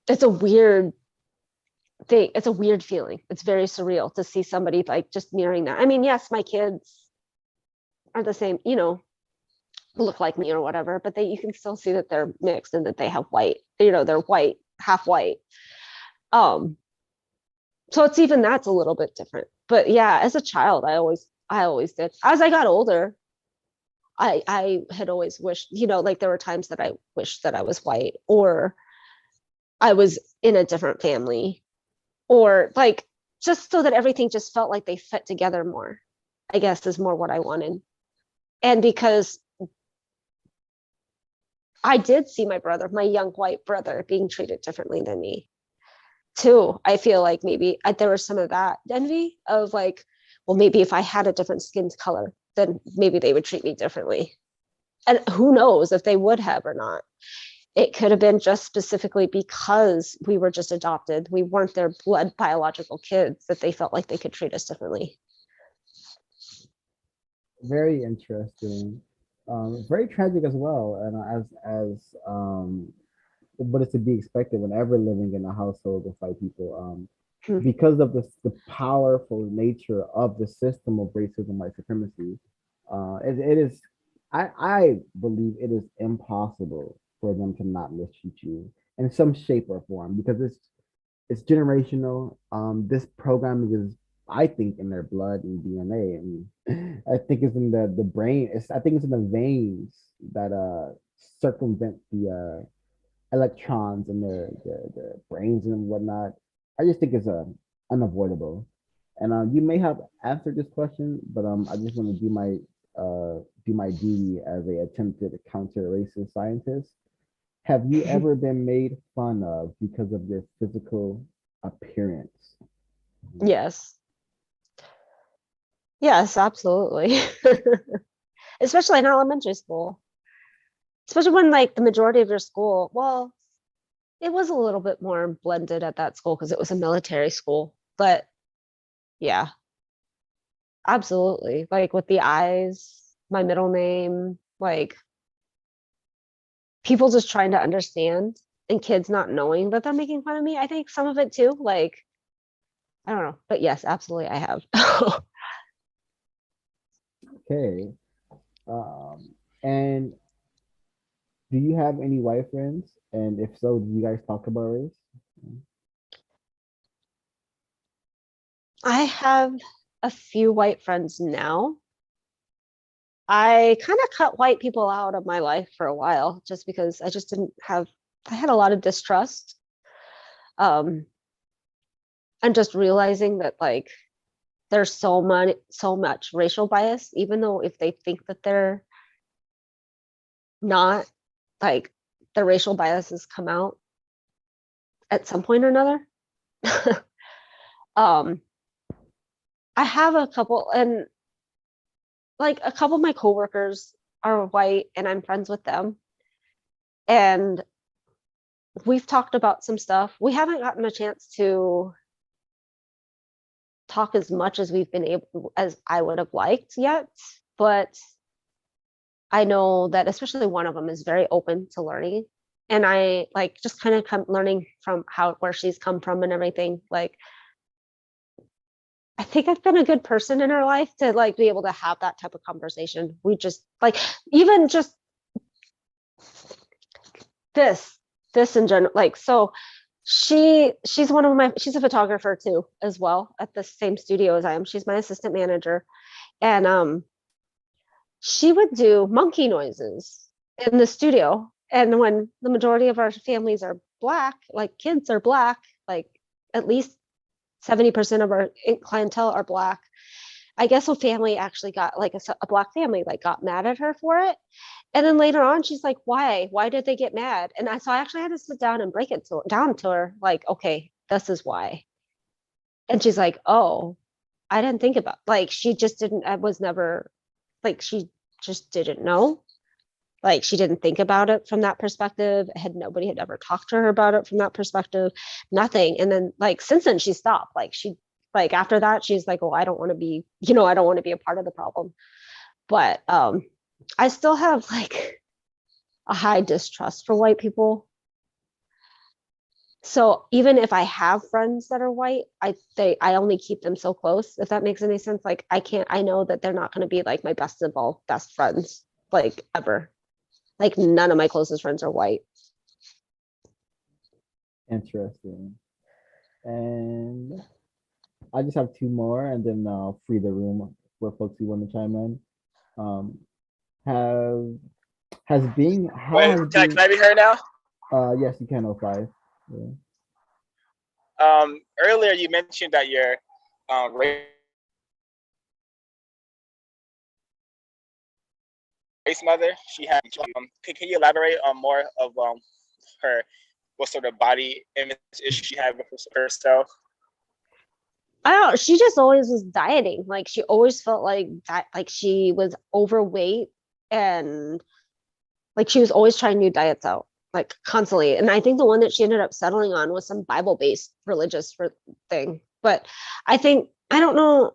it's a weird thing. It's a weird feeling. It's very surreal to see somebody like just mirroring that. I mean, yes, my kids are the same, look like me or whatever, but you can still see that they're mixed and that they have white, they're white, half white. So it's even that's a little bit different. But yeah, as a child, I always did. As I got older, I had always wished, like there were times that I wished that I was white, or I was in a different family, or like just so that everything just felt like they fit together more, I guess is more what I wanted. And because I did see my young white brother, being treated differently than me too. I feel like maybe there was some of that envy of like, well, maybe if I had a different skin color, then maybe they would treat me differently. And who knows if they would have or not. It could have been just specifically because we were just adopted. We weren't their blood biological kids, that they felt like they could treat us differently. Very interesting. Very tragic as well. And but it's to be expected whenever living in a household with white people. Because of the powerful nature of the system of racism, white supremacy, it is I believe it is impossible for them to not mistreat you in some shape or form because it's generational. This programming is, I think, in their blood and DNA, and I think it's in the brain. I think it's in the veins that circumvent the electrons in their brains and whatnot. I just think it's unavoidable. And you may have answered this question, but I just want to do my duty as a attempted counter racist scientist. Have you ever been made fun of because of your physical appearance? Yes. Yes, absolutely. Especially in elementary school. Especially when like the majority of your school, well, it was a little bit more blended at that school because it was a military school. But yeah, absolutely. Like with the eyes, my middle name, like people just trying to understand and kids not knowing that they're making fun of me. I think some of it too, like, I don't know. But yes, absolutely I have. Okay. And do you have any white friends? And if so, do you guys talk about race? I have a few white friends now. I kind of cut white people out of my life for a while just because I just didn't have, I had a lot of distrust. Um, and just realizing that like there's so much racial bias, even though if they think that they're not, like the racial biases come out at some point or another. um, I have a couple, and like a couple of my coworkers are white and I'm friends with them. And we've talked about some stuff. We haven't gotten a chance to talk as much as we've been able as I would have liked yet, but I know that especially one of them is very open to learning. And I like just kind of come learning from how where she's come from and everything. Like I think I've been a good person in her life to like be able to have that type of conversation. We just like even just this this in general, like so she's one of my she's a photographer too as well at the same studio as I am. She's my assistant manager. And she would do monkey noises in the studio. And when the majority of our families are black, like kids are black, like at least 70% of our clientele are black. I guess a family actually got like a black family like got mad at her for it. And then later on, she's like, why did they get mad? And so I actually had to sit down and break it down to her, like, okay, this is why. And she's like, oh, I didn't think about, like, she just didn't, I was never, like, she just didn't know. Like, she didn't think about it from that perspective. Nobody had ever talked to her about it from that perspective, nothing. And then, like, since then, she stopped. Like, after that, she's like, oh, I don't want to be, I don't want to be a part of the problem. But I still have, like, a high distrust for white people. So even if I have friends that are white, I only keep them so close, if that makes any sense. Like I know that they're not going to be like my best of all best friends, like ever. Like none of my closest friends are white. Interesting. And I just have two more, and then I'll free the room for folks who want to chime in. Um, have has being how Wait, has can being I be heard now? yes, you can. 05. Yeah. Earlier you mentioned that your race mother, she had. Can you elaborate on more of her, what sort of body image issue she had with herself? I don't know. She just always was dieting. Like she always felt like that, like she was overweight and like she was always trying new diets out, like constantly. And I think the one that she ended up settling on was some Bible-based religious thing. But I think I don't know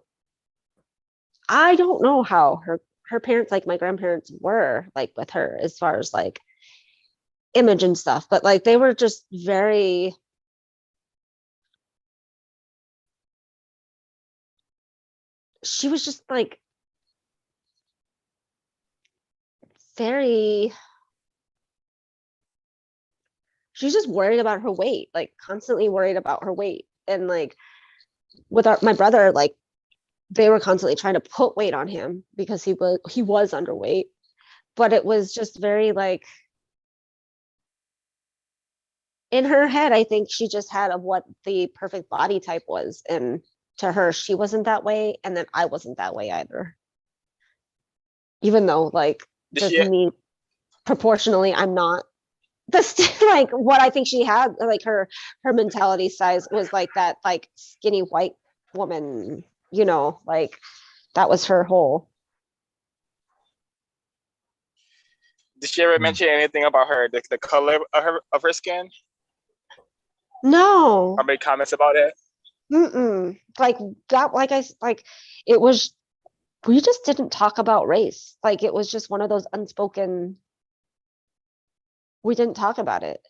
how her parents, like my grandparents, were like with her as far as like image and stuff. But like they were just very. She was just like very, she's just worried about her weight, like constantly worried about her weight. And like with my brother, like they were constantly trying to put weight on him because he was underweight. But it was just very like, in her head, I think she just had of what the perfect body type was. And to her, she wasn't that way. And then I wasn't that way either. Even though like Did just she me proportionally, I'm not this like what I think she had, like her mentality size was like that, like skinny white woman, you know, like that was her whole. did she ever mention anything about her the color of her skin? No. Or make comments about it? Mm-mm. Like that, like it was, we just didn't talk about race. Like it was just one of those unspoken, we didn't talk about it.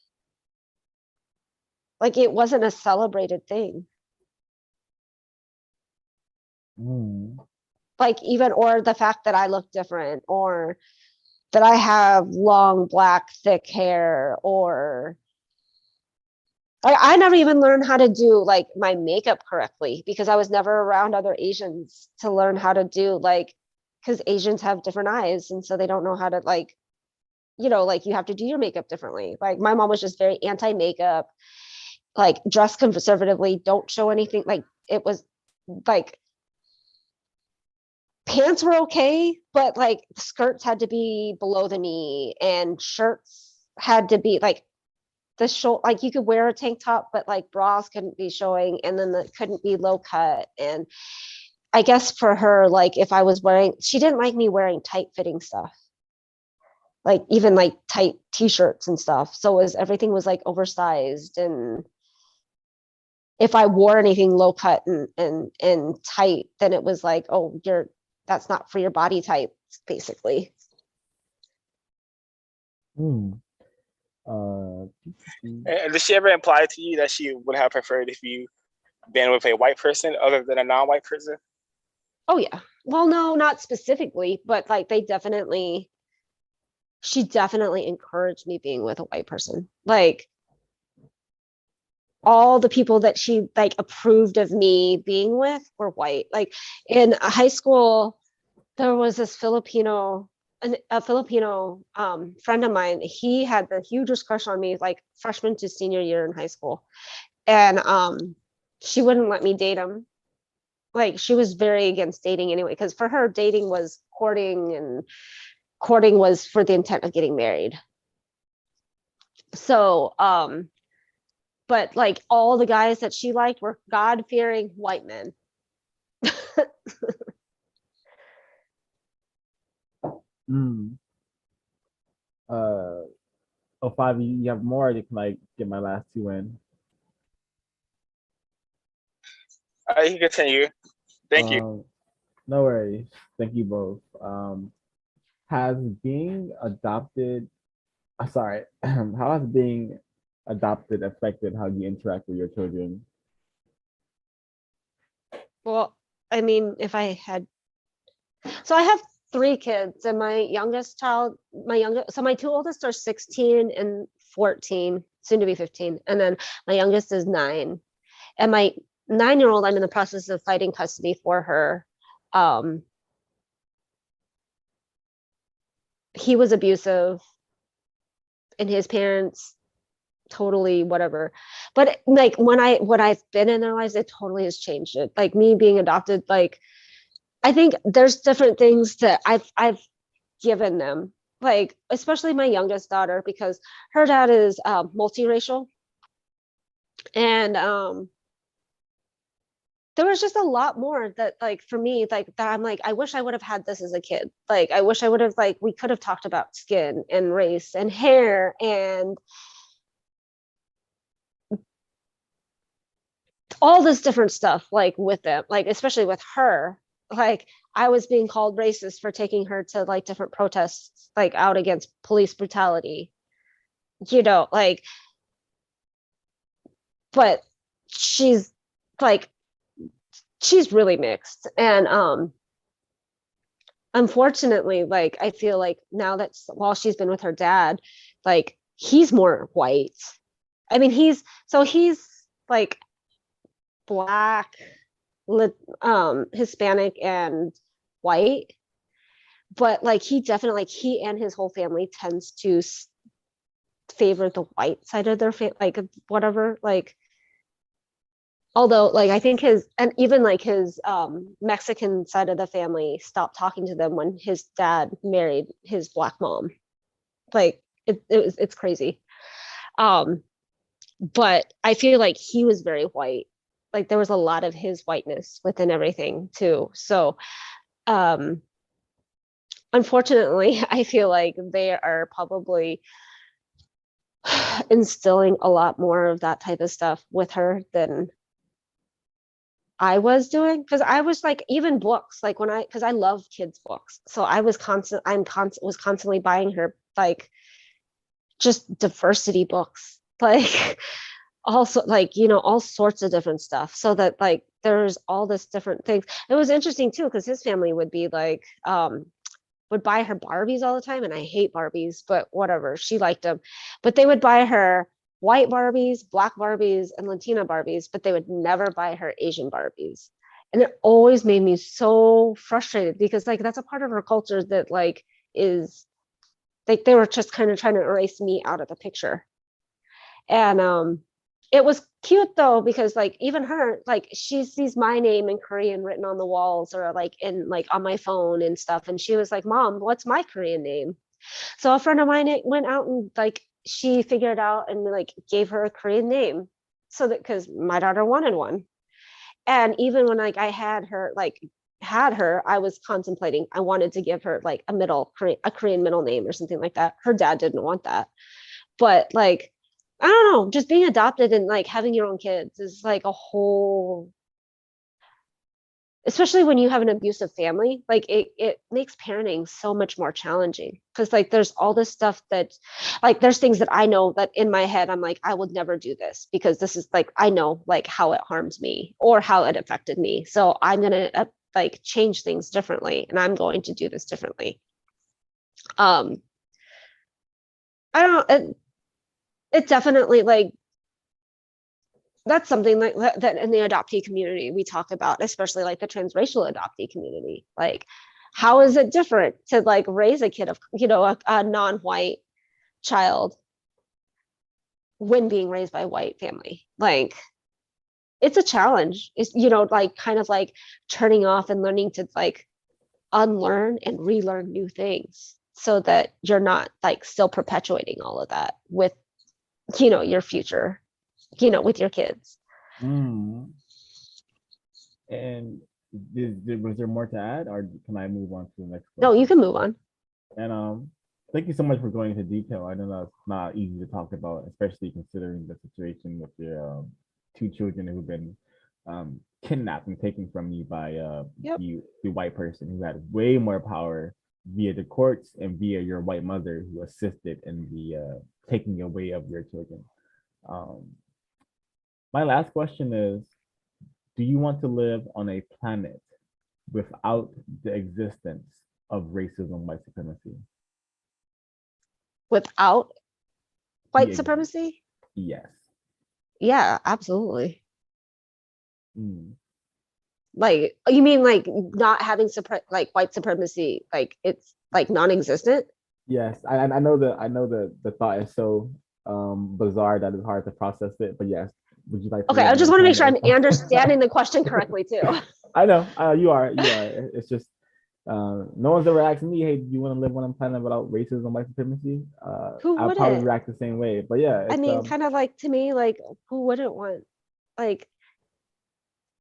Like it wasn't a celebrated thing. Like even, or the fact that I look different, or that I have long, black, thick hair, or I never even learned how to do like my makeup correctly because I was never around other Asians to learn how to do like, because Asians have different eyes. And so they don't know how to like, you know, like you have to do your makeup differently. Like my mom was just very anti-makeup, like dress conservatively, don't show anything. Like it was like pants were okay, but like skirts had to be below the knee and shirts had to be like the show, like you could wear a tank top, but like bras couldn't be showing, and then it couldn't be low cut. And I guess for her, like if I was wearing, she didn't like me wearing tight fitting stuff, like even like tight t-shirts and stuff. So everything was like oversized, and if I wore anything low cut and tight, then it was like, oh, that's not for your body type, basically. Hmm. And did she ever imply to you that she would have preferred if you been with a white person other than a non-white person? Oh yeah. Well, no, not specifically, but like she definitely encouraged me being with a white person. Like all the people that she like approved of me being with were white. Like in high school, there was this a Filipino friend of mine. He had the hugest crush on me, like freshman to senior year in high school. And she wouldn't let me date him. Like she was very against dating anyway, because for her, dating was courting, and courting was for the intent of getting married. So but like all the guys that she liked were God-fearing white men. Mm. Oh, five, you have more, you can like get my last two in. You can continue. Thank you. No worries. Thank you both. Has being adopted, sorry, how has being adopted affected how you interact with your children? Well, I mean, so I have 3 kids, and my two oldest are 16 and 14, soon to be 15. And then my youngest is 9. And my 9-year-old, I'm in the process of fighting custody for her. He was abusive, and his parents totally whatever. But like when I've been in their lives, it totally has changed it. Like me being adopted, like I think there's different things that I've given them, like especially my youngest daughter, because her dad is multiracial. And there was just a lot more that like for me, like that I'm like, I wish I would have had this as a kid. Like I wish I would have, like we could have talked about skin and race and hair and all this different stuff, like with them, like especially with her. Like I was being called racist for taking her to like different protests, like out against police brutality, you know, like, but she's like, she's really mixed. And unfortunately, like I feel like now that while she's been with her dad, like he's more white. I mean, he's like black, Hispanic and white, but like he definitely, like he and his whole family tends to favor the white side of their like whatever, like although like I think his, and even like his Mexican side of the family stopped talking to them when his dad married his black mom. Like it's crazy. But I feel like he was very white. Like there was a lot of his whiteness within everything too. So um unfortunately, I feel like they are probably instilling a lot more of that type of stuff with her than I was doing, because I was like, even books, like when because I love kids books, so I was was constantly buying her like just diversity books, like also like all sorts of different stuff, so that like there's all this different things. It was interesting too because his family would be like would buy her Barbies all the time, and I hate Barbies, but whatever, she liked them. But they would buy her white Barbies, black Barbies, and Latina Barbies, but they would never buy her Asian Barbies. And it always made me so frustrated because like that's a part of her culture that like is like they were just kind of trying to erase me out of the picture. And it was cute though because like even her, like she sees my name in Korean written on the walls or like in like on my phone and stuff, and she was like, Mom, what's my Korean name? So a friend of mine went out and like she figured out and like gave her a Korean name, so that because my daughter wanted one. And even when like I had her, I was contemplating, I wanted to give her like a Korean middle name or something like that. Her dad didn't want that. But like I don't know, just being adopted and like having your own kids is like a whole, especially when you have an abusive family, like it makes parenting so much more challenging because like there's all this stuff that like there's things that I know that in my head I'm like I would never do this because this is like I know like how it harms me or how it affected me, so I'm gonna like change things differently and I'm going to do this differently. um I don't know, it definitely like that's something like that in the adoptee community we talk about, especially like the transracial adoptee community. Like, how is it different to like raise a kid of, a non-white child when being raised by a white family? Like, it's a challenge. It's, like kind of like turning off and learning to like unlearn and relearn new things so that you're not like still perpetuating all of that with, your future, with your kids. Mm. And was there more to add, or can I move on to the next No, question? you can move on. And thank you so much for going into detail. I know that's not easy to talk about, especially considering the situation with your two children who've been kidnapped and taken from you by Yep. the white person who had way more power via the courts and via your white mother who assisted in the taking away of your children. Um, my last question is, do you want to live on a planet without the existence of racism, white supremacy? Without white Yeah. supremacy? Yes. Yeah, absolutely. Mm. Like, you mean like not having like white supremacy, like it's like non-existent? Yes, I know the thought is so bizarre that it's hard to process it. But yes, would you like to Okay, live I on just a want to make planet? sure I'm understanding the question correctly too. I know you are. It's just no one's ever asked me, hey, do you want to live on a planet without racism, white supremacy? Who I'll probably wouldn't? react the same way. But yeah, I it's mean, kind of like to me, like who wouldn't want, like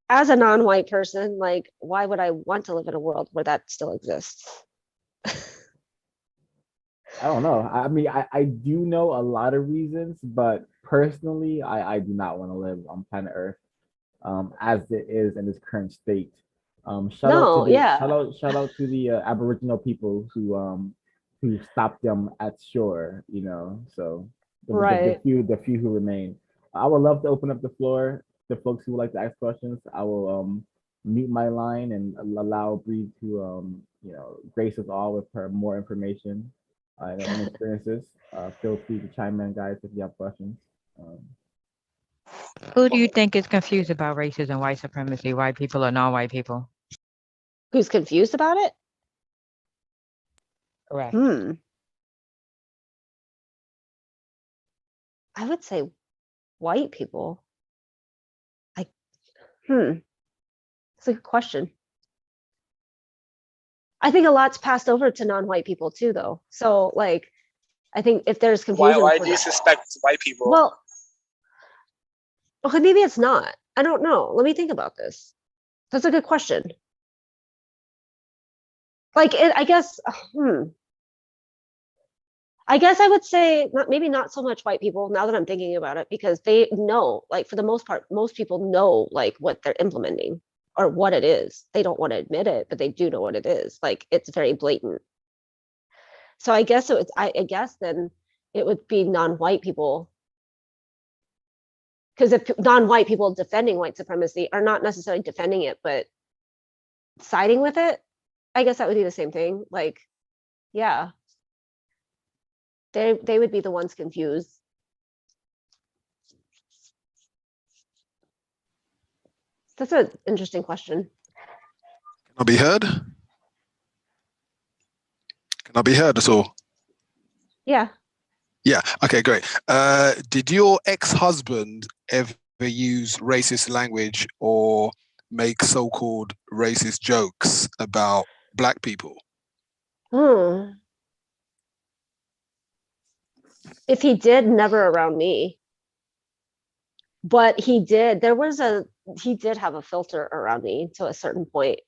as a non-white person, like why would I want to live in a world where that still exists? I don't know. I mean, I do know a lot of reasons, but personally, I do not want to live on planet Earth as it is in its current state. No, yeah, Shout out to the Aboriginal people who stopped them at shore. So right. the few who remain. I would love to open up the floor to folks who would like to ask questions. I will meet my line and allow Bree to grace us all with her more information and experiences. Feel free to chime in, guys, if you have questions. Um, Who do you think is confused about racism, white supremacy, white people or non-white people? Who's confused about it? Correct. I would say white people. It's a good question. I think a lot's passed over to non-white people too, though. So like, I think if there's confusion, Why do you suspect it's white people? well, okay, maybe it's not. I don't know. Let me think about this. That's a good question. Like, I guess, I guess I would say maybe not so much white people now that I'm thinking about it, because they know, like for the most part, most people know like what they're implementing or what it is. They don't want to admit it, but they do know what it is. Like it's very blatant. So I guess I guess then it would be non-white people. Because if non-white people defending white supremacy are not necessarily defending it, but siding with it, I guess that would be the same thing. Like, yeah, they would be the ones confused. That's an interesting question. Can I be heard? Can I be heard at all? Yeah. Yeah. Okay, great. Did your ex-husband ever use racist language or make so-called racist jokes about Black people? If he did, never around me. But he did. He did have a filter around me to a certain point.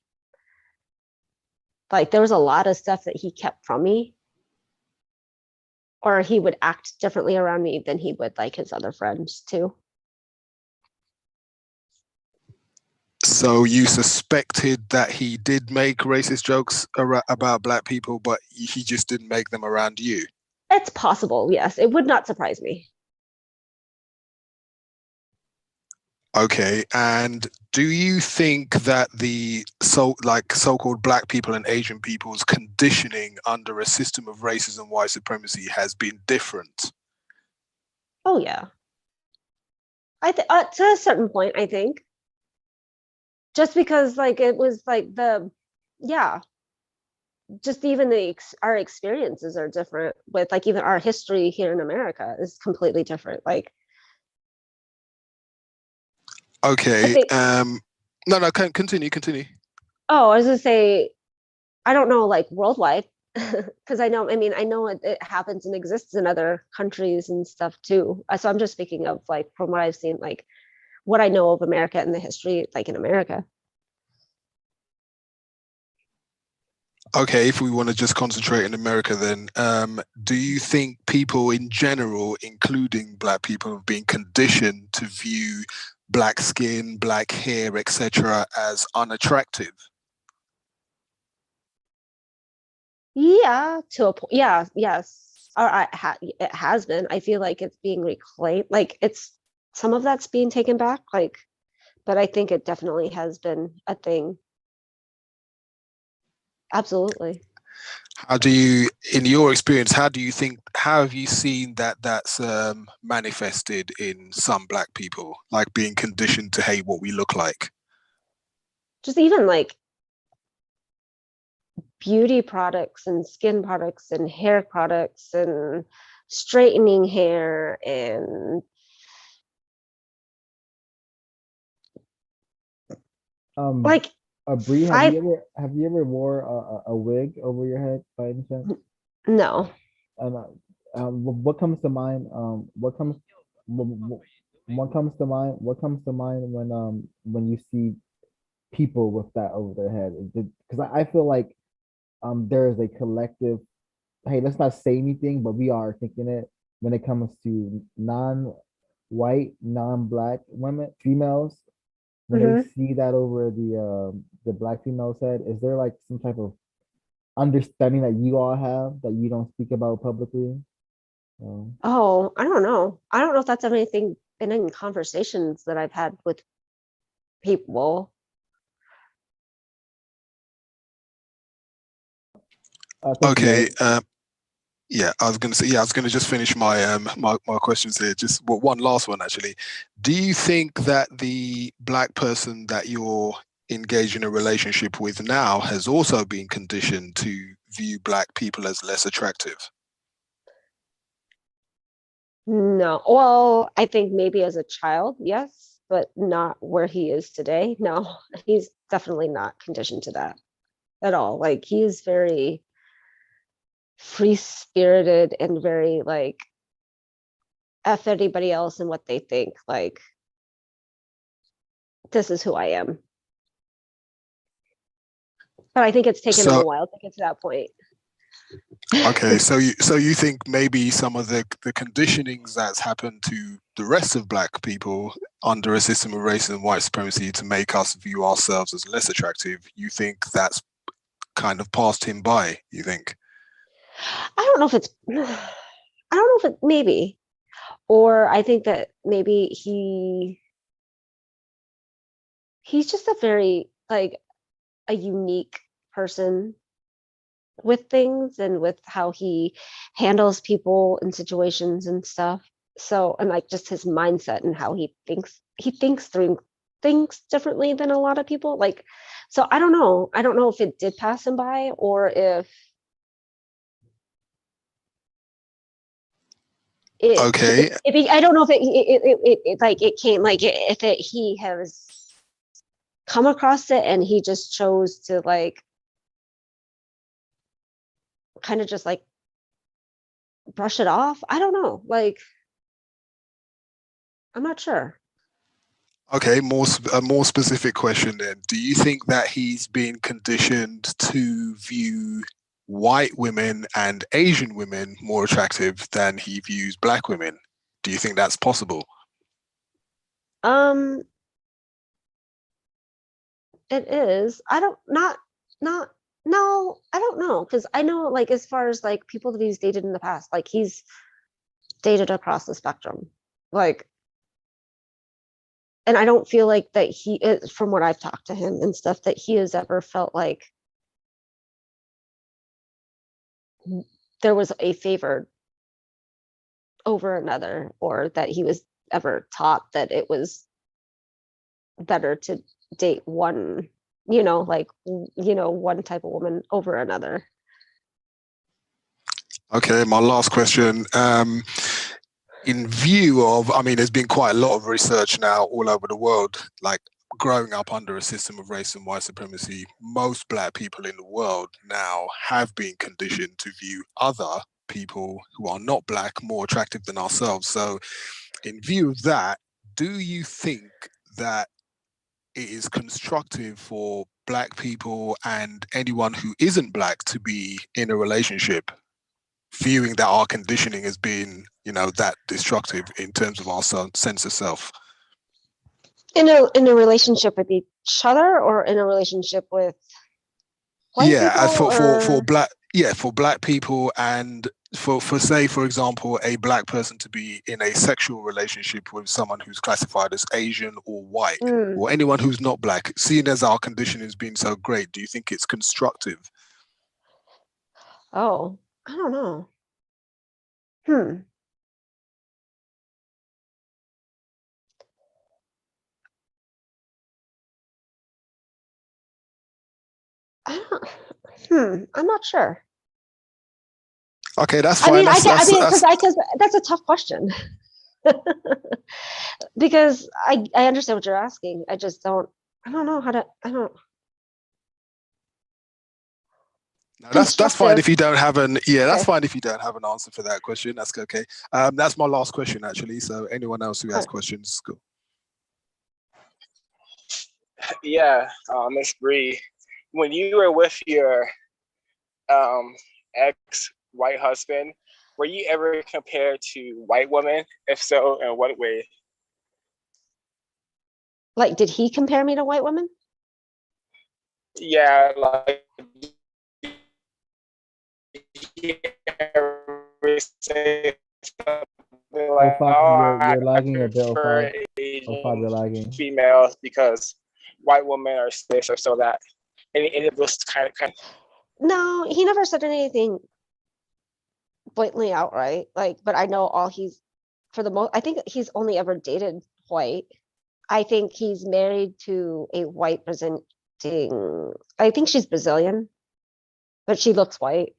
Like there was a lot of stuff that he kept from me. Or he would act differently around me than he would like his other friends too. So you suspected that he did make racist jokes about Black people, but he just didn't make them around you? It's possible, yes. It would not surprise me. Okay, and do you think that the so-called Black people and Asian people's conditioning under a system of racism, white supremacy has been different? Oh yeah. To a certain point, I think. Just because like it was like just even our experiences are different with like even our history here in America is completely different. Like okay, no, continue. Oh, I was gonna say, I don't know like worldwide, because I know it happens and exists in other countries and stuff too. So I'm just speaking of like from what I've seen, like what I know of America and the history like in America. Okay, if we want to just concentrate in America, then do you think people in general, including Black people, have been conditioned to view Black skin, Black hair, etc., as unattractive? Yeah, to a point. Yeah, yes. Or it has been. I feel like it's being reclaimed. Like it's some of that's being taken back. Like, but I think it definitely has been a thing. Absolutely. How do you, in your experience, how have you seen that that's manifested in some Black people, like being conditioned to hate what we look like? Just even like beauty products and skin products and hair products and straightening hair and like Bree, have you ever wore a wig over your head by any chance? No. And what comes to mind? What comes to mind? What comes to mind when you see people with that over their head? Because I feel like there is a collective. Hey, let's not say anything, but we are thinking it when it comes to non-white, non-black women, females. When they see that over the Black female's head, is there like some type of understanding that you all have that you don't speak about publicly? Oh, I don't know. I don't know if that's anything been in conversations that I've had with people. Thank you, Okay. guys. Yeah, I was gonna say. Yeah, I was gonna just finish my my questions here. Just one last one actually. Do you think that the black person that you're engaged in a relationship with now has also been conditioned to view black people as less attractive? No. Well, I think maybe as a child, yes, but not where he is today. No, he's definitely not conditioned to that at all. Like he's very free spirited and very like F anybody else and what they think. Like, this is who I am. But I think it's taken him a So while to get to that point. okay, so you think maybe some of the conditionings that's happened to the rest of black people under a system of racism and white supremacy to make us view ourselves as less attractive, you think that's kind of passed him by, you think? I don't know if it's, I don't know if it, maybe, or I think that maybe he's just a very, like, a unique person with things and with how he handles people and situations and stuff. So, and like just his mindset and how he thinks through things differently than a lot of people. Like, so I don't know. I don't know if it did pass him by or if Okay, I don't know if it like it came like if it he has come across it and he just chose to like kind of just like brush it off. I don't know. Like, I'm not sure. okay, a more specific question then. Do you think that he's been conditioned to view white women and Asian women more attractive than he views black women? Do you think that's possible? Um, it is. I don't not no, I don't know because I know like as far as like people that he's dated in the past, like he's dated across the spectrum. Like, and I don't feel like that he is, from what I've talked to him and stuff, that he has ever felt like there was a favored over another, or that he was ever taught that it was better to date one, like, one type of woman over another. Okay, my last question. In view of, I mean, there's been quite a lot of research now all over the world, like growing up under a system of race and white supremacy, most black people in the world now have been conditioned to view other people who are not black more attractive than ourselves. So in view of that, do you think that it is constructive for black people and anyone who isn't black to be in a relationship, viewing that our conditioning has been, that destructive in terms of our sense of self? In a relationship with each other, or in a relationship with white Yeah, people, for or black, yeah, for black people, and for say, for example, a black person to be in a sexual relationship with someone who's classified as Asian or white, or anyone who's not black, seeing as our conditioning has been so great, do you think it's constructive? oh, I don't know. Hmm. I don't, I'm not sure. Okay, that's I fine. mean, because that's a tough question. Because I understand what you're asking. I just I don't know how to, I don't. No, that's fine if Constructive. you don't have an that's Okay. fine if you don't have an answer for that question. That's okay. That's my last question actually. So anyone else who has questions, go. Yeah, Miss Bree, when you were with your ex-white husband, were you ever compared to white women? If so, in what way? Like, did he compare me to white women? Yeah, like you ever say something like, Ofab, "Oh, I you're lagging a bit, prefer Ofab. Ofab, Asian you're lagging. females because white women are this or so that." Any of those kind of. No, he never said anything blatantly outright. Like, but I know all he's for the most. I think he's only ever dated white. I think he's married to a white presenting. I think she's Brazilian, but she looks white.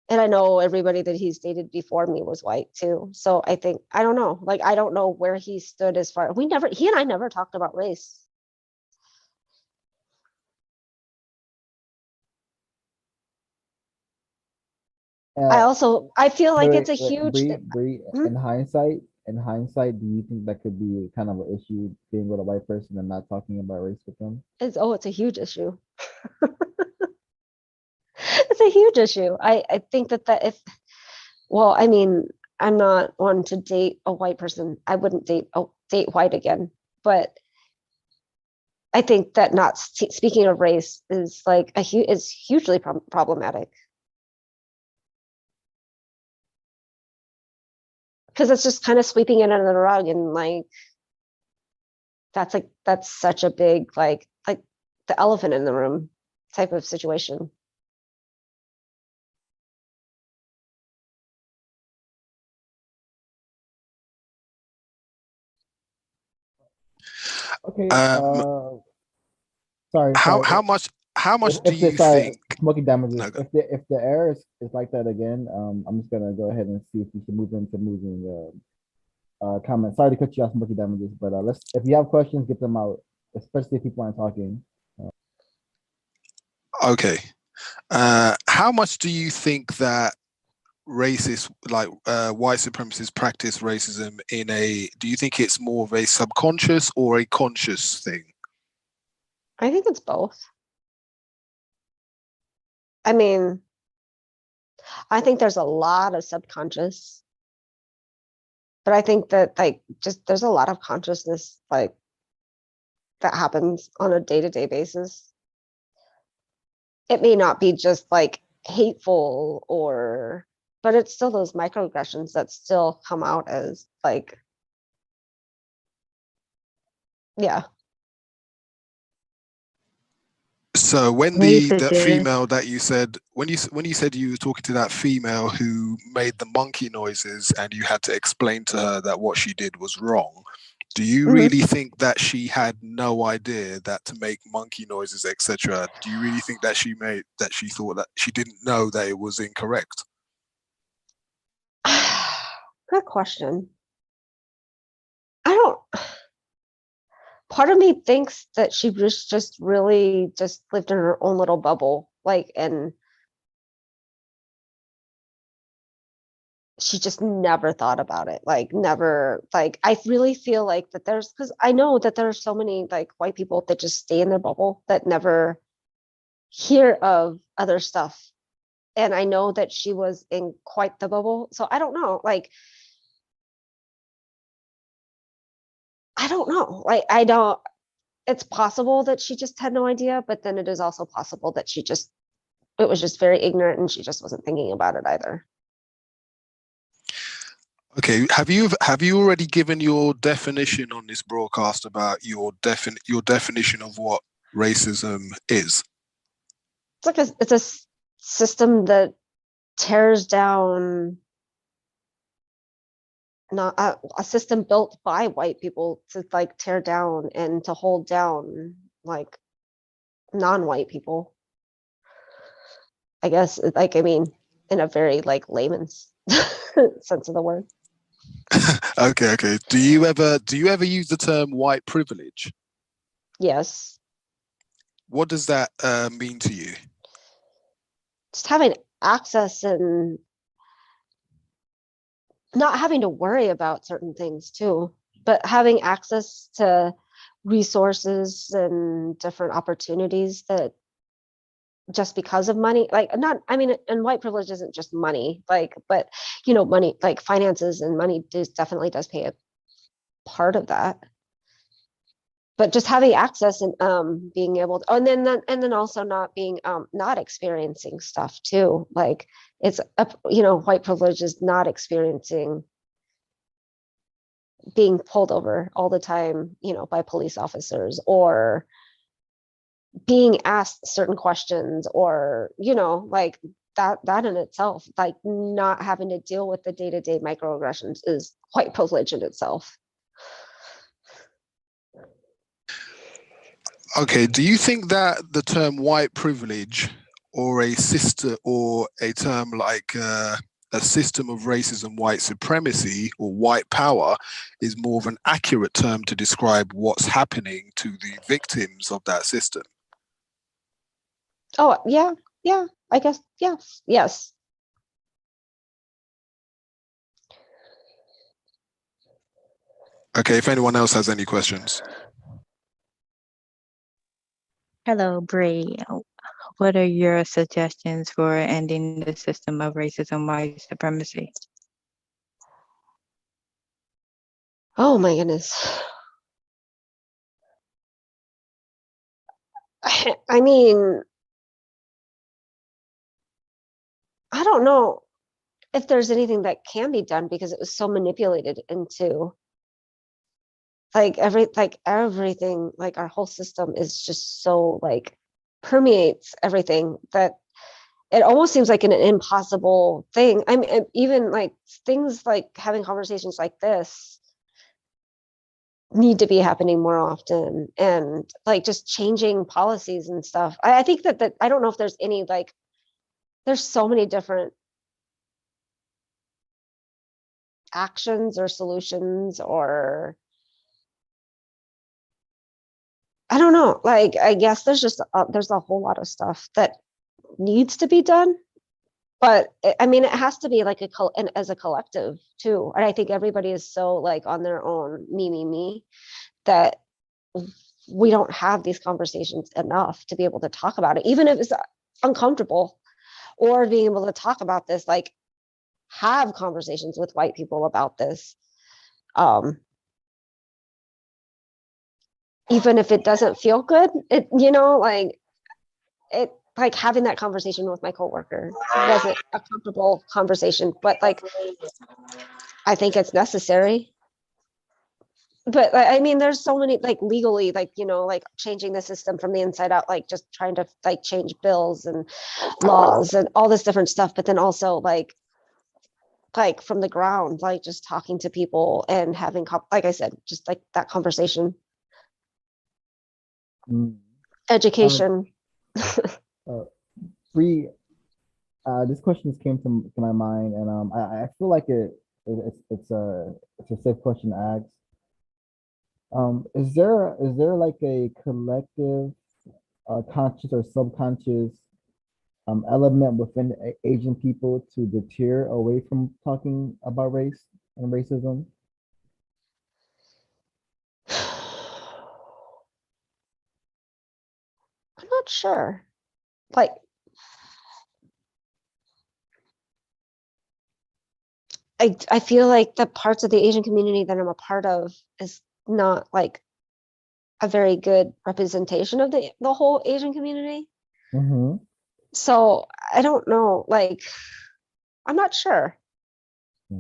And I know everybody that he's dated before me was white too. So I think I don't know. Like I don't know where he stood as far. He and I never talked about race. Uh, I feel like it's a wait, huge. Bree, Hmm? in hindsight, do you think that could be kind of an issue being with a white person and not talking about race with them? It's a huge issue. It's a huge issue. I think that if, well, I mean, I'm not one to date a white person. I wouldn't date white again. But I think that not speaking of race is like is hugely problematic because it's just kind of sweeping it under the rug and like that's such a big like the elephant in the room type of situation. Okay. Um, Sorry, how sorry. how much how much do If the you sorry, think? smoking damages. No, go- If the error is like that again, I'm just gonna go ahead and see if we should move into moving comments. Sorry to cut you off, smoking damages, but let's if you have questions, get them out, especially if people aren't talking. okay. How much do you think that racist, like white supremacists, practice racism in a? Do you think it's more of a subconscious or a conscious thing? I think it's both. I mean, I think there's a lot of subconscious, but I think that like just there's a lot of consciousness like that happens on a day-to-day basis. It may not be just like hateful or but it's still those microaggressions that still come out as like yeah. So when Race is that just female that you said when you said you were talking to that female who made the monkey noises and you had to explain to her that what she did was wrong, do you Mhm. really think that she had no idea that to make monkey noises, etc.? Do you really think that she thought that she didn't know that it was incorrect? Good question. I don't part of me thinks that she was just really just lived in her own little bubble like and she just never thought about it like never like I really feel like that there's because I know that there are so many like white people that just stay in their bubble that never hear of other stuff and I know that she was in quite the bubble so I don't know like I don't know like I don't it's possible that she just had no idea but then it is also possible that she just it was just very ignorant and she just wasn't thinking about it either. Okay, have you already given your definition on this broadcast about your definition of what racism is? It's like it's a system that tears down not a system built by white people to like tear down and to hold down like non-white people. I guess like I mean in a very like layman's sense of the word. Okay. Do you ever use the term white privilege? Yes. What does that mean to you? Just having access and not having to worry about certain things too, but having access to resources and different opportunities that just because of money like not I mean and white privilege isn't just money like but you know money like finances and money definitely does play a part of that but just having access and being able to and then also not being not experiencing stuff too like it's a, you know white privilege is not experiencing being pulled over all the time you know by police officers or being asked certain questions, or like that in itself, like not having to deal with the day-to-day microaggressions, is quite privilege in itself. Okay, do you think that the term white privilege, or a term like a system of racism, white supremacy, or white power is more of an accurate term to describe what's happening to the victims of that system? Oh, yeah, I guess, yes. Okay, if anyone else has any questions. Hello, Bree. What are your suggestions for ending the system of racism, white supremacy? Oh my goodness. I mean, I don't know if there's anything that can be done, because it was so manipulated into like everything, like our whole system is just so like permeates everything, that it almost seems like an impossible thing. I mean, even like things like having conversations like this need to be happening more often, and like just changing policies and stuff. I think that I don't know if there's any, like, there's so many different actions or solutions, or I don't know, like, I guess there's a whole lot of stuff that needs to be done, but I mean, it has to be like as a collective too. And I think everybody is so like on their own, me, that we don't have these conversations enough to be able to talk about it, even if it's uncomfortable, or being able to talk about this, like have conversations with white people about this. Even if it doesn't feel good, it, like having that conversation with my coworker wasn't a comfortable conversation, but like, I think it's necessary. But I mean, there's so many, like legally, like, like changing the system from the inside out, like just trying to like change bills and laws and all this different stuff. But then also like from the ground, like just talking to people and having, like I said, just like that conversation, Mm. education. Bree, this question just came to my mind, and I feel like it's a safe question to ask. Is there like a collective, conscious or subconscious, element within Asian people to deter away from talking about race and racism? I'm not sure. Like, I feel like the parts of the Asian community that I'm a part of is not like a very good representation of the whole Asian community. Mm-hmm. So I don't know. Like, I'm not sure. I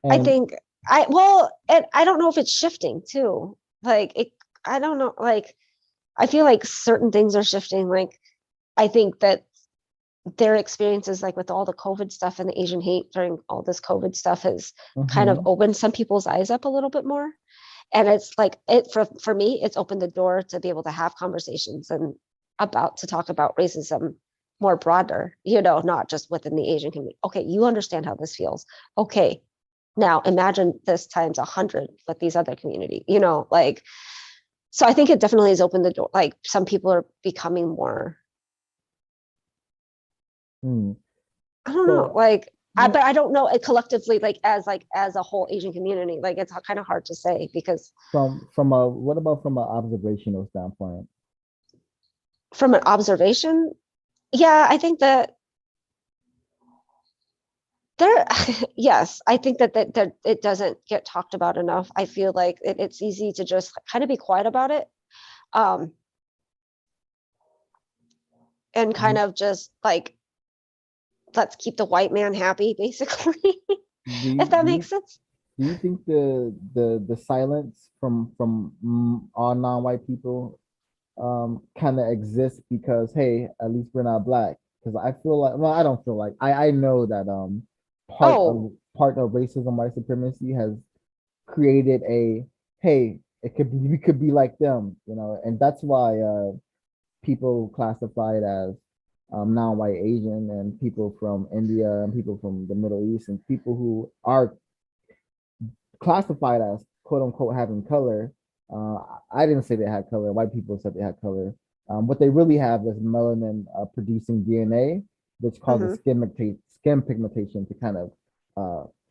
And think and I don't know if it's shifting too. Like I don't know. Like, I feel like certain things are shifting. Like, I think that their experiences, like with all the COVID stuff and the Asian hate during all this COVID stuff, has kind of mhm. opened some people's eyes up a little bit more. And it's like for me, it's opened the door to be able to have conversations and to talk about racism more broader, not just within the Asian community. Okay, you understand how this feels. Okay, now imagine this times 100 with these other community, like, so I think it definitely has opened the door. Like, some people are becoming more, Mm. I don't know, So, like, you but know, I don't know it collectively, like as a whole Asian community. Like, it's kind of hard to say, because from a what about from an observational standpoint? from an observation, yeah, I think that there, yes, I think that it doesn't get talked about enough. I feel like it's easy to just kind of be quiet about it, and kind Do, of just like, let's keep the white man happy, basically, do you, if that do makes you sense. do you think the silence from all non-white people, kind of exists because hey, at least we're not black. Because I feel like, well, I don't feel like, I know that Oh, part of racism, white supremacy has created a hey, it could be, we could be like them, you know, and that's why people classified as non-white Asian and people from India and people from the Middle East and people who are classified as quote unquote having color. I didn't say they had color. White people said they had color. What they really have is melanin producing DNA, which causes mhm. skin pigmentation to kind of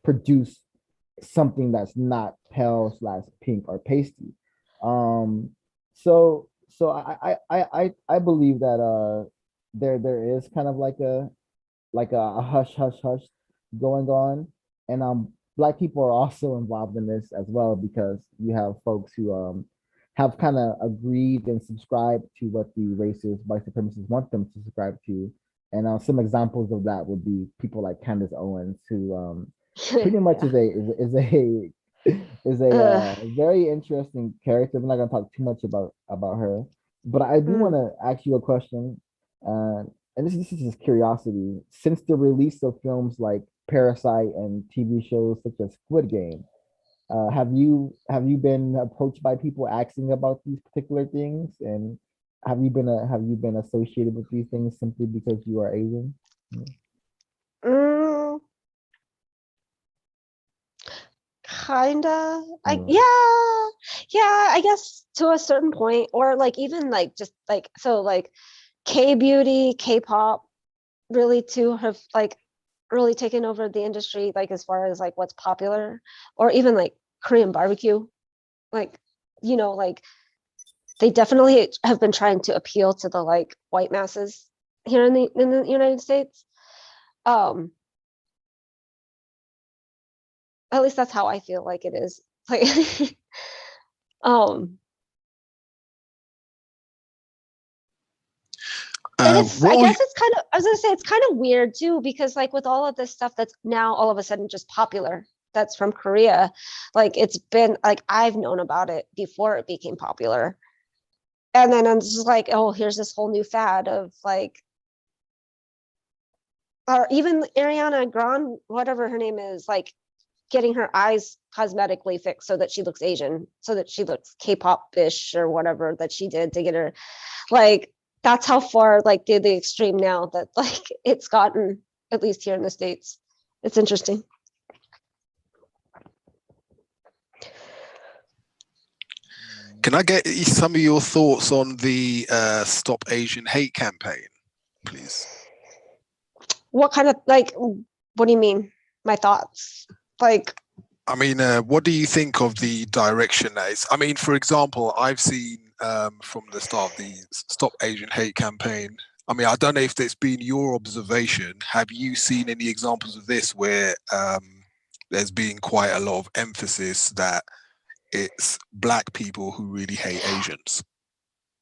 produce something that's not pale slash pink or pasty. Um, so I believe that there is kind of like a hush hush hush going on, and black people are also involved in this as well because you have folks who have kind of agreed and subscribed to what the racist white supremacists want them to subscribe to, and some examples of that would be people like Candace Owens, who pretty much Yeah. is a Ugh. very interesting character. I'm not gonna talk too much about her, but I do want Mm. to ask you a question. And this is just curiosity. Since the release of films like Parasite and TV shows such as Squid Game, have you been approached by people asking about these particular things? And have you been associated with these things simply because you are Asian? Mm, kinda. Mm. Yeah, I guess to a certain point, or like even like just like so like K-beauty, K-pop really too have like really taken over the industry, like as far as like what's popular, or even like Korean barbecue. Like, like they definitely have been trying to appeal to the like white masses here in the United States. Um, at least that's how I feel like it is. Like, um, and it's I What are guess it's kind of I was gonna say it's kind of weird too because like with all of this stuff that's now all of a sudden just popular that's from Korea, like it's been like I've known about it before it became popular, and then I'm just like, oh, here's this whole new fad of like, or even Ariana Grande, whatever her name is, like getting her eyes cosmetically fixed so that she looks Asian, so that she looks K-pop-ish or whatever that she did to get her like that's how far like the extreme now that like it's gotten, at least here in the States. It's interesting. Can I get some of your thoughts on the Stop Asian Hate campaign, please? What kind of like what do you mean? My thoughts. Like I mean, what do you think of the direction that it's? I mean, for example, I've seen from the start of the Stop Asian Hate campaign. I mean, I don't know if it's been your observation. Have you seen any examples of this where there's been quite a lot of emphasis that it's black people who really hate Asians?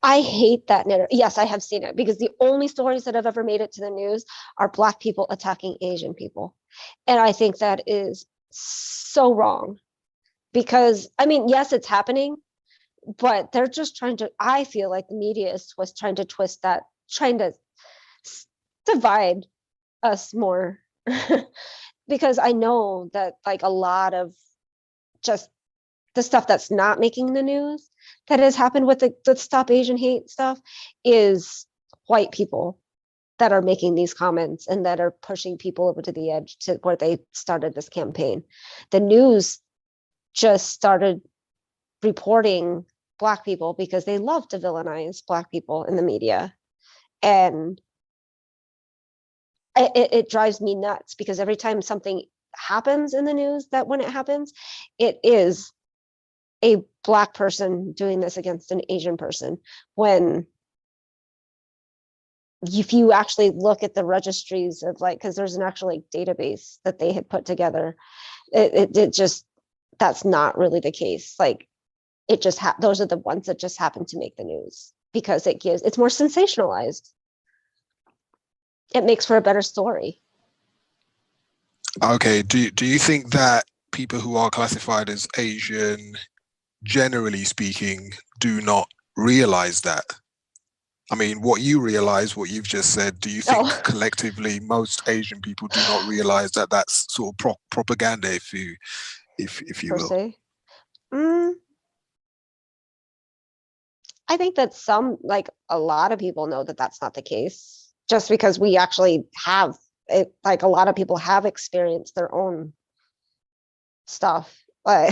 I hate that narrative. Yes, I have seen it because the only stories that have ever made it to the news are black people attacking Asian people. And I think that is so wrong because I mean, yes, it's happening, but they're just trying to I feel like the media was trying to twist that, trying to divide us more because I know that like a lot of just the stuff that's not making the news that has happened with the Stop Asian Hate stuff is white people that are making these comments and that are pushing people over to the edge to where they started this campaign. The news just started reporting black people because they love to villainize black people in the media. And it drives me nuts because every time something happens in the news, that when it happens, it is a black person doing this against an Asian person. When if you actually look at the registries of like, because there's an actual like database that they had put together, it just that's not really the case. Like it just those are the ones that just happen to make the news because it's more sensationalized. It makes for a better story. Okay, do you think that people who are classified as Asian, generally speaking, do not realize that I mean, what you realize, what you've just said, do you think Oh. collectively most Asian people do not realize that that's sort of propaganda, if you Per will? se. I think that like a lot of people know that that's not the case, just because we actually have it. Like a lot of people have experienced their own stuff, or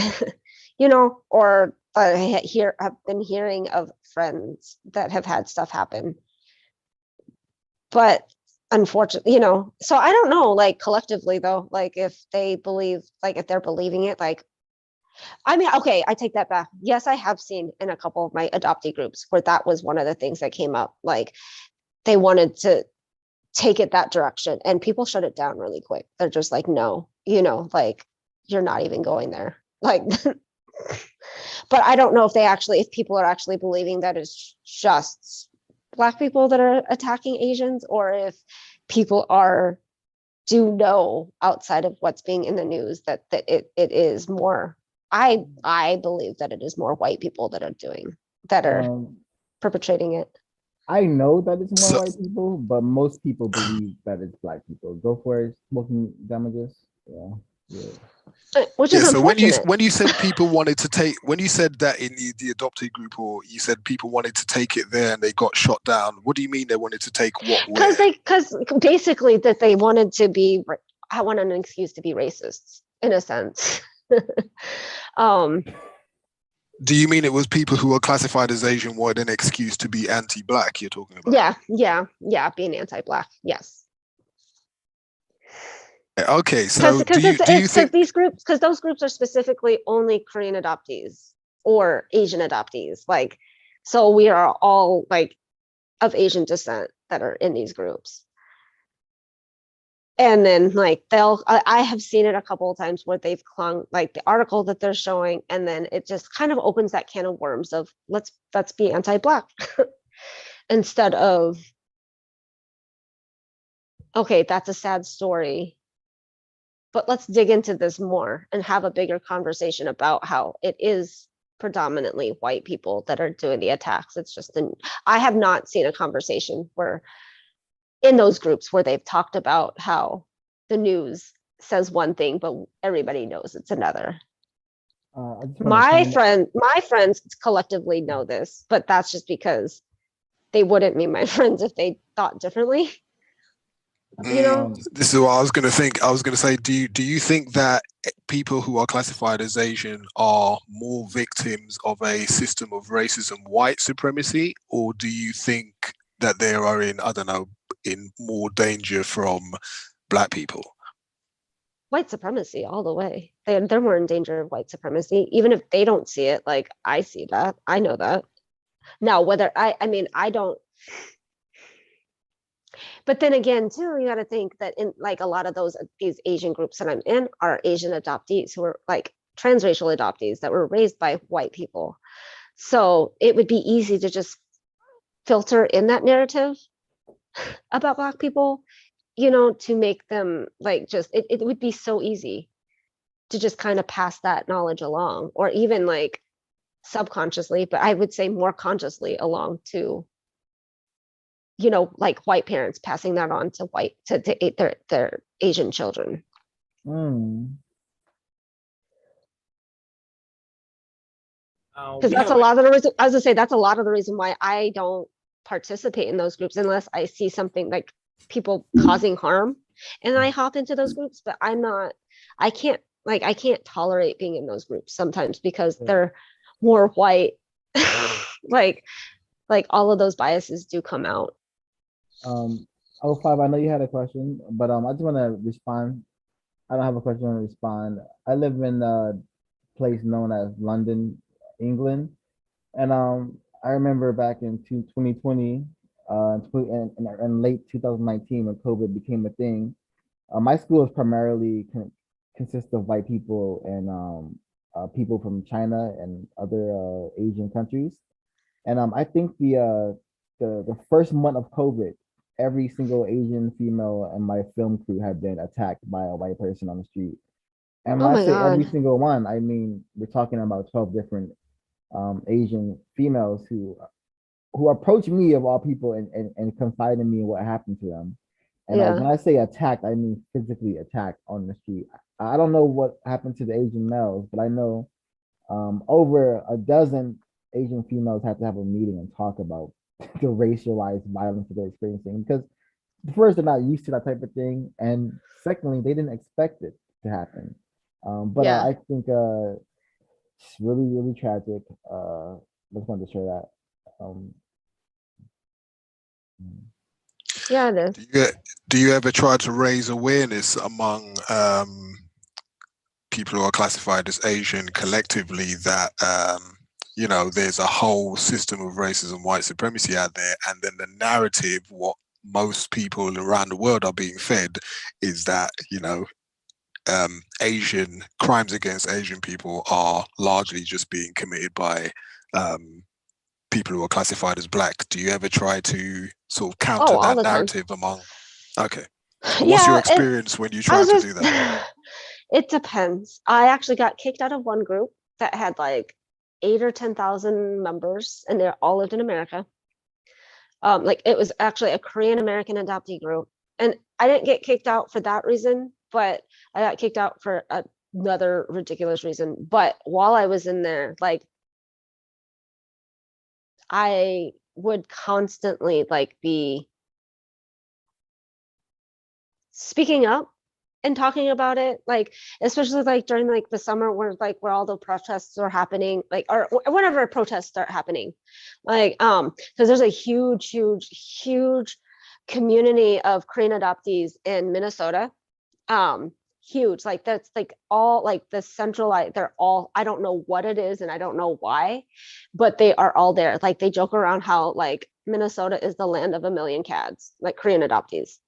have been hearing of friends that have had stuff happen. But unfortunately, so I don't know, like collectively though, like if they believe, like if they're believing it, like, I mean, okay, I take that back. Yes, I have seen in a couple of my adoptee groups where that was one of the things that came up. Like they wanted to take it that direction and people shut it down really quick. They're just like, no, like you're not even going there. Like, but I don't know if people are actually believing that it's just Black people that are attacking Asians, or if people do know outside of what's being in the news that it is more. I believe that it is more white people that are perpetrating it. I know that it's more So, white people, but most people believe that it's Black people. Go for it, smoking damages. Yeah. Which yeah, is so unfortunate. when you said people wanted to take, when you said that in the adopted group, or you said people wanted to take it there and they got shot down, what do you mean they wanted to take what, where? Because basically that they wanted to be, I want an excuse to be racists in a sense. Do you mean it was people who were classified as Asian wanted an excuse to be anti-Black you're talking about? Yeah, being anti-Black, yes. Okay, so do you think because those groups are specifically only Korean adoptees or Asian adoptees, like, so we are all like of Asian descent that are in these groups. And then like I have seen it a couple of times where they've clung, like the article that they're showing, and then it just kind of opens that can of worms of let's be anti-Black instead of, okay, that's a sad story, but let's dig into this more and have a bigger conversation about how it is predominantly white people that are doing the attacks. It's just I have not seen a conversation where in those groups where they've talked about how the news says one thing, but everybody knows it's another. My friends collectively know this, but that's just because they wouldn't be my friends if they thought differently. This is what I was going to think. I was going to say, do you think that people who are classified as Asian are more victims of a system of racism, white supremacy, or do you think that they are in more danger from Black people? White supremacy all the way. They're more in danger of white supremacy, even if they don't see it. Like I see that, I know that. Now, whether I mean, I don't. But then again, too, you got to think that in like a lot of these Asian groups that I'm in are Asian adoptees who are like transracial adoptees that were raised by white people. So it would be easy to just filter in that narrative about Black people, to make them like it would be so easy to just kind of pass that knowledge along, or even like subconsciously, but I would say more consciously along to, like white parents passing that on to their Asian children. Because that's a lot of the reason. I was gonna say that's a lot of the reason why I don't participate in those groups unless I see something like people causing harm, and I hop into those groups. But I can't tolerate being in those groups sometimes because they're more white. like all of those biases do come out. 05, I know you had a question, but I just want to respond. I don't have a question, I want to respond. I live in a place known as London, England. And I remember back in 2020, and late 2019 when COVID became a thing, my school is primarily consists of white people and people from China and other Asian countries. And I think the first month of COVID, every single Asian female in my film crew had been attacked by a white person on the street. And when Oh I my say every God. single one, I mean we're talking about 12 different Asian females who who approached me of all people and confided in me what happened to them. And Yeah. when I say attacked, I mean physically attacked on the street. I don't know what happened to the Asian males, but I know over a dozen Asian females had to have a meeting and talk about the racialized violence that they're experiencing because first they're not used to that type of thing, and secondly they didn't expect it to happen. But Yeah. I think it's really tragic. Just wanted to share that. Um, Yeah, it is. Do you ever try to raise awareness among people who are classified as Asian collectively that you know, there's a whole system of racism, white supremacy out there, and then the narrative, what most people around the world are being fed, is that, you know, Asian crimes against Asian people are largely just being committed by people who are classified as black. Do you ever try to sort of counter Oh, all that the time. narrative among? Okay. And what's your Yeah, experience when you I try was to just do that? it depends. I actually got kicked out of one group that had like 8 or 10,000 members, and they all lived in America. Like it was actually a Korean American adoptee group, and I didn't get kicked out for that reason, but I got kicked out for another ridiculous reason. But while I was in there, like I would constantly like be speaking up and talking about it, like especially like during like the summer where all the protests are happening, like or whenever protests start happening, like because there's a huge community of Korean adoptees in Minnesota. Huge, like that's like all like the centralized, they're all, I don't know what it is and I don't know why, but they are all there. Like they joke around how like Minnesota is the land of a million cats, like Korean adoptees.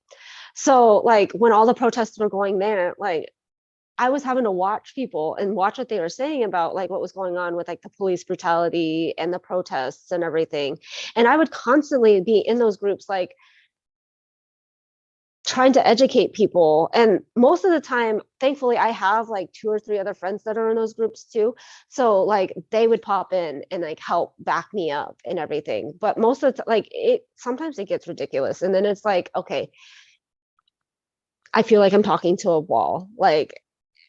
So like when all the protests were going there, like I was having to watch people and watch what they were saying about like what was going on with like the police brutality and the protests and everything. And I would constantly be in those groups, like trying to educate people. And most of the time, thankfully, I have like 2 or 3 other friends that are in those groups too. So like they would pop in and like help back me up and everything. But most of the like it sometimes it gets ridiculous. And then it's like, okay, I feel like I'm talking to a wall. Like,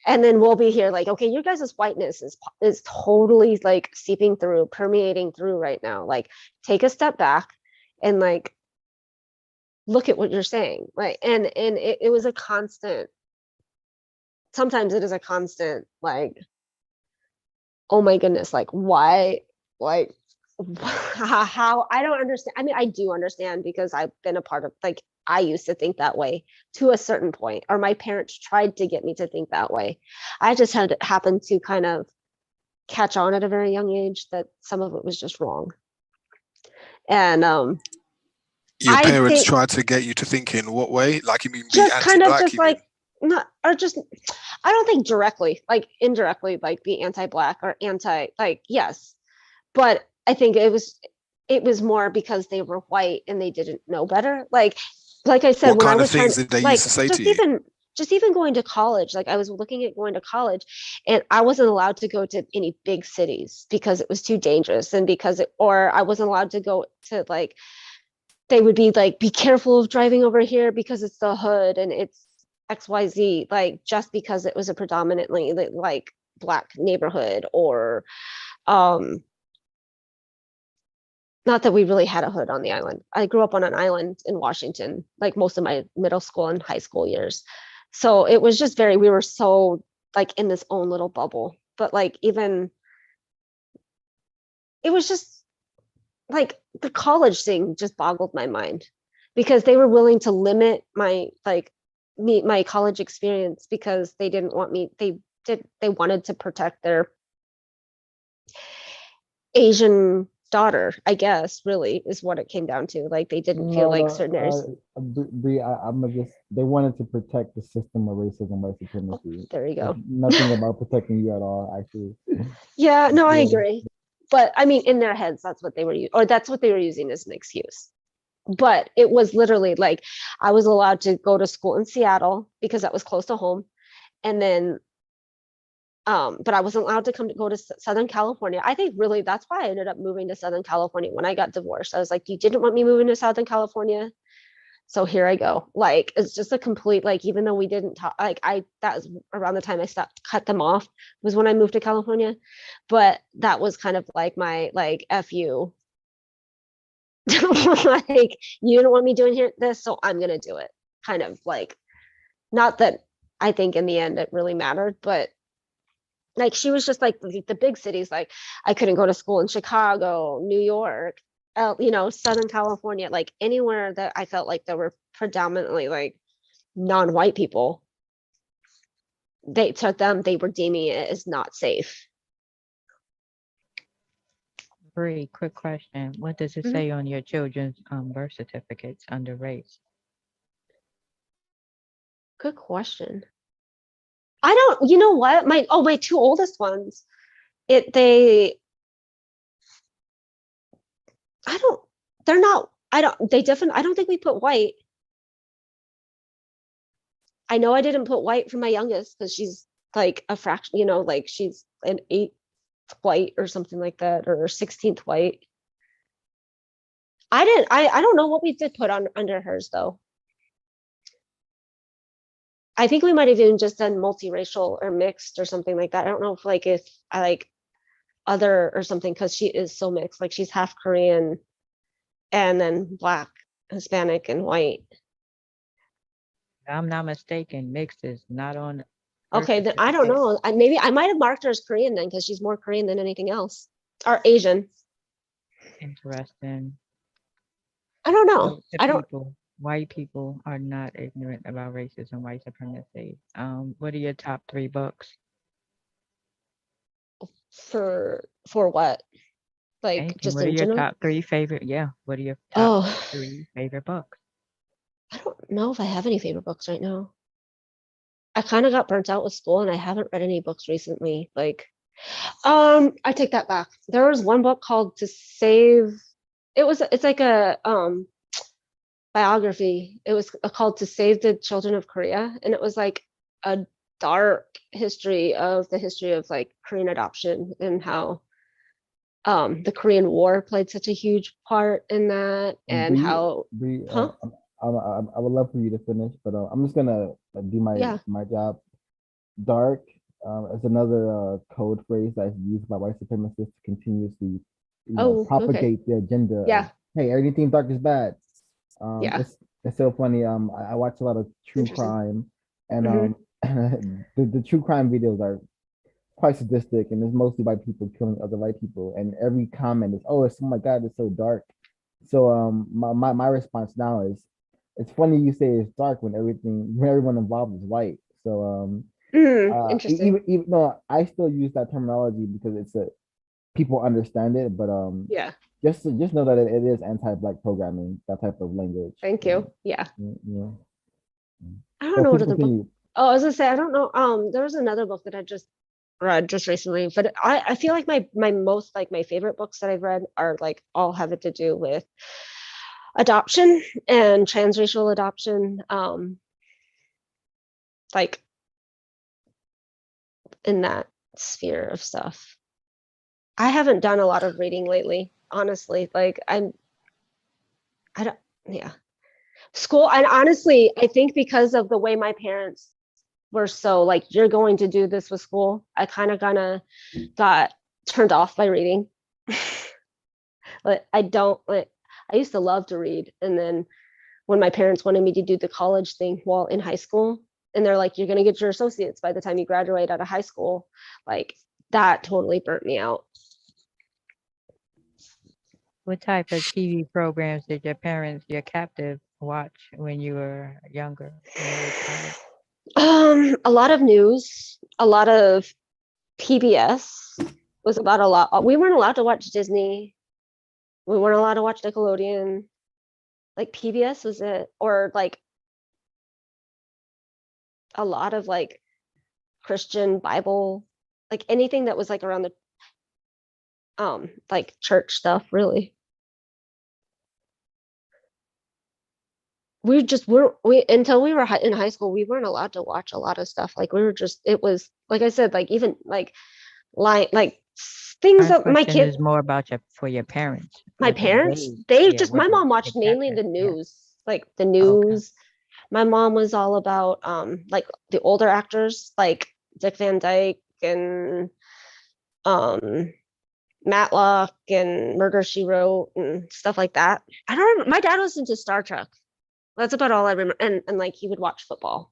and then we'll be here like, okay, your guys' whiteness is totally like seeping through, permeating through right now. Like, take a step back and like look at what you're saying. Like, and it was a constant, sometimes it is a constant, like, oh my goodness, like why, like how I don't understand. I mean, I do understand because I've been a part of like I used to think that way to a certain point, or my parents tried to get me to think that way. I just had happened to kind of catch on at a very young age that some of it was just wrong. And Your I parents think tried to get you to think in what way? Like, you mean be just kind of anti-black, just you mean? like not or just I don't think directly, like indirectly, like be anti-black or anti, like yes, but I think it was more because they were white and they didn't know better. Like I said, What when I kind of was trying things to did they used like to say to you? just even going to college, like I was looking at going to college and I wasn't allowed to go to any big cities because it was too dangerous, and because it, or I wasn't allowed to go to like, they would be like, be careful of driving over here because it's the hood and it's XYZ, like just because it was a predominantly like black neighborhood, or um not that we really had a hood on the island. I grew up on an island in Washington, like most of my middle school and high school years. So it was just very, we were so like in this own little bubble. But like even, it was just like the college thing just boggled my mind because they were willing to limit my like my college experience because they didn't want me, they wanted to protect their Asian daughter, I guess, really is what it came down to. Like they didn't feel like no, certain areas. Bree, I'm gonna just, they wanted to protect the system of racism, white supremacy. There you It's go. nothing about protecting you at all, actually. Yeah, no, I Yeah. agree. But I mean, in their heads, that's what they were or that's what they were using as an excuse. But it was literally like I was allowed to go to school in Seattle because that was close to home. And then But I wasn't allowed to go to Southern California. I think really that's why I ended up moving to Southern California when I got divorced. I was like, you didn't want me moving to Southern California, so here I go. Like, it's just a complete, like, even though we didn't talk, like, that was around the time I stopped, cut them off, was when I moved to California. But that was kind of like my, like, F you. Like, you didn't want me doing this, so I'm gonna do it. Kind of like, not that I think in the end it really mattered, but like, she was just like the big cities. Like, I couldn't go to school in Chicago, New York, Southern California, like anywhere that I felt like there were predominantly like non-white people. They were deeming it as not safe. Bree, quick question. What does it say on your children's birth certificates under race? Good question. I don't, you know what? My two oldest ones, they don't think we put white. I know I didn't put white for my youngest because she's like a fraction, like she's an 8th white or something like that, or 16th white. I don't know what we did put on under hers though. I think we might have even just done multiracial or mixed or something like that. I don't know if I like other or something, because she is so mixed. Like, she's half Korean and then Black, Hispanic, and white. If I'm not mistaken, mixed is not on. Okay, then I don't know. Maybe I might have marked her as Korean then, because she's more Korean than anything else, or Asian. Interesting. I don't know. White people are not ignorant about racism, white supremacy. What are your top 3 books? For what? Like, Anything. just What are in your general? top 3 favorite? Yeah. What are your top 3 favorite books? I don't know if I have any favorite books right now. I kind of got burnt out with school and I haven't read any books recently. Like, I take that back. There was one book called it's like a biography. It was called To Save the Children of Korea, and it was like a dark history of like Korean adoption and how the Korean War played such a huge part in that, and how I would love for you to finish, but I'm just gonna do my job. Dark is another code phrase that's used by white supremacists to continuously propagate the agenda. Yeah. Hey, everything dark is bad. Yeah. It's so funny. I watch a lot of true crime, and the true crime videos are quite sadistic, and it's mostly white people killing other white people. And every comment is, "Oh, my God, it's so dark." So my response now is, it's funny you say it's dark when everyone involved is white. So interesting. even though I still use that terminology because people understand it, but Yeah. just know that it is anti-black programming, that type of language. Thank you. Yeah. Yeah. I don't know what other book. continue. Oh, I was gonna say, I don't know. There was another book that I just read just recently, but I feel like my most, like, my favorite books that I've read are like all have it to do with adoption and transracial adoption. Like, in that sphere of stuff. I haven't done a lot of reading lately, honestly. Like, I don't, yeah. School, and honestly, I think because of the way my parents were so like, you're going to do this with school, I kind of got turned off by reading. Like, I used to love to read, and then when my parents wanted me to do the college thing while in high school, and they're like, you're going to get your associates by the time you graduate out of high school, like, that totally burnt me out. What type of TV programs did your captive watch when you were younger? A lot of news, a lot of PBS was about a lot. We weren't allowed to watch Disney. We weren't allowed to watch Nickelodeon. Like, PBS was it, or like a lot of like Christian Bible, like anything that was like around the like church stuff, really. we until we were in high school, we weren't allowed to watch a lot of stuff. Like we were just, it was like I said, like even like things My that my question kids, is more about your parents. my What did parents, they just, what my did mom watched accept mainly it? the Yeah. news, like the Okay. news. My mom was all about like the older actors like Dick Van Dyke and um Matlock and Murder She Wrote and stuff like that. I don't remember. My dad was into Star Trek. That's about all I remember. And like he would watch football.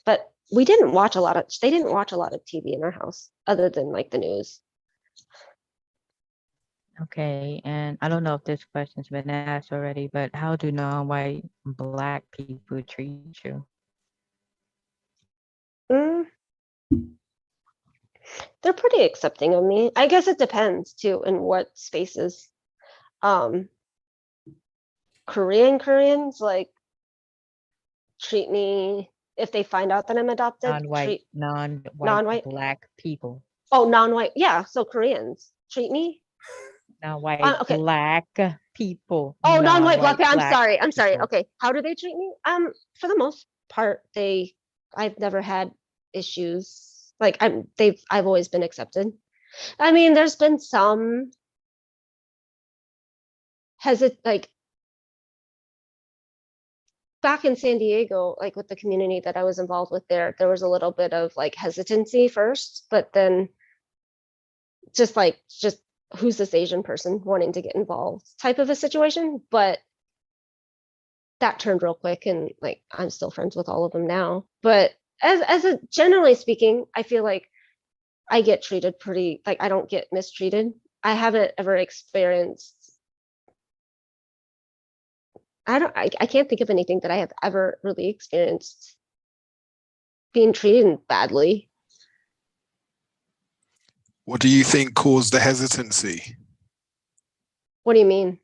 But we didn't watch a lot of, they didn't watch a lot of TV in our house other than like the news. Okay. And I don't know if this question's been asked already, but how do non-white Black people treat you? Mm, they're pretty accepting of me. I guess it depends too in what spaces. Um, Koreans like treat me, if they find out that I'm adopted, treat Non-white non-white. Black people. Oh, non-white. Yeah, so Koreans treat me. Non-white Okay. Black people. Oh, non-white Black. I'm Black sorry. I'm sorry. people. Okay. How do they treat me? For the most part, I've never had issues. Like I've always been accepted. I mean, there's been some like back in San Diego, like with the community that I was involved with there was a little bit of like hesitancy first, but then just who's this Asian person wanting to get involved type of a situation. But that turned real quick and like I'm still friends with all of them now. But as a generally speaking, I feel like I get treated pretty, like I don't get mistreated. I haven't ever experienced, I can't think of anything that I have ever really experienced being treated badly. What do you think caused the hesitancy? What do you mean?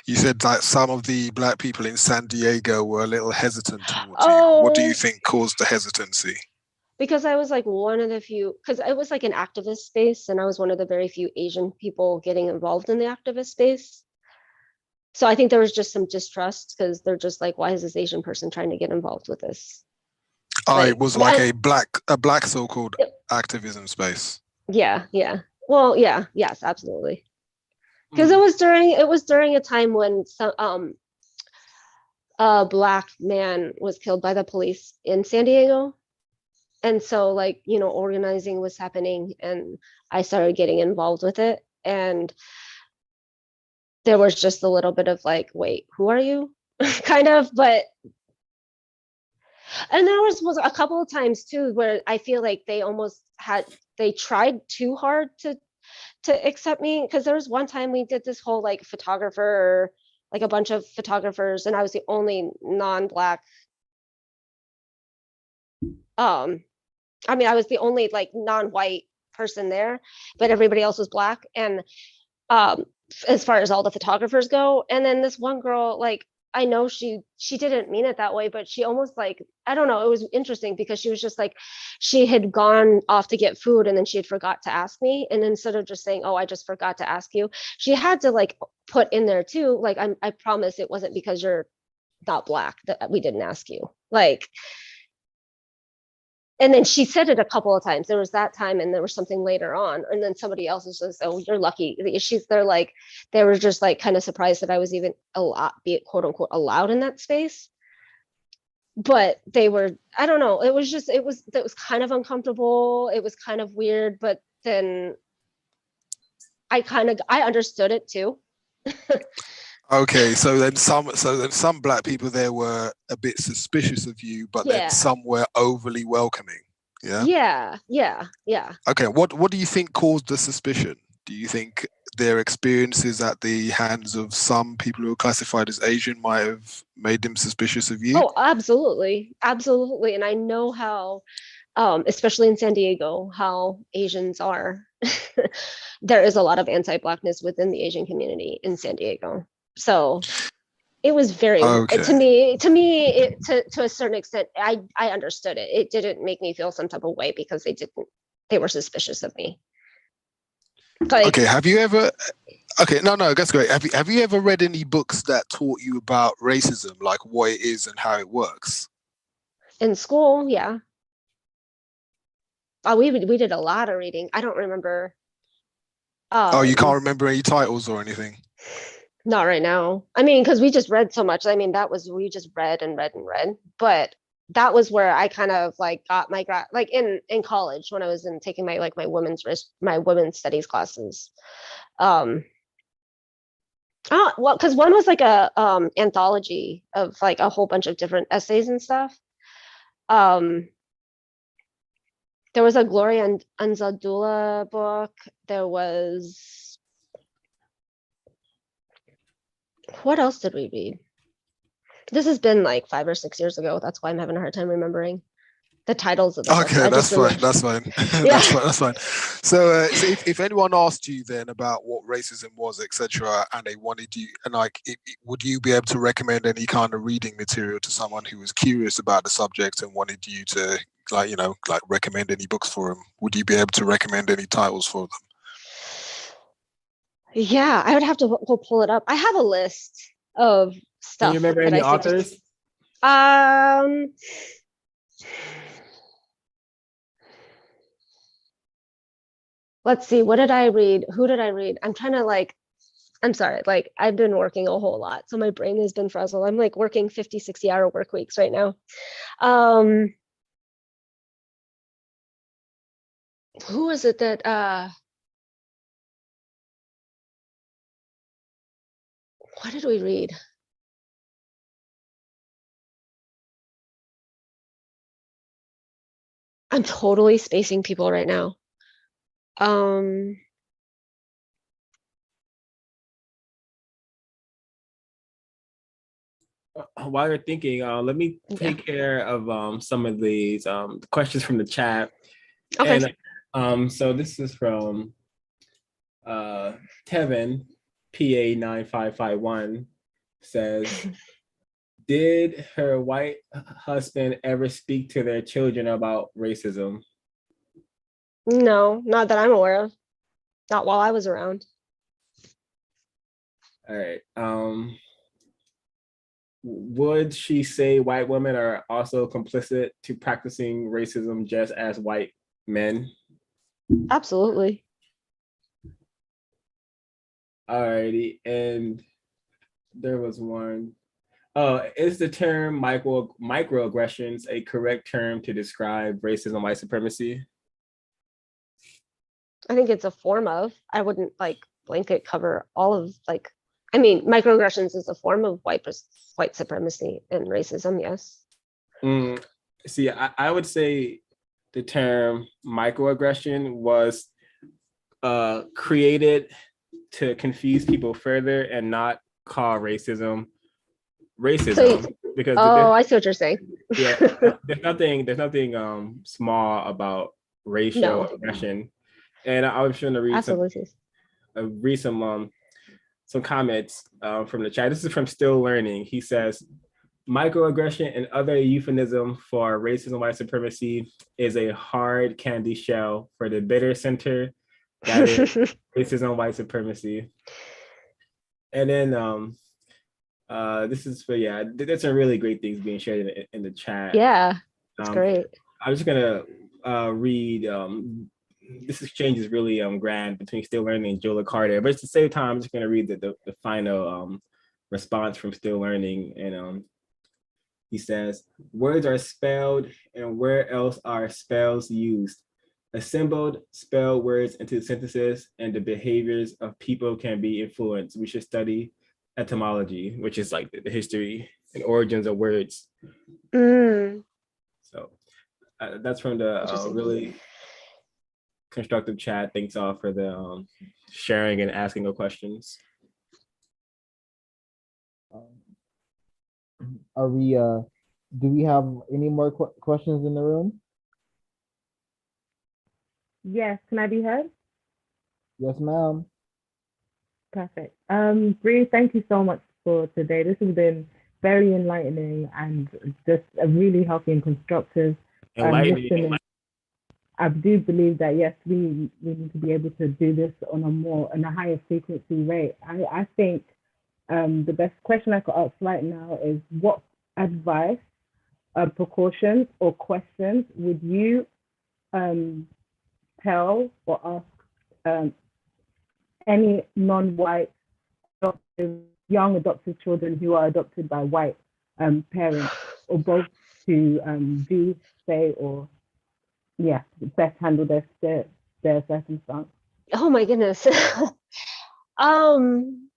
You said that some of the Black people in San Diego were a little hesitant towards you. Oh, What do you think caused the hesitancy? because I was like one of the few, because it was like an activist space and I was one of the very few Asian people getting involved in the activist space. So I think there was just some distrust because they're just like, why is this Asian person trying to get involved with this? Oh, Like, it was like I- a black so-called activism space. yeah. Well, yeah, yes, absolutely. Because it was during a time when some a Black man was killed by the police in San Diego. And so like, organizing was happening and I started getting involved with it. And there was just a little bit of like, wait, who are you? kind of, but and there was a couple of times too where I feel like they tried too hard to accept me, because there was one time we did this whole like photographer, like a bunch of photographers, and I was the only non-Black. I mean, I was the only like non-white person there, but everybody else was Black. And as far as all the photographers go, and then this one girl, like I know she didn't mean it that way, but she almost like, I don't know, it was interesting because she was just like, she had gone off to get food and then she had forgot to ask me, and instead of just saying, oh, I just forgot to ask you, she had to like put in there too, like, I promise it wasn't because you're not Black that we didn't ask you, like. And then she said it a couple of times. There was that time and there was something later on. And then somebody else was just, oh, you're lucky. They were just like kind of surprised that I was even be quote unquote allowed in that space. But they were, I don't know. It was kind of uncomfortable. It was kind of weird, but then I understood it too. Okay, so then some Black people there were a bit suspicious of you, but Yeah. then some were overly welcoming. Yeah. Yeah. Okay, what do you think caused the suspicion? Do you think their experiences at the hands of some people who are classified as Asian might have made them suspicious of you? Oh, absolutely. And I know how, especially in San Diego, how Asians are. There is a lot of anti-Blackness within the Asian community in San Diego. So it was very, Okay. to me, to a certain extent, I understood it. It didn't make me feel some type of way because they were suspicious of me. Like, Okay, have you ever Okay, no, that's great. Have you ever read any books that taught you about racism, like what it is and how it works? In school, yeah. Oh, we did a lot of reading. I don't remember. Oh, you can't Um, remember any titles or anything? Not right now. I mean, because we just read so much. I mean, we just read and read and read. But that was where I kind of like got my like in college when I was in taking my like my women's studies classes. Um, oh well, because one was like a anthology of like a whole bunch of different essays and stuff. Um, there was a Gloria Anzaldúa book. There was, what else did we read? This has been like 5 or 6 years ago. That's why I'm having a hard time remembering the titles of the books. Okay, I that's just fine. remember, That's fine. yeah. That's fine. So, so if anyone asked you then about what racism was, etc., and they wanted you, and like, would you be able to recommend any kind of reading material to someone who was curious about the subject and wanted you to, like, like recommend any books for them? Would you be able to recommend any titles for them? Yeah, I would have to go pull it up. I have a list of Can stuff you remember that any I suggest. authors? Let's see, what did I read? Who did I read? I'm trying to like, I'm sorry, like I've been working a whole lot, so my brain has been frazzled. I'm like working 50, 60-hour work weeks right now. Who is it that what did we read? I'm totally spacing people right now. While you're thinking, let me take care of some of these questions from the chat. Okay. And so this is from Tevin, PA9551, says, did her white husband ever speak to their children about racism? No, not that I'm aware of. Not while I was around. All right. Would she say white women are also complicit to practicing racism just as white men? Absolutely. Alrighty, and there was one. Is the term microaggressions a correct term to describe racism, white supremacy? I think it's a form of. I wouldn't like blanket cover all of like. I mean, microaggressions is a form of white supremacy and racism. Yes. See, I would say the term microaggression was created to confuse people further and not call racism because I see what you're saying. Yeah, there's nothing small about racial aggression. And I was trying to read some comments from the chat. This is from Still Learning. He says, microaggression and other euphemism for racism, white supremacy is a hard candy shell for the bitter center that is racism, white supremacy. And then this is for, there's some really great things being shared in the chat. Yeah, it's great. I'm just gonna read. This exchange is really grand between Still Learning and Jola Carter, but at the same time, I'm just gonna read the final response from Still Learning, and he says, words are spelled, and where else are spells used? Assembled, spell words into sentences, and the behaviors of people can be influenced. We should study etymology, which is like the history and origins of words. So that's from the really constructive chat. Thanks all for the sharing and asking of questions. Are we do we have any more questions in the room? Yes, can I be heard? Yes, ma'am. Perfect. Bree, thank you so much for today. This has been very enlightening and just a really healthy and constructive listening. I do believe that yes, we need to be able to do this on a higher frequency rate. I think the best question I could ask right now is what advice, precautions, or questions would you tell or ask any non-white young adopted children who are adopted by white parents, or both, to do, say, or best handle their circumstance? Oh my goodness. um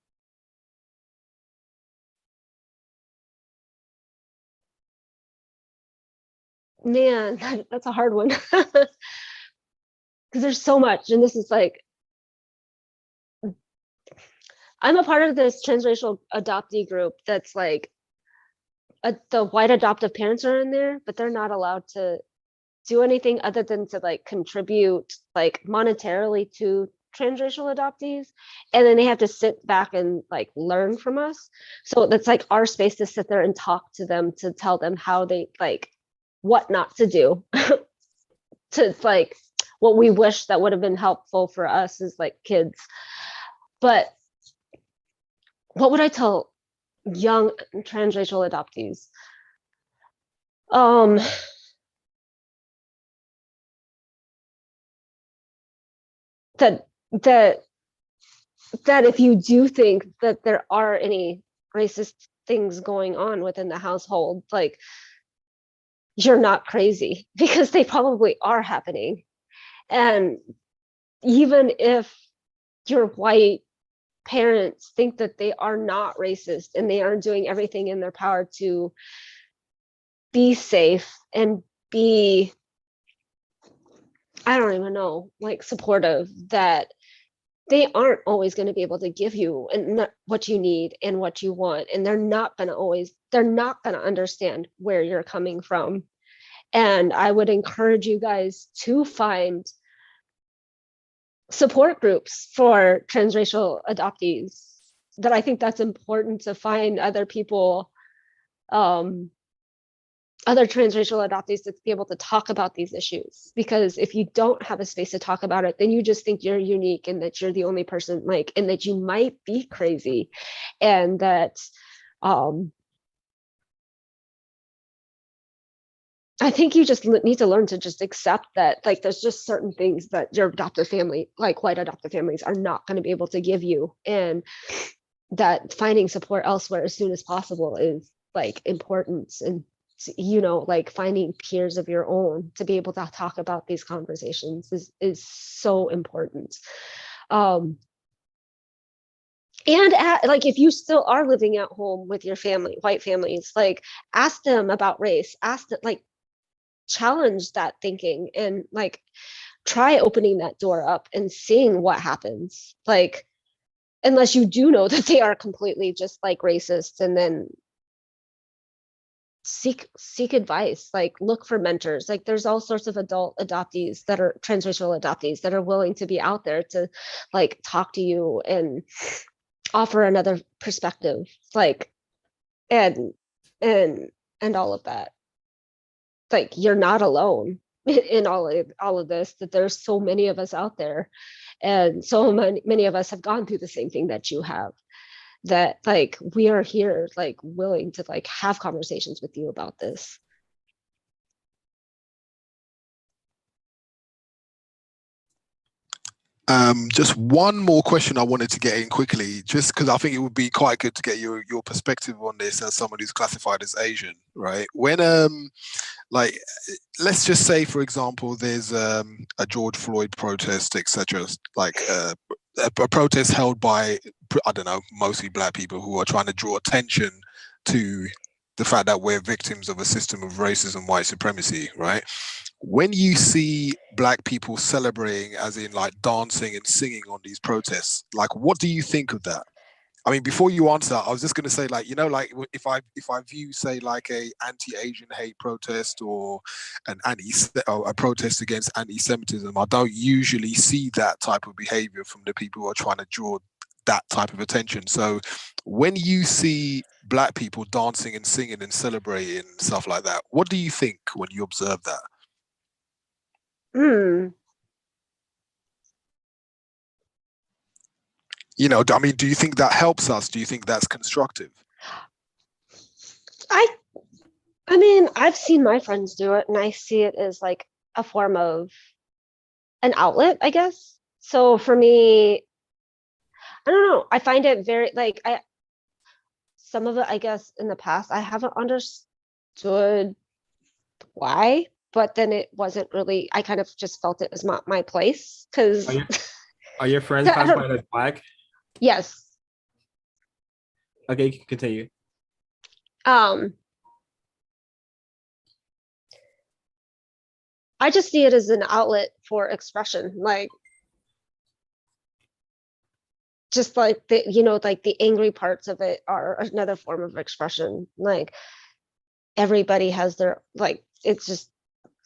Man, that's a hard one. Because there's so much, and this is like, I'm a part of this transracial adoptee group that's like, the white adoptive parents are in there, but they're not allowed to do anything other than to like contribute like monetarily to transracial adoptees, and then they have to sit back and like learn from us. So that's like our space to sit there and talk to them, to tell them how they like what not to do to like what we wish that would have been helpful for us as like kids. But what would I tell young transracial adoptees? That that that if you do think that there are any racist things going on within the household, like, you're not crazy, because they probably are happening. And even if your white parents think that they are not racist and they are doing everything in their power to be safe and be, I don't even know, like supportive, that they aren't always going to be able to give you and what you need and what you want, and they're not going to understand where you're coming from. And I would encourage you guys to find support groups for transracial adoptees. That I think that's important, to find other people, other transracial adoptees, to be able to talk about these issues. Because if you don't have a space to talk about it, then you just think you're unique and that you're the only person, like, and that you might be crazy, and that I think you just need to learn to just accept that, like, there's just certain things that your adoptive family, like white adoptive families, are not going to be able to give you, and that finding support elsewhere as soon as possible is like important. And like finding peers of your own to be able to talk about these conversations is so important. And like, if you still are living at home with your family, white families, like, ask them about race, ask them, like, challenge that thinking, and like try opening that door up and seeing what happens. Like, unless you do know that they are completely just like racist, and then seek advice, like look for mentors. Like, there's all sorts of adult adoptees that are transracial adoptees that are willing to be out there to like talk to you and offer another perspective, like, and and all of that. Like, you're not alone in all of this, that there's so many of us out there, and so many of us have gone through the same thing that you have, that like we are here, like willing to like have conversations with you about this. Just one more question I wanted to get in quickly, just because I think it would be quite good to get your perspective on this as someone who's classified as Asian, right? When like, let's just say, for example, there's a George Floyd protest, etc., like a protest held by, I don't know, mostly black people who are trying to draw attention to the fact that we're victims of a system of racism, white supremacy, right? When you see black people celebrating, as in like dancing and singing on these protests, like, what do you think of that? I mean, before you answer, I was just going to say, like, like if I view, say, like a anti-Asian hate protest or a protest against anti-Semitism, I don't usually see that type of behavior from the people who are trying to draw that type of attention. So when you see black people dancing and singing and celebrating and stuff like that, what do you think when you observe that? Hmm. You know, I mean, do you think that helps us? Do you think that's constructive? I mean, I've seen my friends do it, and I see it as like a form of an outlet, I guess. So for me, I don't know. I find it very like I some of it, I guess, in the past, I haven't understood why, but then it wasn't really, I kind of just felt it was my place because Are your friends classified as Black? yes. Okay, you can continue. I just see it as an outlet for expression, like just like the, you know, like the angry parts of it are another form of expression. Like everybody has their, like, it's just,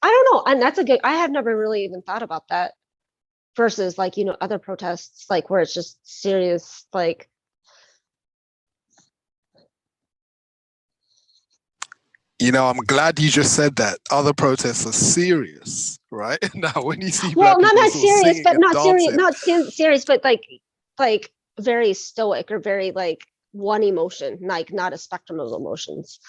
I don't know. And that's a good, I have never really even thought about that versus like, you know, other protests, like where it's just serious, like, You know, I'm glad you just said that. Other protests are serious, right? Now, when you see well, black people not sort of serious, singing but and not serious, dancing, serious, but like very stoic or very like one emotion, like not a spectrum of emotions.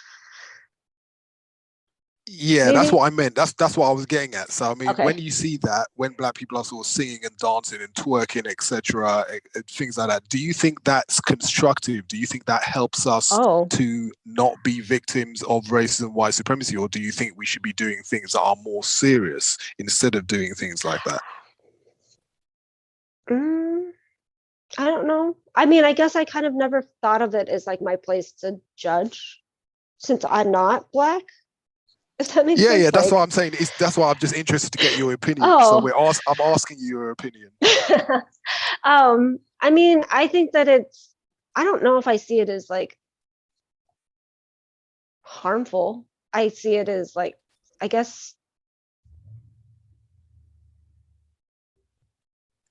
yeah, that's Maybe. what I meant. That's what I was getting at. So, I mean, Okay. when you see that, when black people are sort of singing and dancing and twerking, etc., things like that, do you think that's constructive? Do you think that helps us Oh, to not be victims of racism, white supremacy, or do you think we should be doing things that are more serious instead of doing things like that? I don't know. I mean, I guess I kind of never thought of it as like my place to judge since I'm not black, if that makes Yeah, sense. that's what Like, I'm saying. That's why I'm just interested to get your opinion. So oh, I'm asking you your opinion. I mean, I think that it's, I don't know if I see it as like harmful. I see it as like, I guess,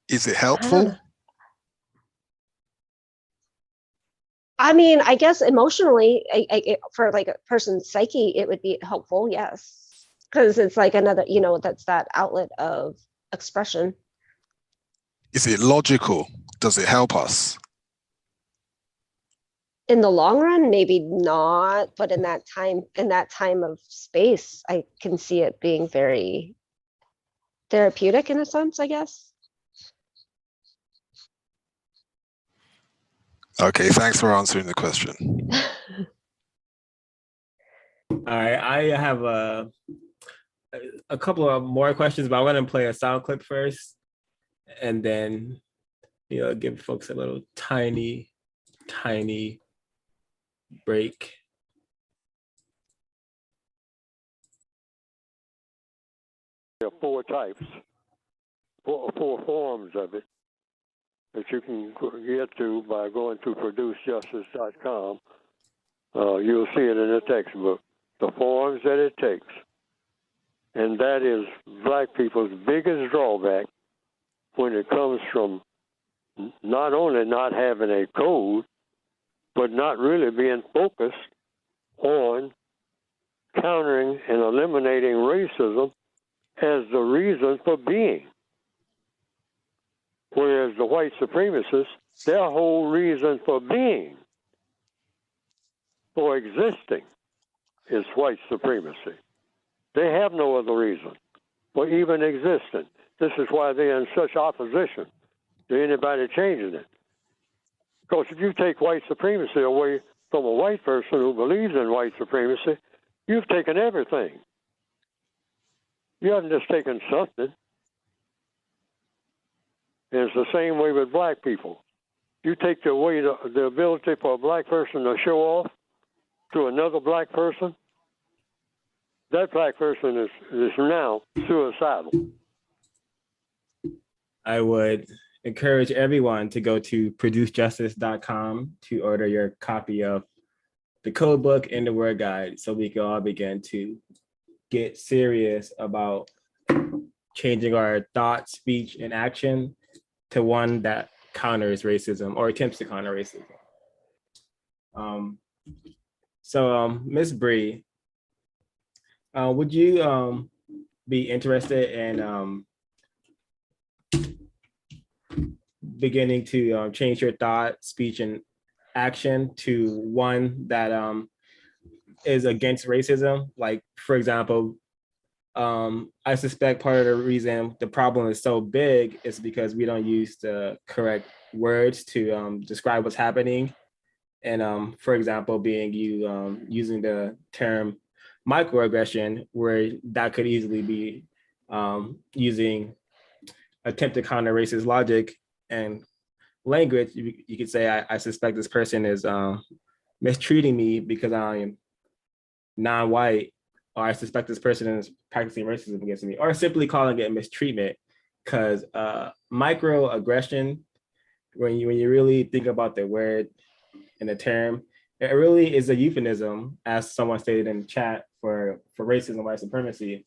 Is it I don't know. helpful? I mean, I guess emotionally, for like a person's psyche, it would be helpful, yes, because it's like another, you know, that's that outlet of expression. Is it logical? Does it help us? In the long run, maybe not, but in that time of space, I can see it being very therapeutic in a sense, I guess. Okay, thanks for answering the question. All right, I have a couple of more questions, but I want to play a sound clip first, and then give folks a little tiny break. There are four types, four forms of it that you can get to by going to producejustice.com. You'll see it in the textbook, the forms that it takes. And that is black people's biggest drawback when it comes from not only not having a code, but not really being focused on countering and eliminating racism as the reason for being. Whereas the white supremacists, their whole reason for being, for existing, is white supremacy. They have no other reason for even existing. This is why they're in such opposition to anybody changing it. Because if you take white supremacy away from a white person who believes in white supremacy, you've taken everything. You haven't just taken something. And it's the same way with black people. You take away the ability for a black person to show off to another black person, that black person is now suicidal. I would encourage everyone to go to producejustice.com to order your copy of the code book and the word guide so we can all begin to get serious about changing our thought, speech, and action to one that counters racism or attempts to counter racism. So Ms. Bree, would you be interested in beginning to change your thought, speech, and action to one that is against racism. Like, for example, I suspect part of the reason the problem is so big is because we don't use the correct words to describe what's happening. And for example, being you using the term microaggression, where that could easily be using attempted counter racist logic and language. You could say, I suspect this person is mistreating me because I am non-white, or I suspect this person is practicing racism against me, or simply calling it mistreatment. Because microaggression, when you really think about the word and the term, it really is a euphemism, as someone stated in the chat, for racism, white supremacy.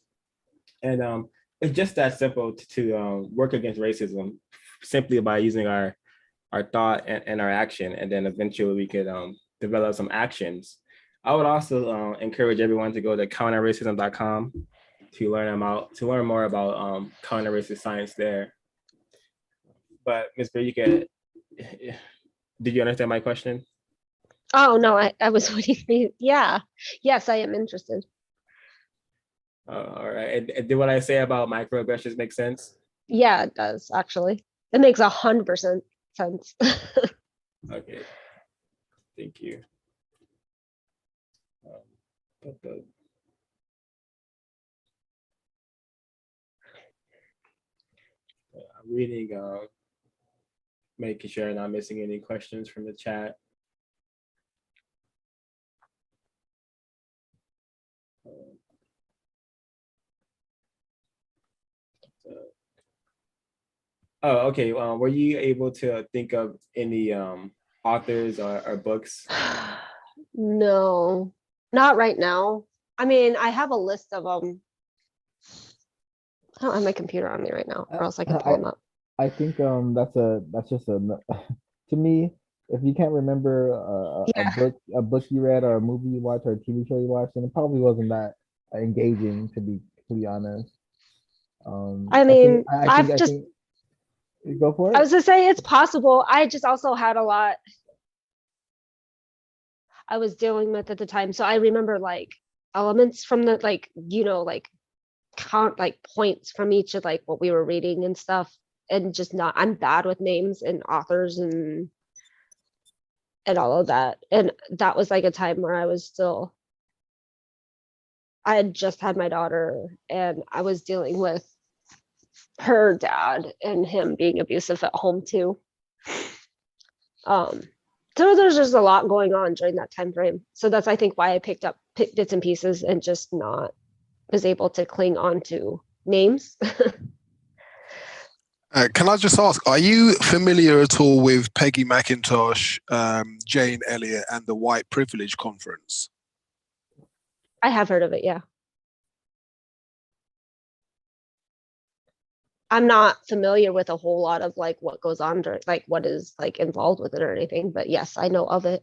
And it's just that simple to work against racism simply by using our thought and our action, and then eventually we could develop some actions. I would also encourage everyone to go to counterracism.com to learn more about counter racist science there. But Ms. Bear, did you understand my question? Oh no, I was waiting. Yeah, yes, I am interested. All right. And did what I say about microaggressions make sense? Yeah, it does actually. It makes 100% sense. Okay. Thank you. I'm reading, making sure I'm not missing any questions from the chat. Oh, okay. Were you able to think of any authors or books? No, not right now. I mean, I have a list of them. I don't have my computer on me right now, or else I can pull them up. I think that's just a to me. If you can't remember Yeah. a book you read or a movie you watched or a TV show you watched, then it probably wasn't that engaging, to be honest. I mean, I think go for it. I was gonna say it's possible. I just also had a lot I was dealing with at the time, so I remember like elements from the like count like points from each of like what we were reading and stuff, and just not. I'm bad with names and authors and all of that, and that was like a time where I had just had my daughter, and I was dealing with her dad and him being abusive at home too. So there's just a lot going on during that time frame. So that's, I think, why I picked up bits and pieces and just not was able to cling on to names. Can I just ask, are you familiar at all with Peggy McIntosh, Jane Elliott, and the White Privilege Conference? I have heard of it, yeah. I'm not familiar with a whole lot of like what goes on, like what is like involved with it or anything, but yes, I know of it.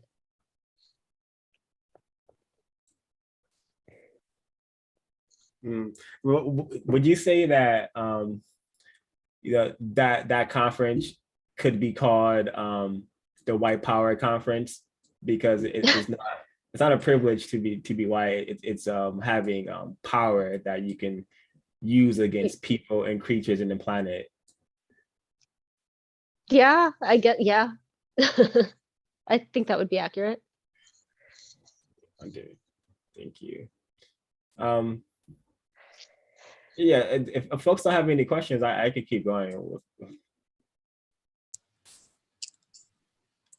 Would you say that that conference could be called the White Power Conference, because it's not a privilege to be white. It's having power that you can use against people and creatures in the planet. Yeah, I get, yeah. I think that would be accurate. Okay, thank you. Yeah, if folks don't have any questions, I could keep going.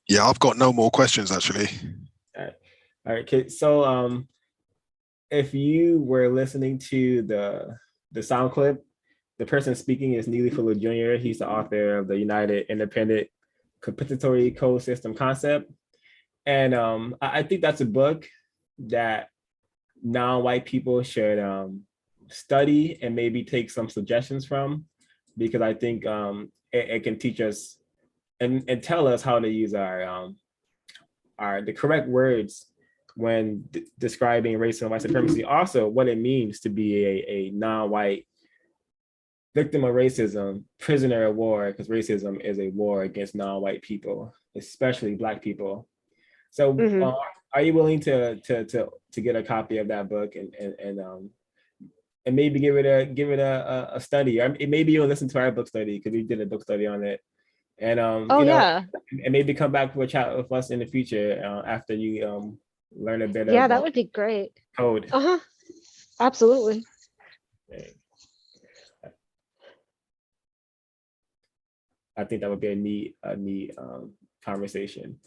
Yeah, I've got no more questions actually. All right. Okay. So if you were listening to the sound clip, the person speaking is Neely Fuller Jr. He's the author of the United Independent Compensatory Code System Concept. And I think that's a book that non-white people should study and maybe take some suggestions from, because I think it can teach us and tell us how to use the correct words when describing racism and white supremacy, also what it means to be a non-white victim of racism, prisoner of war, because racism is a war against non-white people, especially Black people. So, are you willing to get a copy of that book and maybe give it a study, or maybe you'll listen to our book study because we did a book study on it, and yeah, and maybe come back for a chat with us in the future after you learn a bit yeah, of that would be great. code. Absolutely. I think that would be a neat conversation.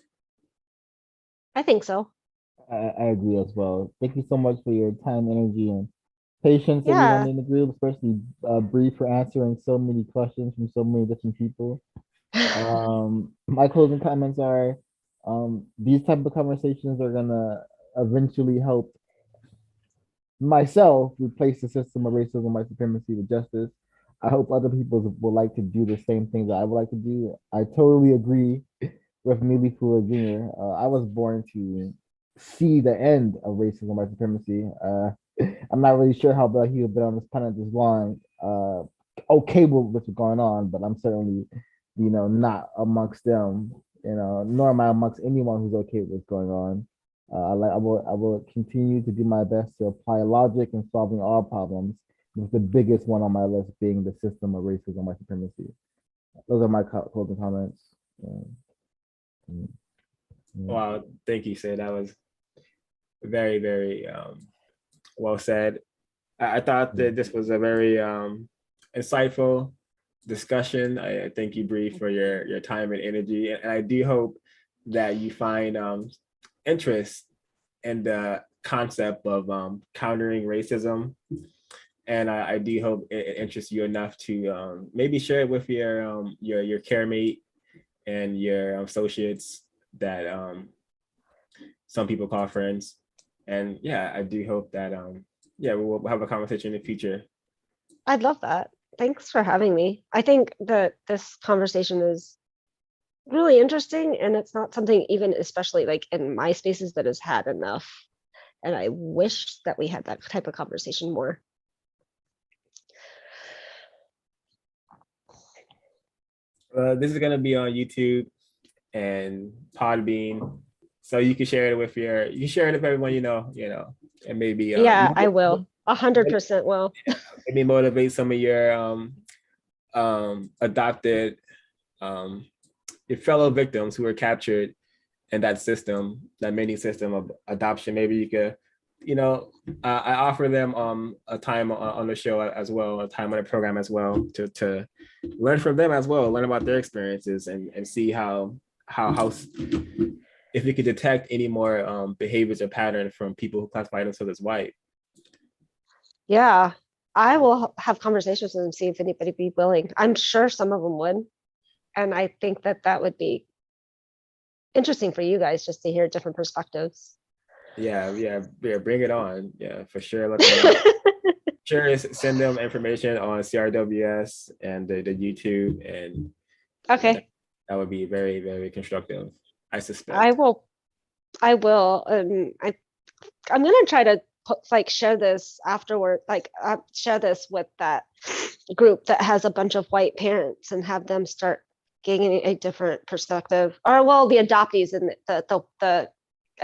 I think so. I agree as well. Thank you so much for your time, energy, and patience, Yeah. everyone in the group, especially Bree for answering so many questions from so many different people. My closing comments are these type of conversations are gonna eventually help myself replace the system of racism, white supremacy with justice. I hope other people will like to do the same things that I would like to do. I totally agree with Neely Fuller Jr. I was born to see the end of racism, white supremacy. I'm not really sure how he would been on this planet this long. Okay with what's going on, but I'm certainly, not amongst them. Nor am I amongst anyone who's okay with what's going on. I will continue to do my best to apply logic in solving all problems, with the biggest one on my list being the system of racism, white supremacy. Those are my closing comments. Wow, thank you, Sid. That was very, very well said. I thought that this was a very insightful discussion. I thank you, Bree, for your time and energy, and I do hope that you find interest in the concept of countering racism, and I do hope it interests you enough to maybe share it with your care mate and your associates that some people call friends. And yeah, I do hope that we'll have a conversation in the future. I'd love that. Thanks for having me. I think that this conversation is really interesting, and it's not something, even especially like in my spaces, that has had enough. And I wish that we had that type of conversation more. This is gonna be on YouTube and Podbean, so you can share it with everyone and maybe yeah, I will 100% will. Maybe motivate some of your adopted your fellow victims who were captured in that mini system of adoption. Maybe you could, I offer them a time on the show as well, a time on the program as well, to learn from them as well, learn about their experiences and see how if we could detect any more behaviors or patterns from people who classify themselves as white. Yeah, I will have conversations with them, see if anybody be willing. I'm sure some of them would. And I think that would be interesting for you guys just to hear different perspectives. Yeah, bring it on. Yeah, for sure. Sure, send them information on CRWS and the YouTube, and okay, that would be very, very constructive, I suspect. I will. I'm gonna try to share this afterward, share this with that group that has a bunch of white parents and have them start getting a different perspective, or the adoptees and the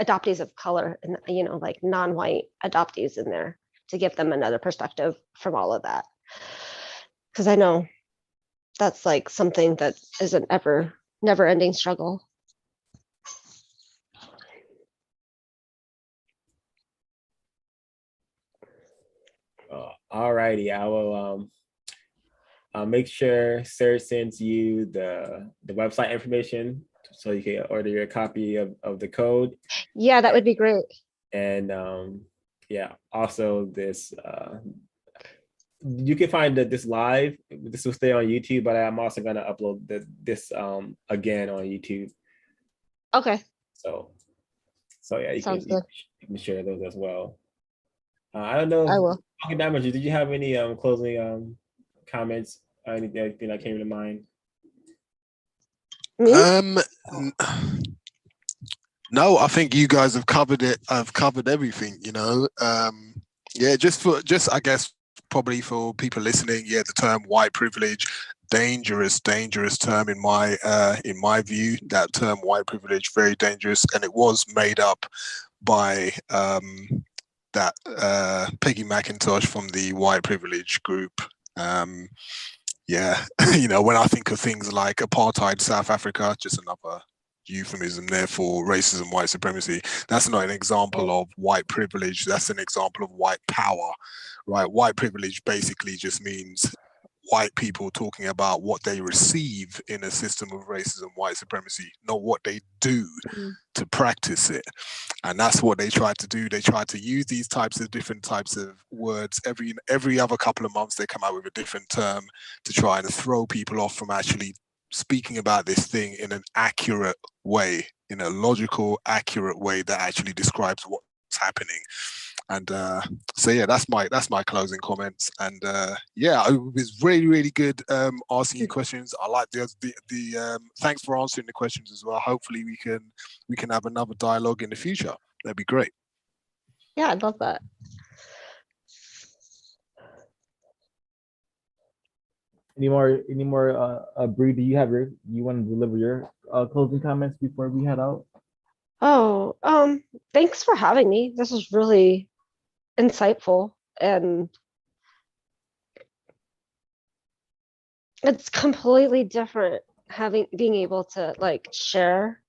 adoptees of color, and like non-white adoptees in there, to give them another perspective from all of that, because I know that's like something that is an never-ending struggle. All righty, I will I'll make sure Sarah sends you the website information so you can order your copy of the code. Yeah, that would be great. And also this you can find this live. This will stay on YouTube, but I'm also gonna upload this again on YouTube. Okay. So yeah, you Sounds can share those as well. I don't know. I will. Okay, Damages, did you have any closing comments or anything that came to mind? No, I think you guys have covered it. I've covered everything, you know. Yeah, just I guess probably for people listening, yeah, the term white privilege, dangerous term in my view. That term white privilege, very dangerous, and it was made up by that Peggy McIntosh from the white privilege group. Yeah, you know, when I think of things like apartheid South Africa, just another euphemism there for racism, white supremacy. That's not an example of white privilege. That's an example of white power, right? White privilege basically just means white people talking about what they receive in a system of racism, white supremacy, not what they do to practice it. And that's what they try to do. They try to use these different types of words. Every other couple of months, they come out with a different term to try and throw people off from actually speaking about this thing in an accurate way, in a logical, accurate way that actually describes what's happening. And so yeah, that's my closing comments. And yeah, it was really good asking you questions. I like the thanks for answering the questions as well. Hopefully we can have another dialogue in the future. That'd be great. Yeah, I'd love that. Any more Bree, do you want to deliver your closing comments before we head out? Oh, thanks for having me. This was really insightful, and it's completely different being able to like share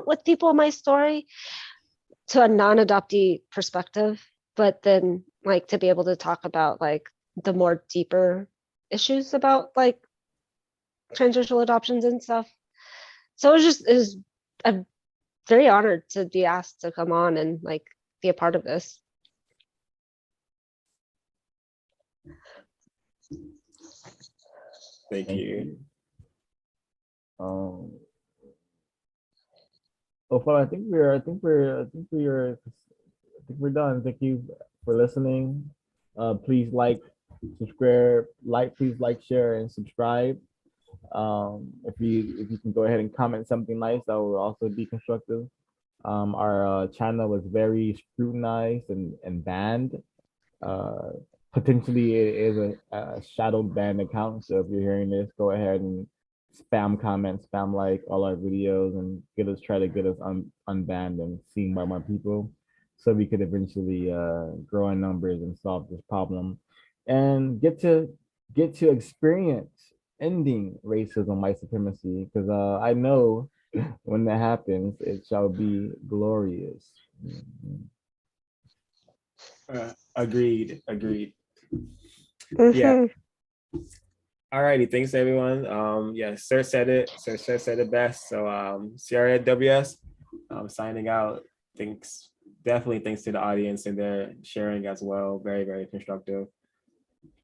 with people my story to a non-adoptee perspective, but then like to be able to talk about like the more deeper issues about like transracial adoptions and stuff. So I'm very honored to be asked to come on and like be a part of this. Thank you. Oh, well, I think we're done. Thank you for listening. Please please like, share, and subscribe. If you can go ahead and comment something nice, that will also be constructive. Our channel was very scrutinized and banned. Potentially it is a shadow banned account. So if you're hearing this, go ahead and spam comment, spam like all our videos, and try to get us unbanned and seen by more people, so we could eventually grow in numbers and solve this problem, and get to experience ending racism, white supremacy. Because I know when that happens, it shall be glorious. Agreed. Mhm. Yeah. Alrighty, thanks everyone. Yeah, Sir said it best. So CRWS, signing out. Definitely thanks to the audience and their sharing as well. Very, very constructive.